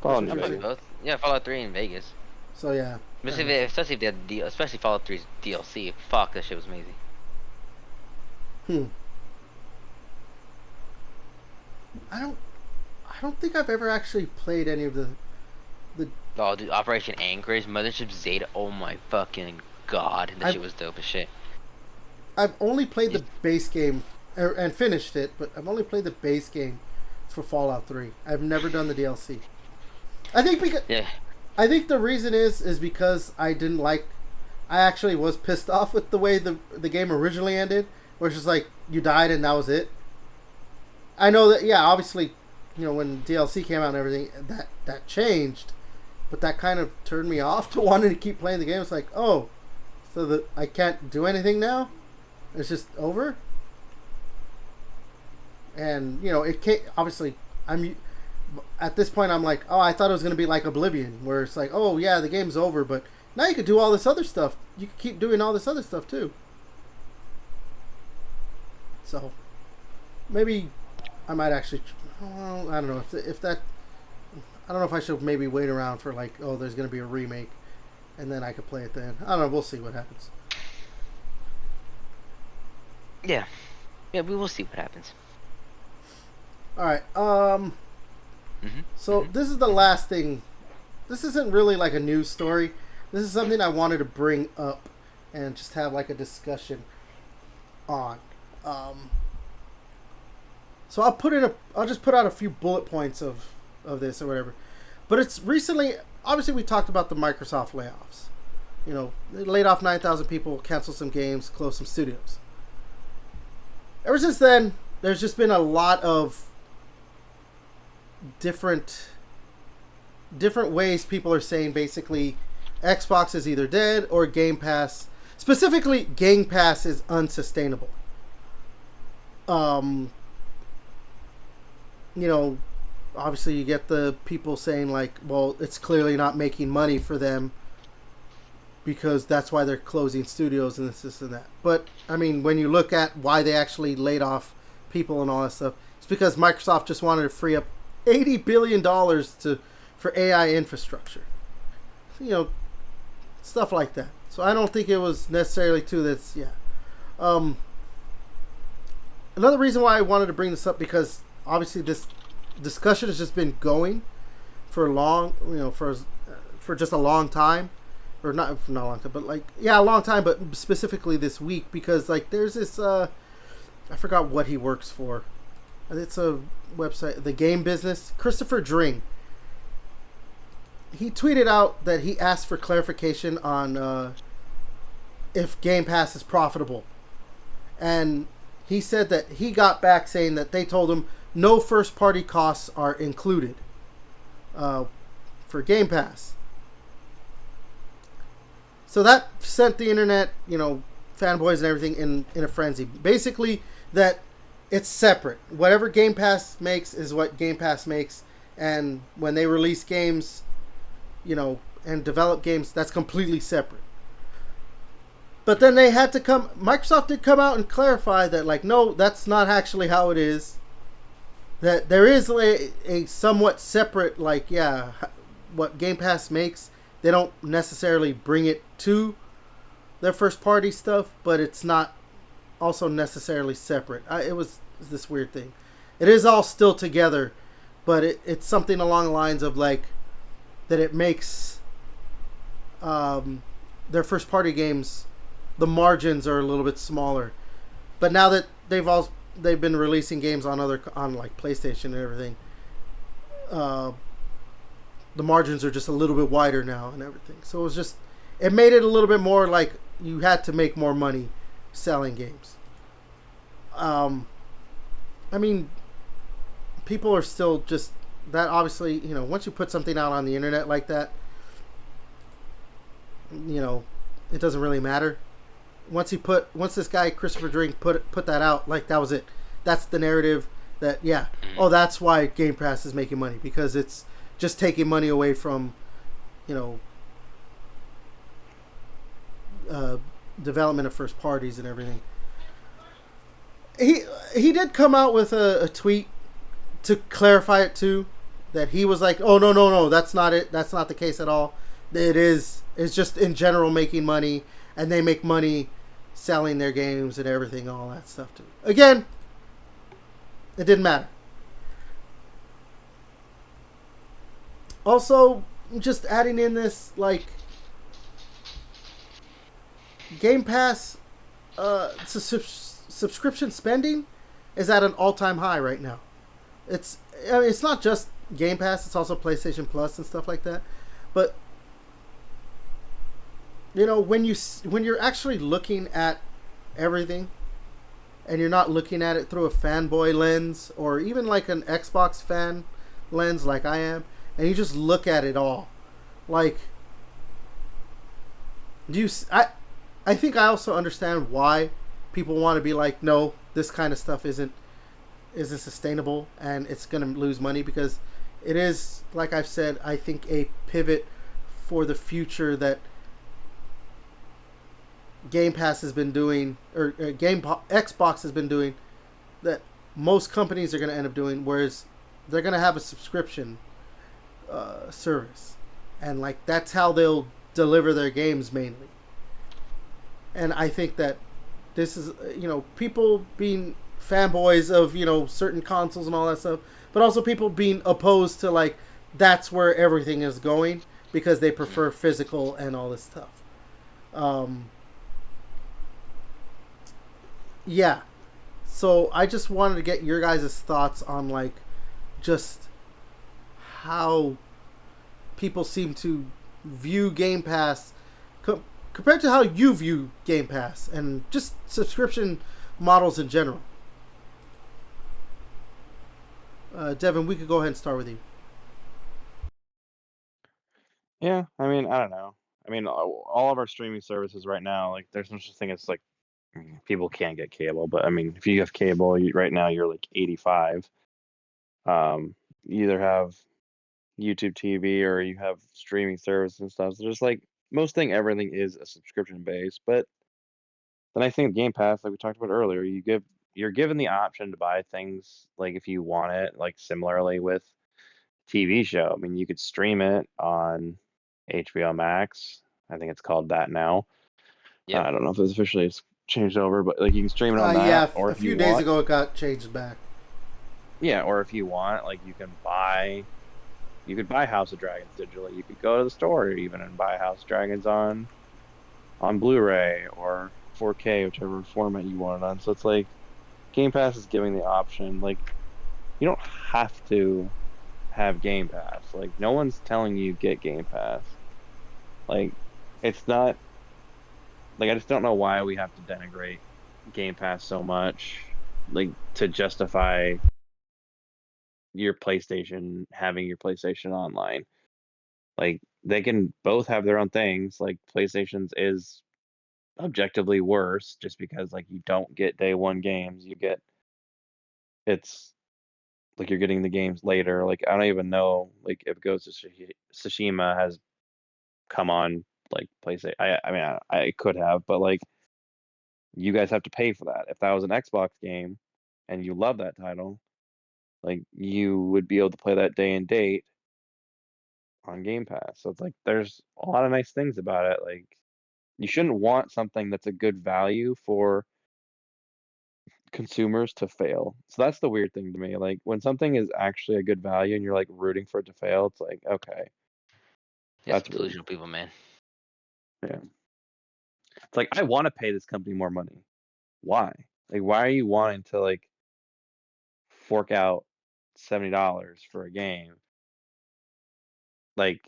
[SPEAKER 2] Fallout
[SPEAKER 3] I played both. Yeah, Fallout 3 in Vegas.
[SPEAKER 1] So, yeah.
[SPEAKER 3] Especially if they had especially Fallout 3's DLC. Fuck, that shit was amazing.
[SPEAKER 1] I don't think I've ever actually played any of the
[SPEAKER 3] Oh, dude, Operation Anchorage, Mothership Zeta. Oh my fucking god, that shit was dope as shit.
[SPEAKER 1] I've only played the base game and finished it, but I've only played the base game for Fallout 3. I've never done the DLC. I think the reason is because I actually was pissed off with the way the game originally ended, where it's just like you died and that was it. I know that, yeah, obviously, you know, when DLC came out and everything, that changed, but that kind of turned me off to wanting to keep playing the game. It's like, oh, so that I can't do anything now? It's just over? And, you know, it can't, obviously, at this point, I'm like, oh, I thought it was going to be like Oblivion, where it's like, oh, yeah, the game's over, but now you could do all this other stuff. You could keep doing all this other stuff, too. So, maybe I might actually, I don't know, if that, I don't know if I should maybe wait around for, like, oh, there's going to be a remake, and then I could play it then. I don't know, we'll see what happens.
[SPEAKER 3] Yeah. Yeah, we will see what happens.
[SPEAKER 1] Alright, so this is the last thing. This isn't really like a news story. This is something I wanted to bring up and just have like a discussion on. So I'll just put out a few bullet points of this or whatever. But it's recently, obviously we talked about the Microsoft layoffs. You know, they laid off 9,000 people, canceled some games, closed some studios. Ever since then, there's just been a lot of different ways people are saying basically Xbox is either dead or Game Pass, specifically Game Pass, is unsustainable. You know, obviously you get the people saying like, well, it's clearly not making money for them. because that's why they're closing studios and this and that. But I mean, when you look at why they actually laid off people and all that stuff, it's because Microsoft just wanted to free up $80 billion for AI infrastructure. Stuff like that. So I don't think it was necessarily another reason why I wanted to bring this up, because obviously this discussion has just been going for for just a long time, or not a long time, but a long time, but specifically this week, because there's this I forgot what he works for. It's a website, the game business. Christopher Dring. He tweeted out that he asked for clarification on if Game Pass is profitable, and he said that he got back saying that they told him no first party costs are included for Game Pass. So that sent the internet, fanboys and everything in a frenzy. Basically, that it's separate. Whatever Game Pass makes is what Game Pass makes, and when they release games, and develop games, that's completely separate. But then they had to Microsoft did come out and clarify that, no, that's not actually how it is. That there is a somewhat separate, what Game Pass makes, they don't necessarily bring it to their first party stuff, but it's not also necessarily separate. It was this weird thing. It is all still together, but it's something along the lines of that it makes their first party games, the margins are a little bit smaller. But now that they've been releasing games on PlayStation and everything, the margins are just a little bit wider now and everything. So it made it a little bit more like you had to make more money selling games. I mean, people are still just that. Obviously, once you put something out on the internet like that, it doesn't really matter. Once this guy Christopher Drink put that out, that was it. That's the narrative. That's why Game Pass is making money, because it's just taking money away from, development of first parties and everything. He did come out with a tweet to clarify it too, that he was like, oh no, that's not it. That's not the case at all. It's just in general making money, and they make money selling their games and everything, all that stuff too. Again, it didn't matter. Also, just adding in this, Game Pass subscription spending is at an all-time high right now. It's not just Game Pass, it's also PlayStation Plus and stuff like that. But when you're actually looking at everything, and you're not looking at it through a fanboy lens, or even an Xbox fan lens like I am, and you just look at it all, I think I also understand why people want to be no, this kind of stuff isn't sustainable and it's going to lose money, because it is, like I've said, I think a pivot for the future that Game Pass has been doing, or Xbox has been doing, that most companies are going to end up doing, whereas they're going to have a subscription service, and that's how they'll deliver their games mainly. And I think that this is, people being fanboys of, certain consoles and all that stuff, but also people being opposed to that's where everything is going, because they prefer physical and all this stuff. Yeah. So I just wanted to get your guys' thoughts on just how people seem to view Game Pass compared to how you view Game Pass and just subscription models in general. Devin, we could go ahead and start with you.
[SPEAKER 2] Yeah, I mean, I don't know. I mean, all of our streaming services right now, there's no such thing as people can't get cable, but I mean, if you have cable, right now you're 85. You either have YouTube TV or you have streaming services and stuff. So there's everything is a subscription base. But the nice thing with Game Pass, like we talked about earlier, you're given the option to buy things like if you want it, like similarly with TV show. I mean, you could stream it on HBO Max. I think it's called that now.
[SPEAKER 3] Yep.
[SPEAKER 2] I don't know if it's officially changed over, but like you can stream it on
[SPEAKER 1] Yeah,
[SPEAKER 2] that, or
[SPEAKER 1] a
[SPEAKER 2] if you
[SPEAKER 1] few days
[SPEAKER 2] want,
[SPEAKER 1] ago it got changed back.
[SPEAKER 2] yeah, or if you want, like you could buy House of Dragons digitally. You could go to the store even and buy House of Dragons on Blu-ray or 4K, whichever format you want it on. So it's like Game Pass is giving the option. Like you don't have to have Game Pass. Like no one's telling you get Game Pass. Like it's not like I just don't know why we have to denigrate Game Pass so much, like to justify having your PlayStation online. Like they can both have their own things. Like PlayStation's is objectively worse just because like you don't get day one games. It's like you're getting the games later. Like I don't even know like if Ghost of Tsushima has come on like PlayStation. I mean I could have, but like you guys have to pay for that. If that was an Xbox game and you love that title, like you would be able to play that day and date on Game Pass. So it's like there's a lot of nice things about it. Like you shouldn't want something that's a good value for consumers to fail. So that's the weird thing to me. Like when something is actually a good value and you're like rooting for it to fail, it's like, okay,
[SPEAKER 3] Yeah,
[SPEAKER 2] that's
[SPEAKER 3] some
[SPEAKER 2] rude.
[SPEAKER 3] delusional people, man.
[SPEAKER 2] Yeah. It's like I want to pay this company more money. Why? Like why are you wanting to like fork out $70 for a game like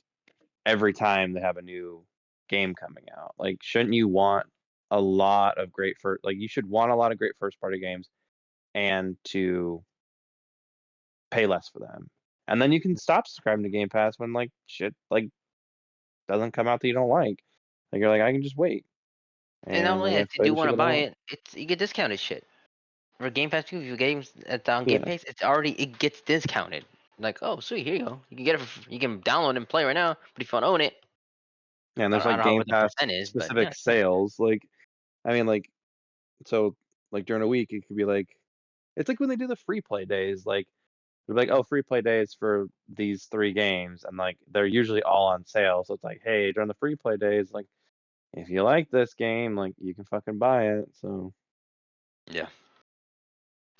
[SPEAKER 2] every time they have a new game coming out? Like shouldn't you want a lot of great first like you should want a lot of great first party games and to pay less for them. And then you can stop subscribing to Game Pass when like shit like doesn't come out that you don't like. Like you're like I can just wait
[SPEAKER 3] And not
[SPEAKER 2] and
[SPEAKER 3] only
[SPEAKER 2] like
[SPEAKER 3] that,
[SPEAKER 2] I
[SPEAKER 3] if you
[SPEAKER 2] play
[SPEAKER 3] do
[SPEAKER 2] the shit
[SPEAKER 3] want to
[SPEAKER 2] that I
[SPEAKER 3] buy
[SPEAKER 2] want.
[SPEAKER 3] it, it's you get discounted shit. For Game Pass too, if your games at on Game
[SPEAKER 2] Yeah.
[SPEAKER 3] Pass, it gets discounted. Like, oh sweet, here you go. You can get it you can download and play right now. But if you don't own it,
[SPEAKER 2] Yeah, and
[SPEAKER 3] I
[SPEAKER 2] there's
[SPEAKER 3] don't, I
[SPEAKER 2] like
[SPEAKER 3] don't know
[SPEAKER 2] Game
[SPEAKER 3] what the
[SPEAKER 2] Pass
[SPEAKER 3] percent is, but yeah.
[SPEAKER 2] specific sales. Like I mean like so like during a week it could be like it's like when they do the free play days, like they're like, oh, free play days for these 3 games, and like they're usually all on sale. So it's like, hey, during the free play days, like if you like this game, like you can fucking buy it. So
[SPEAKER 3] Yeah.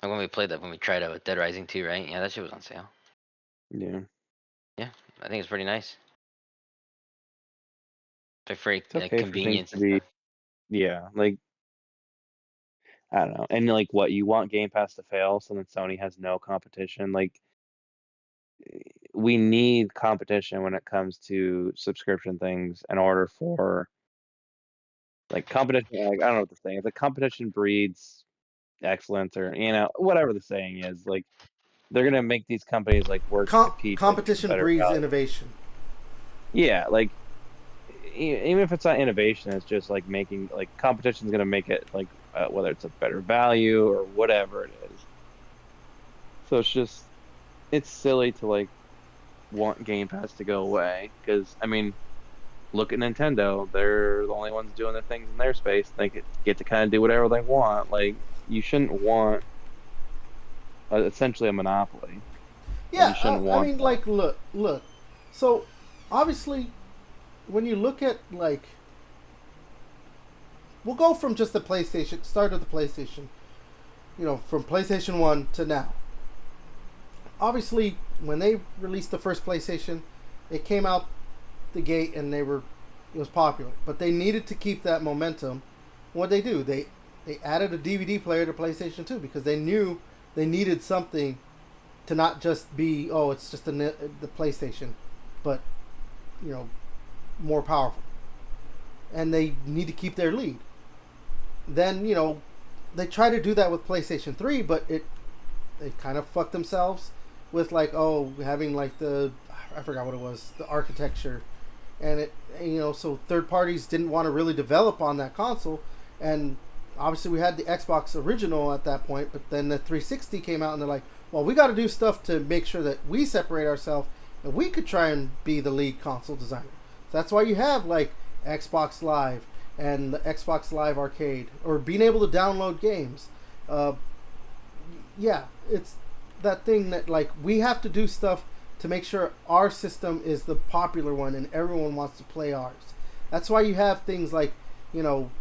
[SPEAKER 3] Like when we played that, when we tried out with Dead Rising 2, right? Yeah, that shit was on sale.
[SPEAKER 2] yeah,
[SPEAKER 3] Yeah, I think it's pretty nice. Like for
[SPEAKER 2] it's
[SPEAKER 3] like
[SPEAKER 2] okay for things
[SPEAKER 3] convenience
[SPEAKER 2] to
[SPEAKER 3] and
[SPEAKER 2] be
[SPEAKER 3] stuff.
[SPEAKER 2] yeah, like I don't know, and like what you want Game Pass to fail, so that Sony has no competition. Like we need competition when it comes to subscription things in order for like competition. Like I don't know what the saying is. Like competition breeds excellence, or whatever the saying is. Like they're gonna make these companies like work to compete to get the
[SPEAKER 1] Competition
[SPEAKER 2] better
[SPEAKER 1] breeds
[SPEAKER 2] value.
[SPEAKER 1] innovation.
[SPEAKER 2] Yeah, like even if it's not innovation, it's just like making like competition's gonna make it like whether it's a better value or whatever it is. So it's silly to like want Game Pass to go away because I mean, look at Nintendo; they're the only ones doing the things in their space. They get to kind of do whatever they want. Like you shouldn't want essentially a monopoly. Like you
[SPEAKER 1] Yeah,
[SPEAKER 2] shouldn't
[SPEAKER 1] I
[SPEAKER 2] want
[SPEAKER 1] mean,
[SPEAKER 2] that.
[SPEAKER 1] like, look. So, obviously, when you look at like, we'll go from just the PlayStation start of the PlayStation. You know, from PlayStation 1 to now. Obviously, when they released the first PlayStation, it came out the gate and it was popular. But they needed to keep that momentum. What they do? They added a DVD player to PlayStation 2 because they knew they needed something to not just be, oh, it's just the PlayStation, but you know, more powerful. And they need to keep their lead. Then, you know, they try to do that with PlayStation 3, but they kind of fucked themselves with like, oh, having like I forgot what it was, the architecture, and so third parties didn't want to really develop on that console, and obviously we had the Xbox original at that point, but then the 360 came out and they're like, well, we got to do stuff to make sure that we separate ourselves and we could try and be the lead console designer. So that's why you have like Xbox Live and the Xbox Live Arcade, or being able to download games. Yeah, it's that thing that like we have to do stuff to make sure our system is the popular one and everyone wants to play ours. That's why you have things like, you know,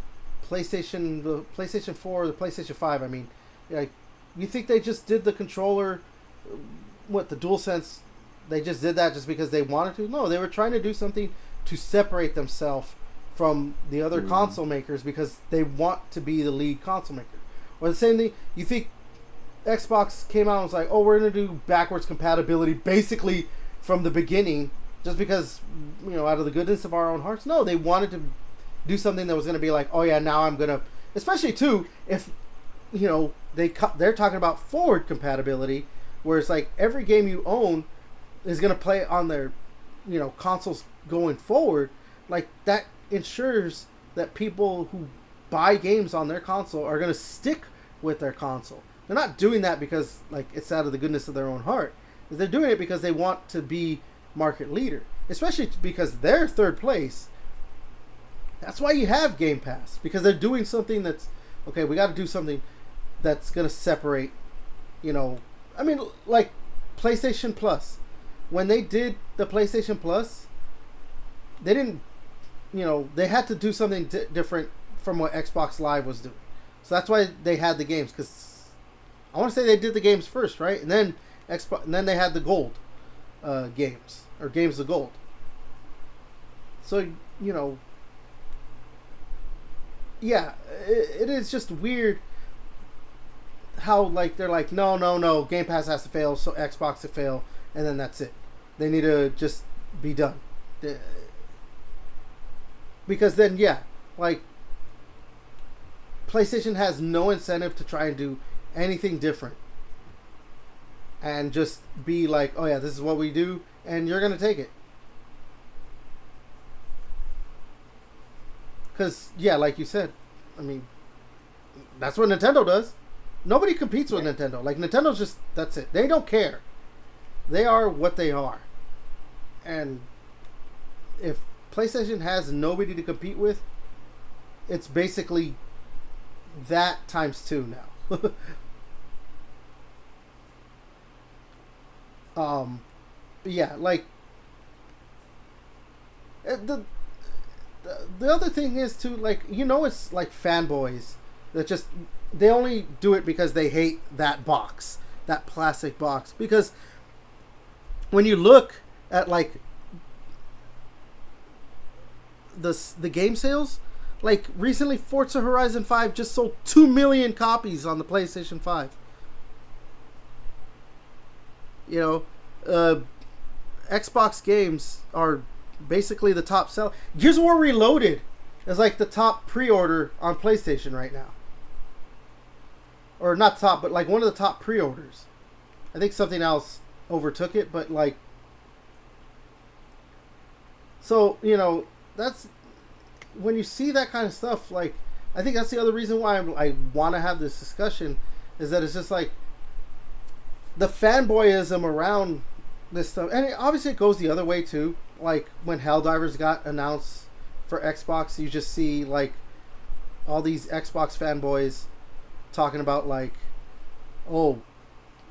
[SPEAKER 1] the PlayStation 4, the PlayStation 5. I mean, like, you think they just did the controller, the DualSense, they just did that just because they wanted to? No, they were trying to do something to separate themselves from the other console makers because they want to be the lead console maker. Or the same thing, you think Xbox came out and was like, oh, we're going to do backwards compatibility basically from the beginning just because, you know, out of the goodness of our own hearts? No, they wanted to do something that was going to be like, oh yeah, now I'm going to, especially too, if, you know, they're talking about forward compatibility, where it's like every game you own is going to play on their, you know, consoles going forward. Like, that ensures that people who buy games on their console are going to stick with their console. They're not doing that because, like, it's out of the goodness of their own heart. They're doing it because they want to be market leader, especially because they're third place. That's why you have Game Pass, because they're doing something that's, okay, we got to do something that's going to separate, you know, I mean, like PlayStation Plus. When they did the PlayStation Plus, they didn't, you know, they had to do something different from what Xbox Live was doing. So that's why they had the games, because I want to say they did the games first, right? And then and then they had the gold games, or games of gold. So, you know, yeah, it is just weird how, like, they're like, no, Game Pass has to fail, so Xbox to fail, and then that's it. They need to just be done. Because then, yeah, like, PlayStation has no incentive to try and do anything different. And just be like, oh yeah, this is what we do, and you're going to take it. Because, yeah, like you said, I mean, that's what Nintendo does. Nobody competes with Nintendo. Like, Nintendo's just, that's it. They don't care. They are what they are. And if PlayStation has nobody to compete with, it's basically that times 2 now. Yeah, like, the other thing is too, like, you know, it's like fanboys that just, they only do it because they hate that box, that plastic box. Because when you look at, like, the game sales, like, recently Forza Horizon 5 just sold 2 million copies on the PlayStation 5. You know, Xbox games are basically the top seller. Gears of War Reloaded is like the top pre-order on PlayStation right now. Or not top, but like one of the top pre-orders. I think something else overtook it, but like, so, you know, that's when you see that kind of stuff. Like, I think that's the other reason why I want to have this discussion, is that it's just like the fanboyism around this stuff. And obviously it goes the other way too. Like, when Helldivers got announced for Xbox, you just see, like, all these Xbox fanboys talking about, like, oh,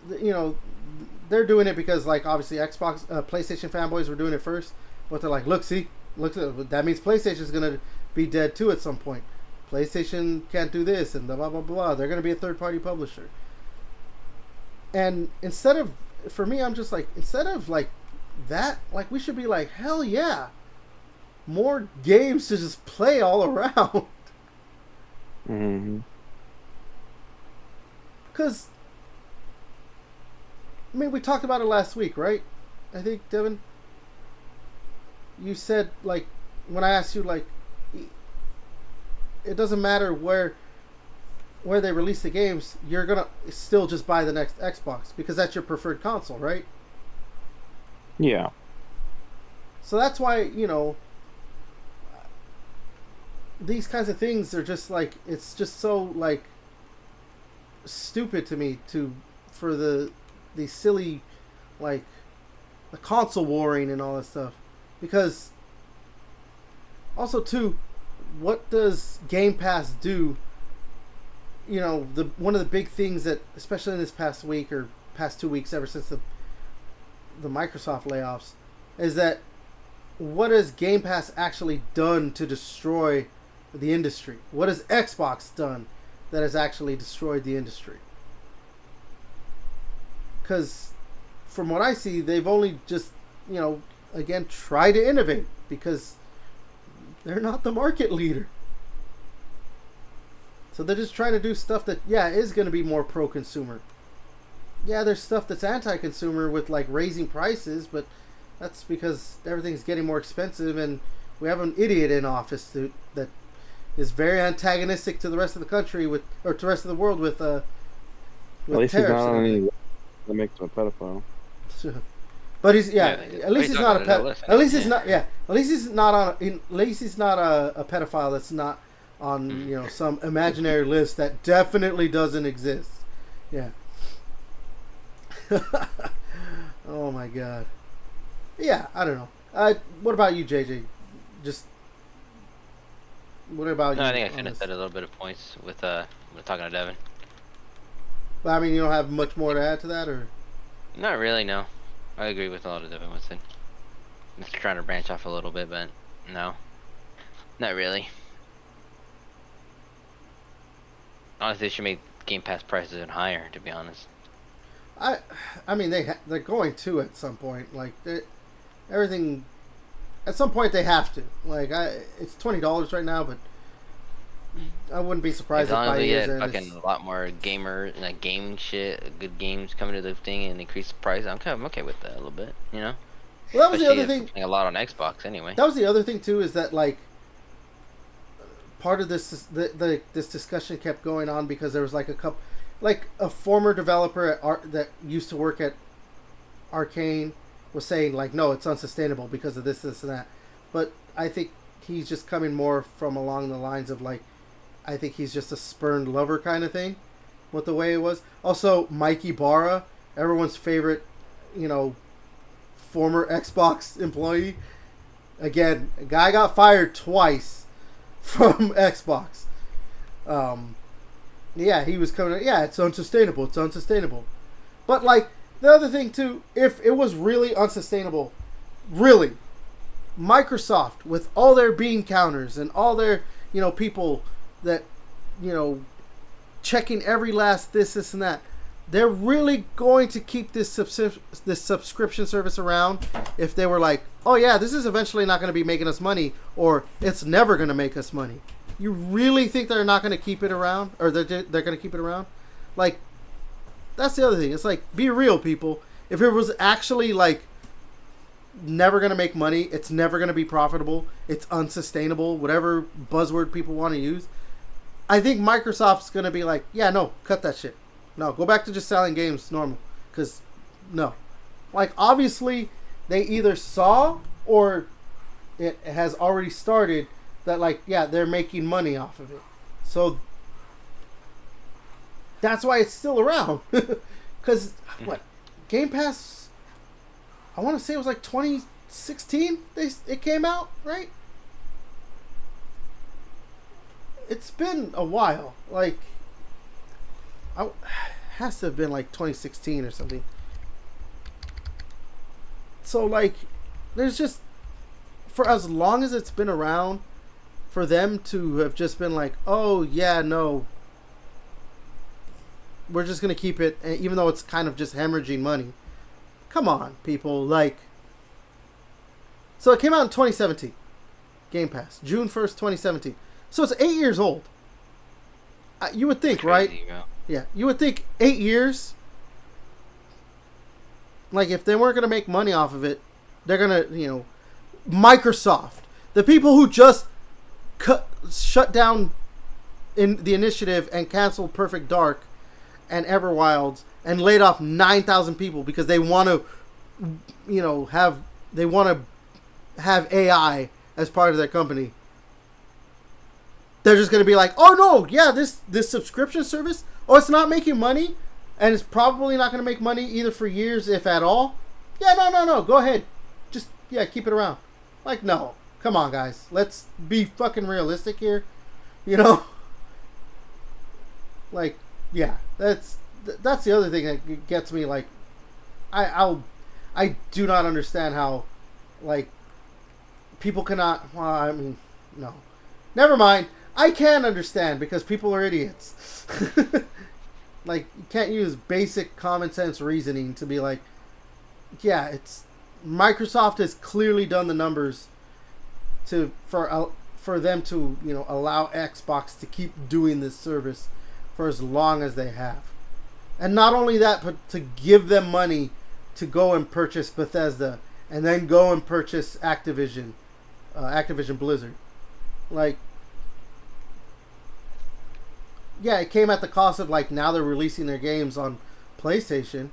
[SPEAKER 1] you know, they're doing it because, like, obviously PlayStation fanboys were doing it first. But they're like, look, that means PlayStation's going to be dead too at some point. PlayStation can't do this and blah, blah, blah. They're going to be a third-party publisher. And for me, I'm just like, instead of, like, that, like, we should be like, hell yeah, more games to just play all around.
[SPEAKER 2] Mm-hmm.
[SPEAKER 1] Because, I mean, we talked about it last week, right? I think, Devin, you said, like, when I asked you, like, it doesn't matter where they release the games, you're gonna still just buy the next Xbox because that's your preferred console, right?
[SPEAKER 2] Yeah.
[SPEAKER 1] So that's why, you know, these kinds of things are just like, it's just so, like, stupid to me for these silly, like, the console warring and all that stuff. Because Also, too, what does Game Pass do? You know, one of the big things that, especially in this past week or past 2 weeks, ever since the Microsoft layoffs, is that what has Game Pass actually done to destroy the industry? What has Xbox done that has actually destroyed the industry? Because from what I see, they've only just, you know, again, tried to innovate because they're not the market leader. So they're just trying to do stuff that, yeah, is going to be more pro-consumer. Yeah, there's stuff that's anti-consumer with, like, raising prices, but that's because everything's getting more expensive, and we have an idiot in office that is very antagonistic to the rest of the country or to the rest of the world with
[SPEAKER 2] At least he's not on any that makes him a pedophile.
[SPEAKER 1] But he's at least he's not a pedophile. At least he's not. Yeah. At least he's not on. At least he's not a pedophile. That's not on, you know, some imaginary list that definitely doesn't exist. Yeah. Oh my god. Yeah, I don't know. What about you, JJ? Just what about you?
[SPEAKER 3] I think I kind of said a little bit of points with talking to Devin.
[SPEAKER 1] But I mean, you don't have much more to add to that, or?
[SPEAKER 3] Not really, no. I agree with a lot of Devin was said. Just trying to branch off a little bit, but no, not really. Honestly, they should make Game Pass prices even higher, to be honest.
[SPEAKER 1] I mean, they're going to at some point. Like everything, at some point they have to. Like it's $20 right now, but I wouldn't be surprised if by years end
[SPEAKER 3] fucking a lot more gamer, like game shit, good games coming to the thing and increase the price. I'm okay with that a little bit, you know.
[SPEAKER 1] Well, that was the other thing.
[SPEAKER 3] A lot on Xbox anyway.
[SPEAKER 1] That was the other thing too, is that like part of this this discussion kept going on because there was like a former developer that used to work at Arcane was saying like, no, it's unsustainable because of this and that. But I think he's just coming more from along the lines of like, I think he's just a spurned lover kind of thing with the way it was. Also, Mikey Barra, everyone's favorite, you know, former Xbox employee. Again, a guy got fired twice from Xbox. Yeah, he was coming. Yeah, it's unsustainable. It's unsustainable. But like the other thing too, if it was really unsustainable, really, Microsoft with all their bean counters and all their, you know, people that, you know, checking every last this and that, they're really going to keep this subscription service around if they were like, oh yeah, this is eventually not going to be making us money, or it's never going to make us money. You really think they're not going to keep it around, or they're going to keep it around? Like, that's the other thing. It's like, be real, people. If it was actually like never going to make money, it's never going to be profitable, it's unsustainable, whatever buzzword people want to use, I think Microsoft's going to be like, yeah, no, cut that shit. No, go back to just selling games normal. Because, no. Like, obviously, they either saw or it has already started that, like, yeah, they're making money off of it. So, that's why it's still around. Because, what? Game Pass, I want to say it was like 2016 it came out, right? It's been a while. Like, has to have been like 2016 or something. So, like, there's just, for as long as it's been around, for them to have just been like, oh, yeah, no, we're just going to keep it, even though it's kind of just hemorrhaging money. Come on, people. Like, so it came out in 2017. Game Pass. June 1st, 2017. So it's 8 years old. You would think, right? Yeah, you would think 8 years. Like, if they weren't going to make money off of it, they're going to, you know, Microsoft, the people who just shut down in the initiative and canceled Perfect Dark and Everwilds and laid off 9,000 people because they want to, you know, have AI as part of their company. They're just going to be like, oh no, yeah, this subscription service, oh, it's not making money, and it's probably not going to make money either for years, if at all. Yeah, no, go ahead. Just, yeah, keep it around. Like, no, Come on, guys. Let's be fucking realistic here. You know? Like, yeah. That's the other thing that gets me, like, I do not understand how, like, people cannot, well, I mean, no. Never mind. I can understand because people are idiots. Like, you can't use basic common sense reasoning to be like, yeah, Microsoft has clearly done the numbers for them to, you know, allow Xbox to keep doing this service for as long as they have. And not only that, but to give them money to go and purchase Bethesda and then go and purchase Activision Blizzard. Like, yeah, it came at the cost of, like, now they're releasing their games on PlayStation,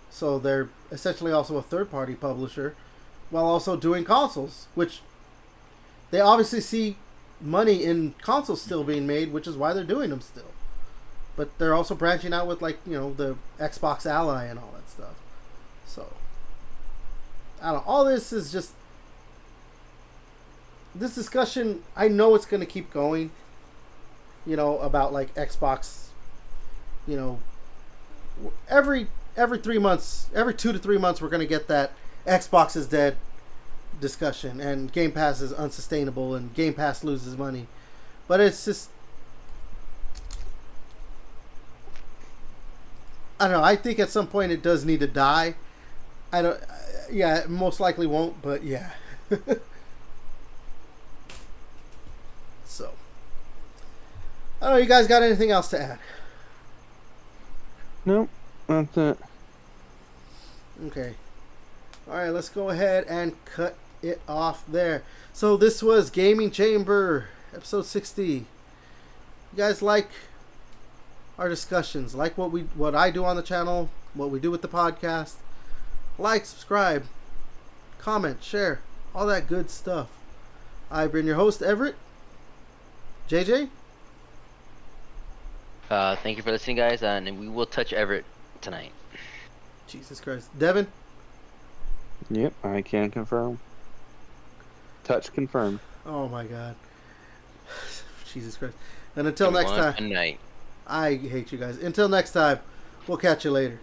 [SPEAKER 1] so they're essentially also a third-party publisher, while also doing consoles, which they obviously see money in consoles still being made, which is why they're doing them still. But they're also branching out with, like, you know, the Xbox Ally and all that stuff. So, I don't know. All this is just... This discussion, I know it's going to keep going. You know, about, like, Xbox, you know, every 3 months, every 2 to 3 months, we're going to get that Xbox is dead discussion, and Game Pass is unsustainable, and Game Pass loses money. But it's just, I don't know, I think at some point it does need to die. Yeah, it most likely won't, but yeah. So. I don't know, you guys got anything else to add?
[SPEAKER 2] Nope, that's it.
[SPEAKER 1] Okay. Alright, let's go ahead and cut it off there. So this was Gaming Chamber, episode 60. You guys like our discussions? Like what I do on the channel? What we do with the podcast? Like, subscribe, comment, share, all that good stuff. I've been your host, Everett. JJ?
[SPEAKER 3] Thank you for listening, guys, and we will touch Everett tonight.
[SPEAKER 1] Jesus Christ. Devin?
[SPEAKER 2] Yep, I can confirm. Touch confirm.
[SPEAKER 1] Oh my God. Jesus Christ. And until next time.
[SPEAKER 3] Good night.
[SPEAKER 1] I hate you guys. Until next time, we'll catch you later.